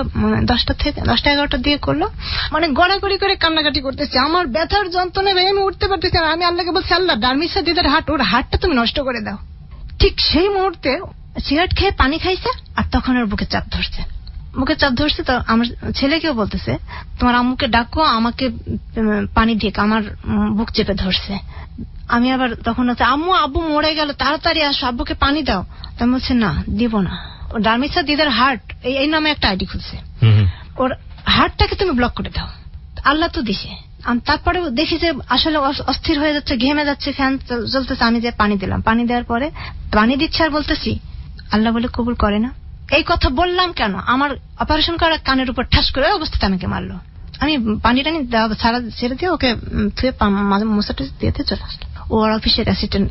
10টা-11টার দিকে করলো, মানে গড়াগড়ি করে কান্নাকাটি করতেছে। আমার ব্যথার যন্ত্রণায় ভাই আমি উঠতে পারতেছি না। আমি আল্লাহকে বলছি, আল্লাহ ডার্মিসা দিদার ওর হাটটা তুমি নষ্ট করে দাও। ঠিক সেই মুহূর্তে সিগারেট খেয়ে পানি খাইছে, আর তখন ওর বুকে চাপ ধরছে। তো আমার ছেলেকেও বলতেছে, তোমার আম্মুকে ডাকো, আমাকে পানি দিয়ে আমার বুক চেপে ধরছে। আমি আবার তখন হচ্ছে, আব্বু মরে গেল, তাড়াতাড়ি আসো, আব্বুকে পানি দাও। তো আমি বলছি, না দিব না। ডার্মিসা দিদার হার্ট এই নামে একটা আইডি খুলছে, ওর হার্টটাকে তুমি ব্লক করে দাও। আল্লাহ তো দিছে। তারপরে দেখি যে আসলে অস্থির হয়ে যাচ্ছে, ঘেমে যাচ্ছে, ফ্যান চলতেছে। আমি যে পানি দিলাম, পানি দেওয়ার পরে পানি দিচ্ছে আর বলতেছি, আল্লাহ বলে কবুল করে না। এই কথা বললাম কেন, আমার অপারেশন করা কানের উপর ঠাস করে অবস্থাতে আমাকে মারলো। আমি পানি টানি সারা ছেড়ে দিয়ে ওকে মশাটা দিয়ে চলে আসলাম। ওর অফিসের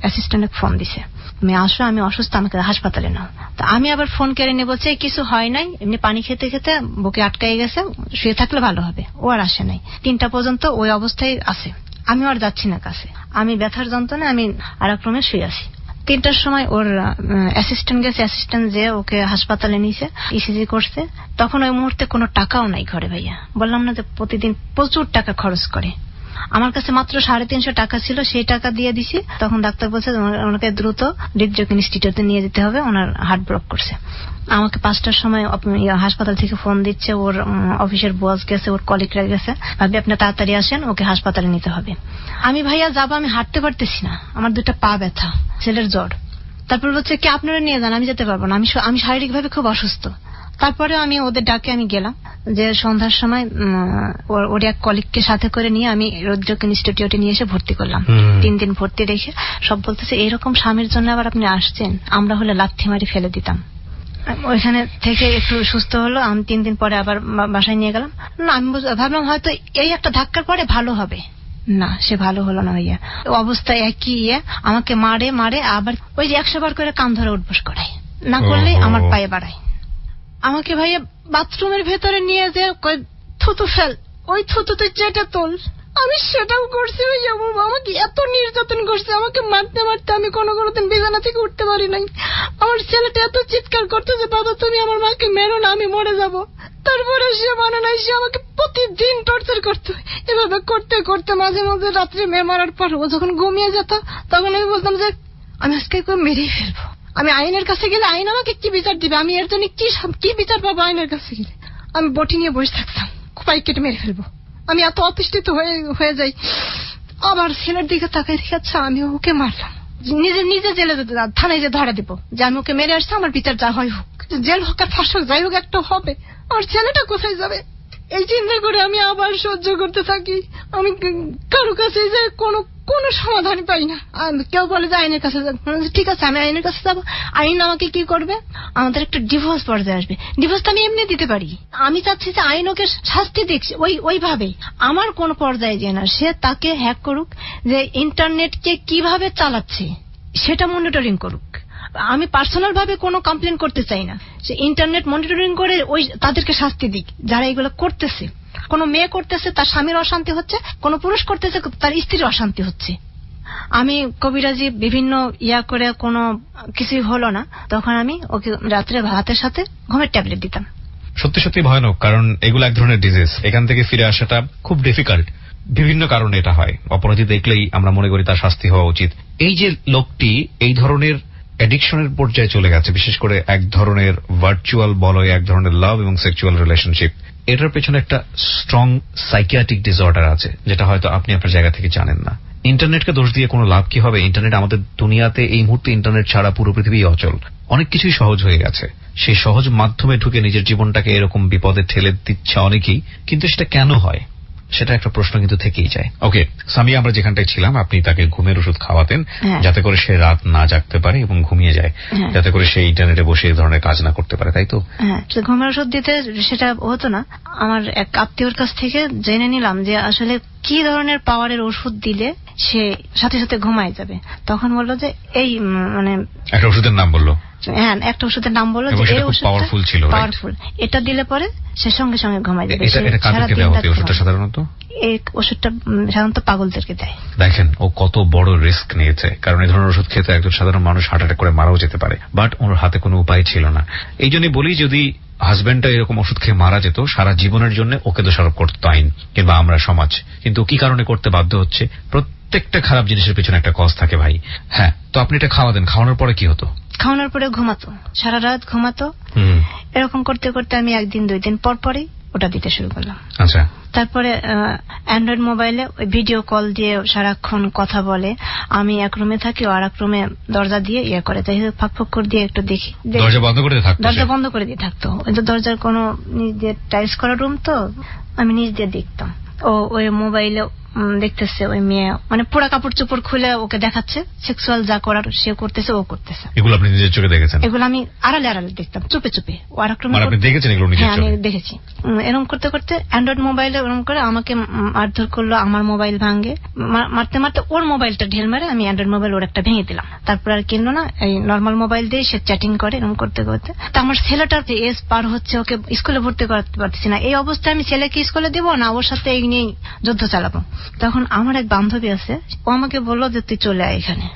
অ্যাসিস্ট্যান্ট ফোন দিছে, তুমি আসো, আমি অসুস্থ, আমাকে হাসপাতালে নাও। তো আমি আবার ফোন কেড়ে নিয়ে বলছে, কিছু হয় নাই, এমনি পানি খেতে খেতে বুকে আটকাই গেছে, শুয়ে থাকলে ভালো হবে। ও আর আসে নাই, 3টা পর্যন্ত ওই অবস্থায় আছে। আমি আর যাচ্ছি না কাছে, আমি ব্যথার যন্ত্রণায় আমি আর এক রুমে শুয়ে আছি। 3টার সময় ওর অ্যাসিস্ট্যান্ট গেছে, অ্যাসিস্ট্যান্ট যে ওকে হাসপাতালে নিয়েছে, ইসিজি করছে। তখন ওই মুহূর্তে কোনো টাকাও নাই ঘরে ভাইয়া। বললাম না যে প্রতিদিন প্রচুর টাকা খরচ করে। আমার কাছে মাত্র 350 টাকা ছিল, সেই টাকা দিয়ে দিছি। তখন ডাক্তার বলছে ওনাকে দ্রুত হৃদরোগ ইনস্টিটিউটে নিয়ে যেতে হবে, ওনার হার্ট ব্লক করছে। আমাকে 5টার সময় হাসপাতাল থেকে ফোন দিচ্ছে, ওর অফিসের বস গেছে, ওর কলিগরা গেছে, ভাবি আপনি তাড়াতাড়ি আসেন, ওকে হাসপাতালে নিতে হবে। আমি ভাইয়া যাবো, আমি হাঁটতে পারতেছি না, আমার 2টা পা ব্যথা, ছেলের জ্বর। তারপর বলছে কি আপনারা নিয়ে যান, আমি যেতে পারবো না, আমি শারীরিকভাবে খুব অসুস্থ। তারপরে আমি ওদের ডাকে আমি গেলাম, যে সন্ধ্যার সময় ওর এক কলিগকে সাথে করে নিয়ে আমি হৃদরোগ ইনস্টিটিউটে নিয়ে এসে ভর্তি করলাম। 3 দিন ভর্তি রেখে সব বলতেছে, এরকম স্বামীর জন্য আবার আপনি আসছেন, আমরা হলে লাথি মারি ফেলে দিতাম। ওইখানে থেকে একটু সুস্থ হলো, আমি 3 দিন পরে আবার বাসায় নিয়ে গেলাম। না আমি ভাবলাম হয়তো এই একটা ধাক্কার পরে ভালো হবে, না সে ভালো হলো না ভাইয়া। অবস্থা একই, আমাকে মারে আবার ওই যে 100 বার করে কান ধরে উঠবস করায়, না করলেই আমার পায়ে বাড়ায়। আমাকে ভাইয়া বাথরুমের ভেতরে নিয়ে যে থুতু ফেল, ওই থুতু তুই চেটে তোল, আমি সেটাও করছি ভাইয়া। আমাকে এত নির্যাতন করছে, আমাকে মারতে মারতে আমি কোনোদিন বিছানা থেকে উঠতে পারি নাই। আমার ছেলেটা এত চিৎকার করতে যে, বাবা তুমি আমার মাকে মেরো না, আমি মরে যাব। তারপরে সে মানে নাই, সে আমাকে প্রতিদিন টর্চার করতো। এভাবে করতে করতে মাঝে মাঝে রাত্রে মারার পর ও যখন ঘুমিয়ে যেত, তখন আমি বলতাম যে আমি আজকে মেরেই ফেলবো। আমি আইনের কাছে গেলে আইন আমাকে কি বিচার দিবে, আমি এর জন্য কি বিচার পাবো আইনের কাছে গেলে? আমি বটি নিয়ে বসে থাকতাম, খোপাই কেটে মেরে ফেলবো। আমি এত অতিষ্ঠিত হয়ে যাই। আবার ছেলের দিকে তাকাই দেখি, আচ্ছা আমি ওকে মারলাম, নিজে জেলে থানায় যে ধরা দিব যে আমি ওকে মেরে আসছি, আমার বিচার যা হয় হোক, জেল হোক আর ফাঁস হোক, যাই হোক একটা হবে। আমার ছেলেটা কোথায় যাবে এই চিন্তা করে আমি আবার সহ্য করতে থাকি। আমি কারো কাছে যে কোনো সমাধান পাই না। কেউ বলে যে আইনের কাছে যাবো, ঠিক আছে আমি আইনের কাছে যাবো। আইন আমাকে কি করবে? আমাদের একটা ডিভোর্স পর্যায়ে আসবে। ডিভোর্স তো আমি এমনি দিতে পারি। আমি চাচ্ছি যে আইন ওকে শাস্তি দিক ওইভাবে, আমার কোন পর্যায়ে যে না, সে তাকে হ্যাক করুক, যে ইন্টারনেটকে কিভাবে চালাচ্ছে সেটা মনিটরিং করুক। আমি পার্সোনাল ভাবে কোনো কমপ্লেন করতে চাই না, সে ইন্টারনেট মনিটরিং করে তাদেরকে শাস্তি দিক যারা এগুলো করতেছে। কোন মেয়ে করতেছে তার স্বামীর অশান্তি হচ্ছে, কোন পুরুষ করতেছে তার স্ত্রীর অশান্তি হচ্ছে। আমি কবিরাজি বিভিন্ন করে কোনো কিছুই হলো না, তখন আমি ওকে রাত্রে ভাতের সাথে ঘুমের ট্যাবলেট দিতাম। সত্যি সত্যি ভয়ানক, কারণ এগুলো এক ধরনের ডিজিজ। এখান থেকে ফিরে আসাটা খুব ডিফিকাল্ট। বিভিন্ন কারণে এটা হয়। অপরাধী দেখলেই আমরা মনে করি তার শাস্তি হওয়া উচিত। এই যে লোকটি এই ধরনের অ্যাডিকশনের পর্যায়ে চলে গেছে, বিশেষ করে এক ধরনের ভার্চুয়াল বলয়, এক ধরনের লাভ এবং সেক্সুয়াল রিলেশনশিপ, এটার পেছনে একটা স্ট্রং সাইকিয়াট্রিক ডিসঅর্ডার আছে, যেটা হয়তো আপনি আপনার জায়গা থেকে জানেন না। ইন্টারনেটকে দোষ দিয়ে কোনো লাভ কি হবে? ইন্টারনেট আমাদের দুনিয়াতে এই মুহূর্তে ইন্টারনেট ছাড়া পুরো পৃথিবী অচল। অনেক কিছুই সহজ হয়ে গেছে। সেই সহজ মাধ্যমে ঢুকে নিজের জীবনটাকে এরকম বিপদে ঠেলে দিচ্ছে অনেকেই, কিন্তু সেটা কেন হয় সেটা একটা প্রশ্ন কিন্তু থেকেই যায়। ওকে সামি, আমরা যেখানটায় ছিলাম, আপনি তাকে ঘুমের ওষুধ খাওয়াতেন যাতে করে সে রাত না জাগতে পারে এবং ঘুমিয়ে যায়, যাতে করে সে ইন্টারনেটে বসে এই ধরনের কাজ না করতে পারে, তাই তো? হ্যাঁ, ঘুমের ওষুধ দিতে সেটা হতো না। আমার এক আত্মীয়র কাছ থেকে জেনে নিলাম যে আসলে কি ধরনের পাওয়ারের ওষুধ দিলে সে সাথে সাথে ঘুমায় যাবে। তখন বললো যে এই মানে একটা ওষুধের নাম বললো, হ্যাঁ একটা ওষুধের নাম বললো যে এই ওষুধটা পাওয়ারফুল ছিল, পাওয়ারফুল, এটা দিলে পরে সে সঙ্গে সঙ্গে ঘুমায় যাবে। এটা কাদেরকে দেওয়া হতো ওষুধটা সাধারণত? এই ওষুধটা সাধারণত পাগলদেরকে দেয়। দেখেন ও কত বড় রিস্ক নিয়েছে, কারণ এই ধরনের ওষুধ খেতে একজন সাধারণ মানুষ হার্ট অ্যাটাক করে মারাও যেতে পারে, বাট ওর হাতে কোনো উপায় ছিল না। এই জন্যই বলি, যদি হাজবেন্ডটা এরকম ওষুধ খেয়ে মারা যেত, সারা জীবনের জন্য ওকে দোষারোপ করতো আইন কিংবা আমরা সমাজ। কিন্তু কি কারণে করতে বাধ্য হচ্ছে? প্রত্যেকটা খারাপ জিনিসের পেছনে একটা কজ থাকে ভাই। হ্যাঁ, তো আপনি এটা খাওয়াতেন, খাওয়ানোর পরে কি হতো? খাওয়ানোর পরে ঘুমাতো, সারা রাত ঘুমাতো। এরকম করতে করতে আমি 1 দিন 2 দিন পর পরই ওটা দিতে শুরু করলাম। আচ্ছা, তারপরে অ্যান্ড্রয়েড মোবাইলে ভিডিও কল দিয়ে সারাক্ষণ কথা বলে। আমি এক রুমে থাকি, ও আর এক রুমে দরজা দিয়ে ইয়ে করে, তাই ফাঁক ফাঁক করে দিয়ে একটু দেখি। দরজা বন্ধ করে থাকতো? দরজা বন্ধ করে দিয়ে থাকতো। দরজার কোনো নিচ দিয়ে টাইলস করা রুম, তো আমি নিচ দিয়ে দেখতাম। ও ওই মোবাইলে দেখতেছে ওই মেয়ে মানে পুরো কাপড় চোপড় খুলে ওকে দেখাচ্ছে, সেক্সুয়াল যা করার সে করতেছে, ও করতেছে। এগুলো আপনি নিজের চোখে দেখেছেন? এগুলো আমি আড়ালে আড়ালে দেখতাম, চুপে চুপে। ও আর মানে আপনি দেখেছেন এগুলো নিজের চোখে? হ্যাঁ, আমি দেখেছি। এরকম করতে করতে অ্যান্ড্রয়েড মোবাইলে এরকম করে আমাকে মারধর করলো, আমার মোবাইল ভাঙে। মারতে মারতে ওর মোবাইলটা ঢেল মারে, আমি অ্যান্ড্রয়েড মোবাইল ওর একটা ভেঙে দিলাম। তারপর আর কিনলো না, এই নর্মাল মোবাইল দিয়ে সে চ্যাটিং করে। এরকম করতে করতে তো আমার ছেলেটার এজ পার হচ্ছে, ওকে স্কুলে ভর্তি করাতে পারতেছি না। এই অবস্থায় আমি ছেলেকে স্কুলে দিব না, ওর সাথে এই নিয়েই যুদ্ধ চালাবো। তখন আমার এক বান্ধবী আছে, ও আমাকে বললো যে তুই চলে আয় এখানে,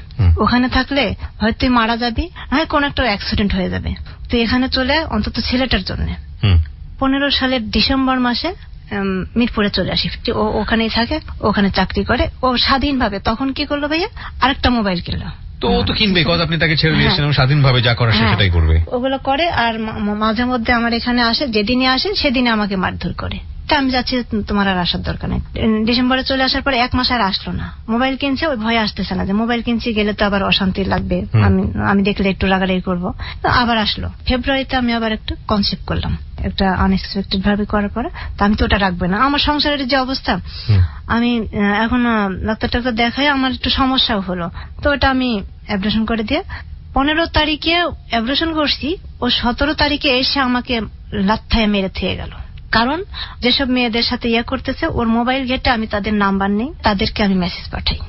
ওখানে থাকলে হয়তো তুই মারা যাবি, হয় কোন একটা অ্যাক্সিডেন্ট হয়ে যাবে, তুই এখানে চলে আয় অন্তত ছেলেটার জন্য। 15 সালের ডিসেম্বর মাসে মিরপুরে চলে আসি। ও ওখানেই থাকে, ওখানে চাকরি করে, ও স্বাধীনভাবে। তখন কি করলো ভাইয়া, আরেকটা মোবাইল কিনলো। তো ও তো কিনবে, কজ আপনি তাকে ছেড়ে দিয়েছেন, স্বাধীনভাবে যা করার সেটাই করবে। ওগুলো করে, আর মাঝে মধ্যে আমার এখানে আসে, যেদিনই আসে সেদিনে আমাকে মারধর করে। তা আমি যাচ্ছি, তোমার আর আসার দরকার নেই। ডিসেম্বরে চলে আসার পরে 1 মাস আর আসলো না। মোবাইল কিনছে, ওই ভয় আসতেছে না যে মোবাইল কিনছি, গেলে তো আবার অশান্তি লাগবে, আমি দেখলে একটু রাগারাগি করবো। আবার আসলো ফেব্রুয়ারিতে, আমি আবার একটু কনসেপ্ট করলাম, একটা আনএক্সপেক্টেড ভাবে করার পরে। তো আমি তো ওটা রাখবে না, আমার সংসারের যে অবস্থা, আমি এখন ডাক্তার দেখাই, আমার একটু সমস্যাও হলো, তো ওটা আমি অ্যাবর্শন করে দিয়ে 15 তারিখে অ্যাবর্শন করছি। ও 17 তারিখে এসে আমাকে লাথিয়ে মেরে থুয়ে গেল। কারণ যেসব মেয়েদের সাথে ইয়ে করতেছে, ওর মোবাইল ঘেটে আমি তাদের নাম্বার নেই, তাদেরকে আমি মেসেজ পাঠাই।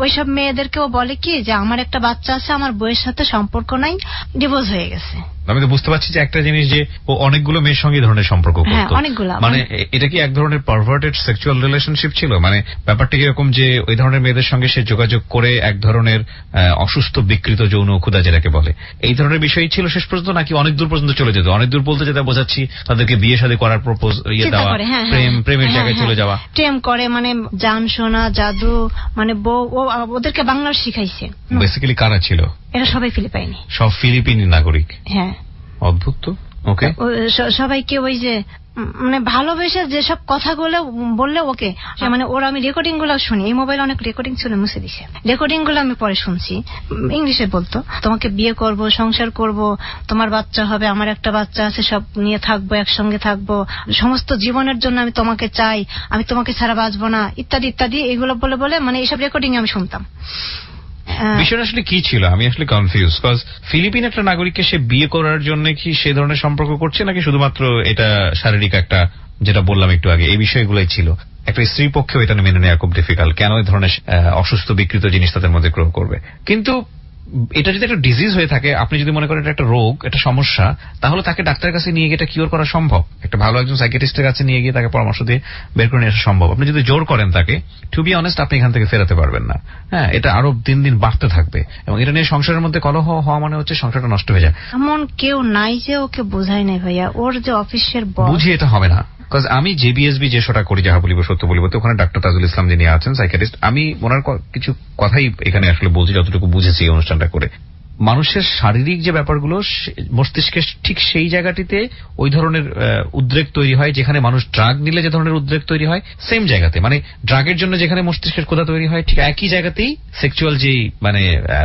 ওইসব মেয়েদেরকেও বলে কি যে আমার একটা বাচ্চা আছে, আমার বউয়ের সাথে সম্পর্ক নাই, ডিভোর্স হয়ে গেছে। আমি তো বুঝতে পারছি যে একটা জিনিস, যে ও অনেকগুলো মেয়ের সঙ্গে ধরনের সম্পর্ক করতো। অনেকগুলো। মানে এটা কি এক ধরনের পারভার্টেড সেক্সুয়াল রিলেশনশিপ ছিল? মানে ব্যাপারটা কি এরকম যে ওই ধরনের মেয়েদের সঙ্গে সে যোগাযোগ করে এক ধরনের অসুস্থ বিকৃত যৌন ক্ষুধা যেটাকে বলে, এই ধরনের বিষয় ছিল শেষ পর্যন্ত, নাকি অনেক দূর পর্যন্ত চলে যেত? অনেক দূর বলতে যেটা বোঝাচ্ছি, তাদেরকে বিয়ে শাদী করার প্রপোজ দেওয়া, প্রেমের জায়গায় চলে যাওয়া, প্রেম করে, মানে জান শোনা, জাদু, মানে বউ ওদেরকে বাংলা শিখাইছে। বেসিক্যালি কারা ছিল? এরা সবাই ফিলিপাইনি। সব ফিলিপিনি নাগরিক? হ্যাঁ। অদ্ভুত তো। ওকে, সবাইকে ওই যে মানে ভালোবেসে যেসব কথাগুলো বললে ওকে, মানে ওর আমি রেকর্ডিং গুলো শুনি, এই মোবাইলে অনেক রেকর্ডিং ছিল, মুছে দিছে। রেকর্ডিং গুলো আমি পরে শুনছি, ইংলিশে বলতো, তোমাকে বিয়ে করব, সংসার করব, তোমার বাচ্চা হবে, আমার একটা বাচ্চা আছে, সব নিয়ে থাকবো, একসঙ্গে থাকবো, সমস্ত জীবনের জন্য আমি তোমাকে চাই, আমি তোমাকে ছাড়া বাঁচবো না, ইত্যাদি ইত্যাদি। এগুলো বলে বলে মানে এইসব রেকর্ডিং আমি শুনতাম। বিষয়টা আসলে কি ছিল আমি আসলে কনফিউজ, কজ ফিলিপিন একটা নাগরিককে সে বিয়ে করার জন্য কি সে ধরনের সম্পর্ক করছে, নাকি শুধুমাত্র এটা শারীরিক একটা, যেটা বললাম একটু আগে, এই বিষয়গুলোই ছিল? একটা স্ত্রী পক্ষেও এটা মেনে নেওয়া খুব ডিফিকাল্ট, কেন এই ধরনের অসুস্থ বিকৃত জিনিস তাদের মধ্যে গ্রহ করবে। কিন্তু এটা যদি একটা ডিজিজ হয়ে থাকে, আপনি যদি মনে করেন এটা একটা রোগ, একটা সমস্যা, তাহলে তাকে ডাক্তারের কাছে নিয়ে গিয়ে এটা কিওর করা সম্ভব। একটা ভালো একজন সাইকিয়াট্রিস্টের কাছে নিয়ে গিয়ে তাকে পরামর্শ দিয়ে বের করে নিয়ে আসা সম্ভব। আপনি যদি জোর করেন তাকে, টু বি অনেস্ট, আপনি এখান থেকে ফেরাতে পারবেন না। হ্যাঁ, এটা আরো দিন দিন বাড়তে থাকবে, এবং এটা নিয়ে সংসারের মধ্যে কলহ হওয়া মানে হচ্ছে সংসারটা নষ্ট হয়ে যায়। এমন কেউ নাই যে ওকে বোঝায় নাই ভাইয়া, ওর যে অফিসের বস, বুঝি এটা হবে না। আমি জেবিএসবি যে শোটা করি, যাহা বলিব সত্য বলিব, তো ওখানে ডাক্তার তাজুল ইসলাম যিনি আছেন সাইকিয়াট্রিস্ট, আমি ওনার কিছু কথাই এখানে আসলে বলছি যতটুকু বুঝেছি এই অনুষ্ঠানটা করে। মানুষের শারীরিক যে ব্যাপারগুলো, মস্তিষ্কের ঠিক সেই জায়গাটিতে ওই ধরনের উদ্রেক তৈরি হয়, যেখানে মানুষ ড্রাগ নিলে যে ধরনের উদ্রেক তৈরি হয়, সেম জায়গাতে, মানে ড্রাগের জন্য যেখানে মস্তিষ্কের ক্ষুধা তৈরি হয়, ঠিক একই জায়গাতেই সেক্সুয়াল যে মানে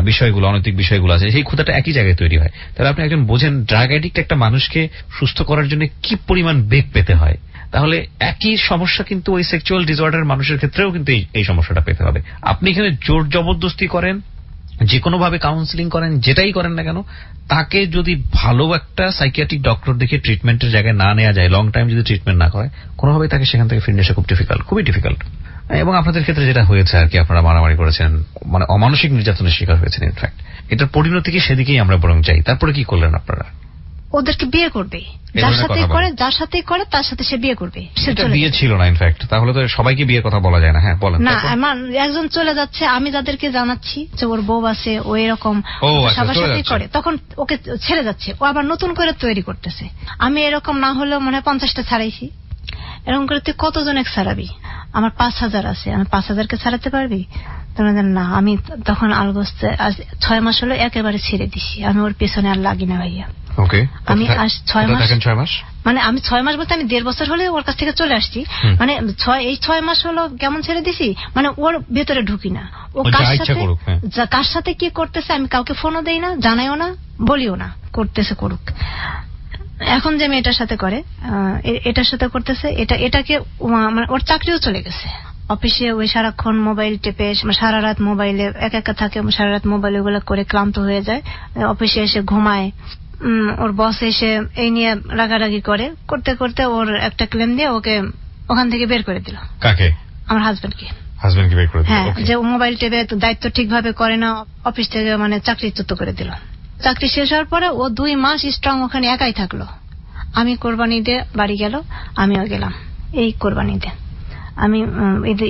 বিষয়গুলো, অনৈতিক বিষয়গুলো আছে, সেই ক্ষুধাটা একই জায়গায় তৈরি হয়। তাহলে আপনি একজন বোঝেন ড্রাগ অ্যাডিক্ট একটা মানুষকে সুস্থ করার জন্য কি পরিমাণ বেগ পেতে হয়। তাহলে একই সমস্যা কিন্তু ওই সেক্সুয়াল ডিসঅর্ডার মানুষের ক্ষেত্রেও কিন্তু এই সমস্যাটা পেতে হবে। আপনি এখানে জোর জবরদস্তি করেন, যে কোনো ভাবে কাউন্সিলিং করেন, যেটাই করেন না কেন, তাকে যদি ভালো একটা সাইকিয়াট্রিক ডক্টর দেখে ট্রিটমেন্টের জায়গায় না নেওয়া যায়, লং টাইম যদি ট্রিটমেন্ট না করে, কোনোভাবেই তাকে সেখান থেকে ফিরে আসা খুব ডিফিকাল্ট, খুবই ডিফিকাল্ট। এবং আপনাদের ক্ষেত্রে যেটা হয়েছে আর কি, আপনারা মারামারি করেছেন, মানে অমানসিক নির্যাতনের শিকার হয়েছেন। ইনফ্যাক্ট এটার পরিণতি কি সেদিকেই আমরা বরং চাই। তারপরে কি করলেন আপনারা? ওদেরকে বিয়ে করবে, যার সাথে করে তার সাথে সে বিয়ে করবে। সেটা বিয়ে ছিল না ইনফ্যাক্ট, তাহলে তো সবাইকে বিয়ের কথা বলা যায় না। হ্যাঁ বলেন। না, আমার একজন চলে যাচ্ছে, আমি যাদেরকে জানাচ্ছি যে ওর বউ আছে, ও এরকম সবার সাথেই করে, তখন ওকে ছেড়ে যাচ্ছে, ও আবার নতুন করে তৈরি করতেছে। আমি এরকম না হলেও মনে হয় 50টা ছাড়াইছি। এরকম করে তুই কতজনে ছাড়াবি? আমার 5000 আছে, আমি 5000কে ছাড়াতে পারবি? না, আমি তখন আলগোস্তে 6 মাস হলো একেবারে ছেড়ে দিছি, আমি ওর পেছনে আর লাগি না ভাইয়া। ওকে, আমি 6 মাস, মানে আমি 6 মাস বলতে আমি 1.5 বছর হলে ওর কাছ থেকে চলে আসছি। মানে 6 মাস হলো কেমন ছেড়ে দিছি, মানে ওর ভেতরে ঢুকি না। ও কার সাথে কি করতেছে আমি কাউকে ফোনও দেই না, জানাইও না, বলিও না, করতেছে করুক। এখন যে মেয়েটার সাথে করে, এটার সাথে করতেছে, এটাকে মানে ওর চাকরিও চলে গেছে। অফিসে ওই সারাক্ষণ মোবাইল টেপে, সারা রাত মোবাইলে একা থাকে, সারা রাত মোবাইলে ওগুলো করে ক্লান্ত হয়ে যায়। অফিসে এসে ঘুমায়। ওর বস এসে এই নিয়ে রাগারাগি করতে করতে ওর একটা ক্লেম দিয়ে ওকে ওখান থেকে বের করে দিল। কাকে? আমার হাজবেন্ডকে। বের করে দিল? হ্যাঁ, যে মোবাইল টেপে দায়িত্ব ঠিকভাবে করে না, অফিস থেকে মানে চাকরিচ্যুত করে দিল। চাকরি শেষ হওয়ার পরে ও 2 মাস স্ট্রং ওখানে একাই থাকলো। আমি কোরবানি দিয়ে বাড়ি গেল, আমিও গেলাম এই কোরবানি দিয়ে। আমি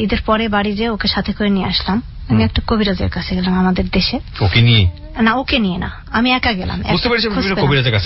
ঈদের পরে বাড়ি যেয়ে ওকে সাথে করে নিয়ে আসলাম। আমি একটা কবিরাজের কাছে গেলাম আমাদের দেশে। ওকে নিয়ে? না, ওকে নিয়ে না, আমি একা গেলাম। বুঝতে পেরেছি, কবিরাজের কাছে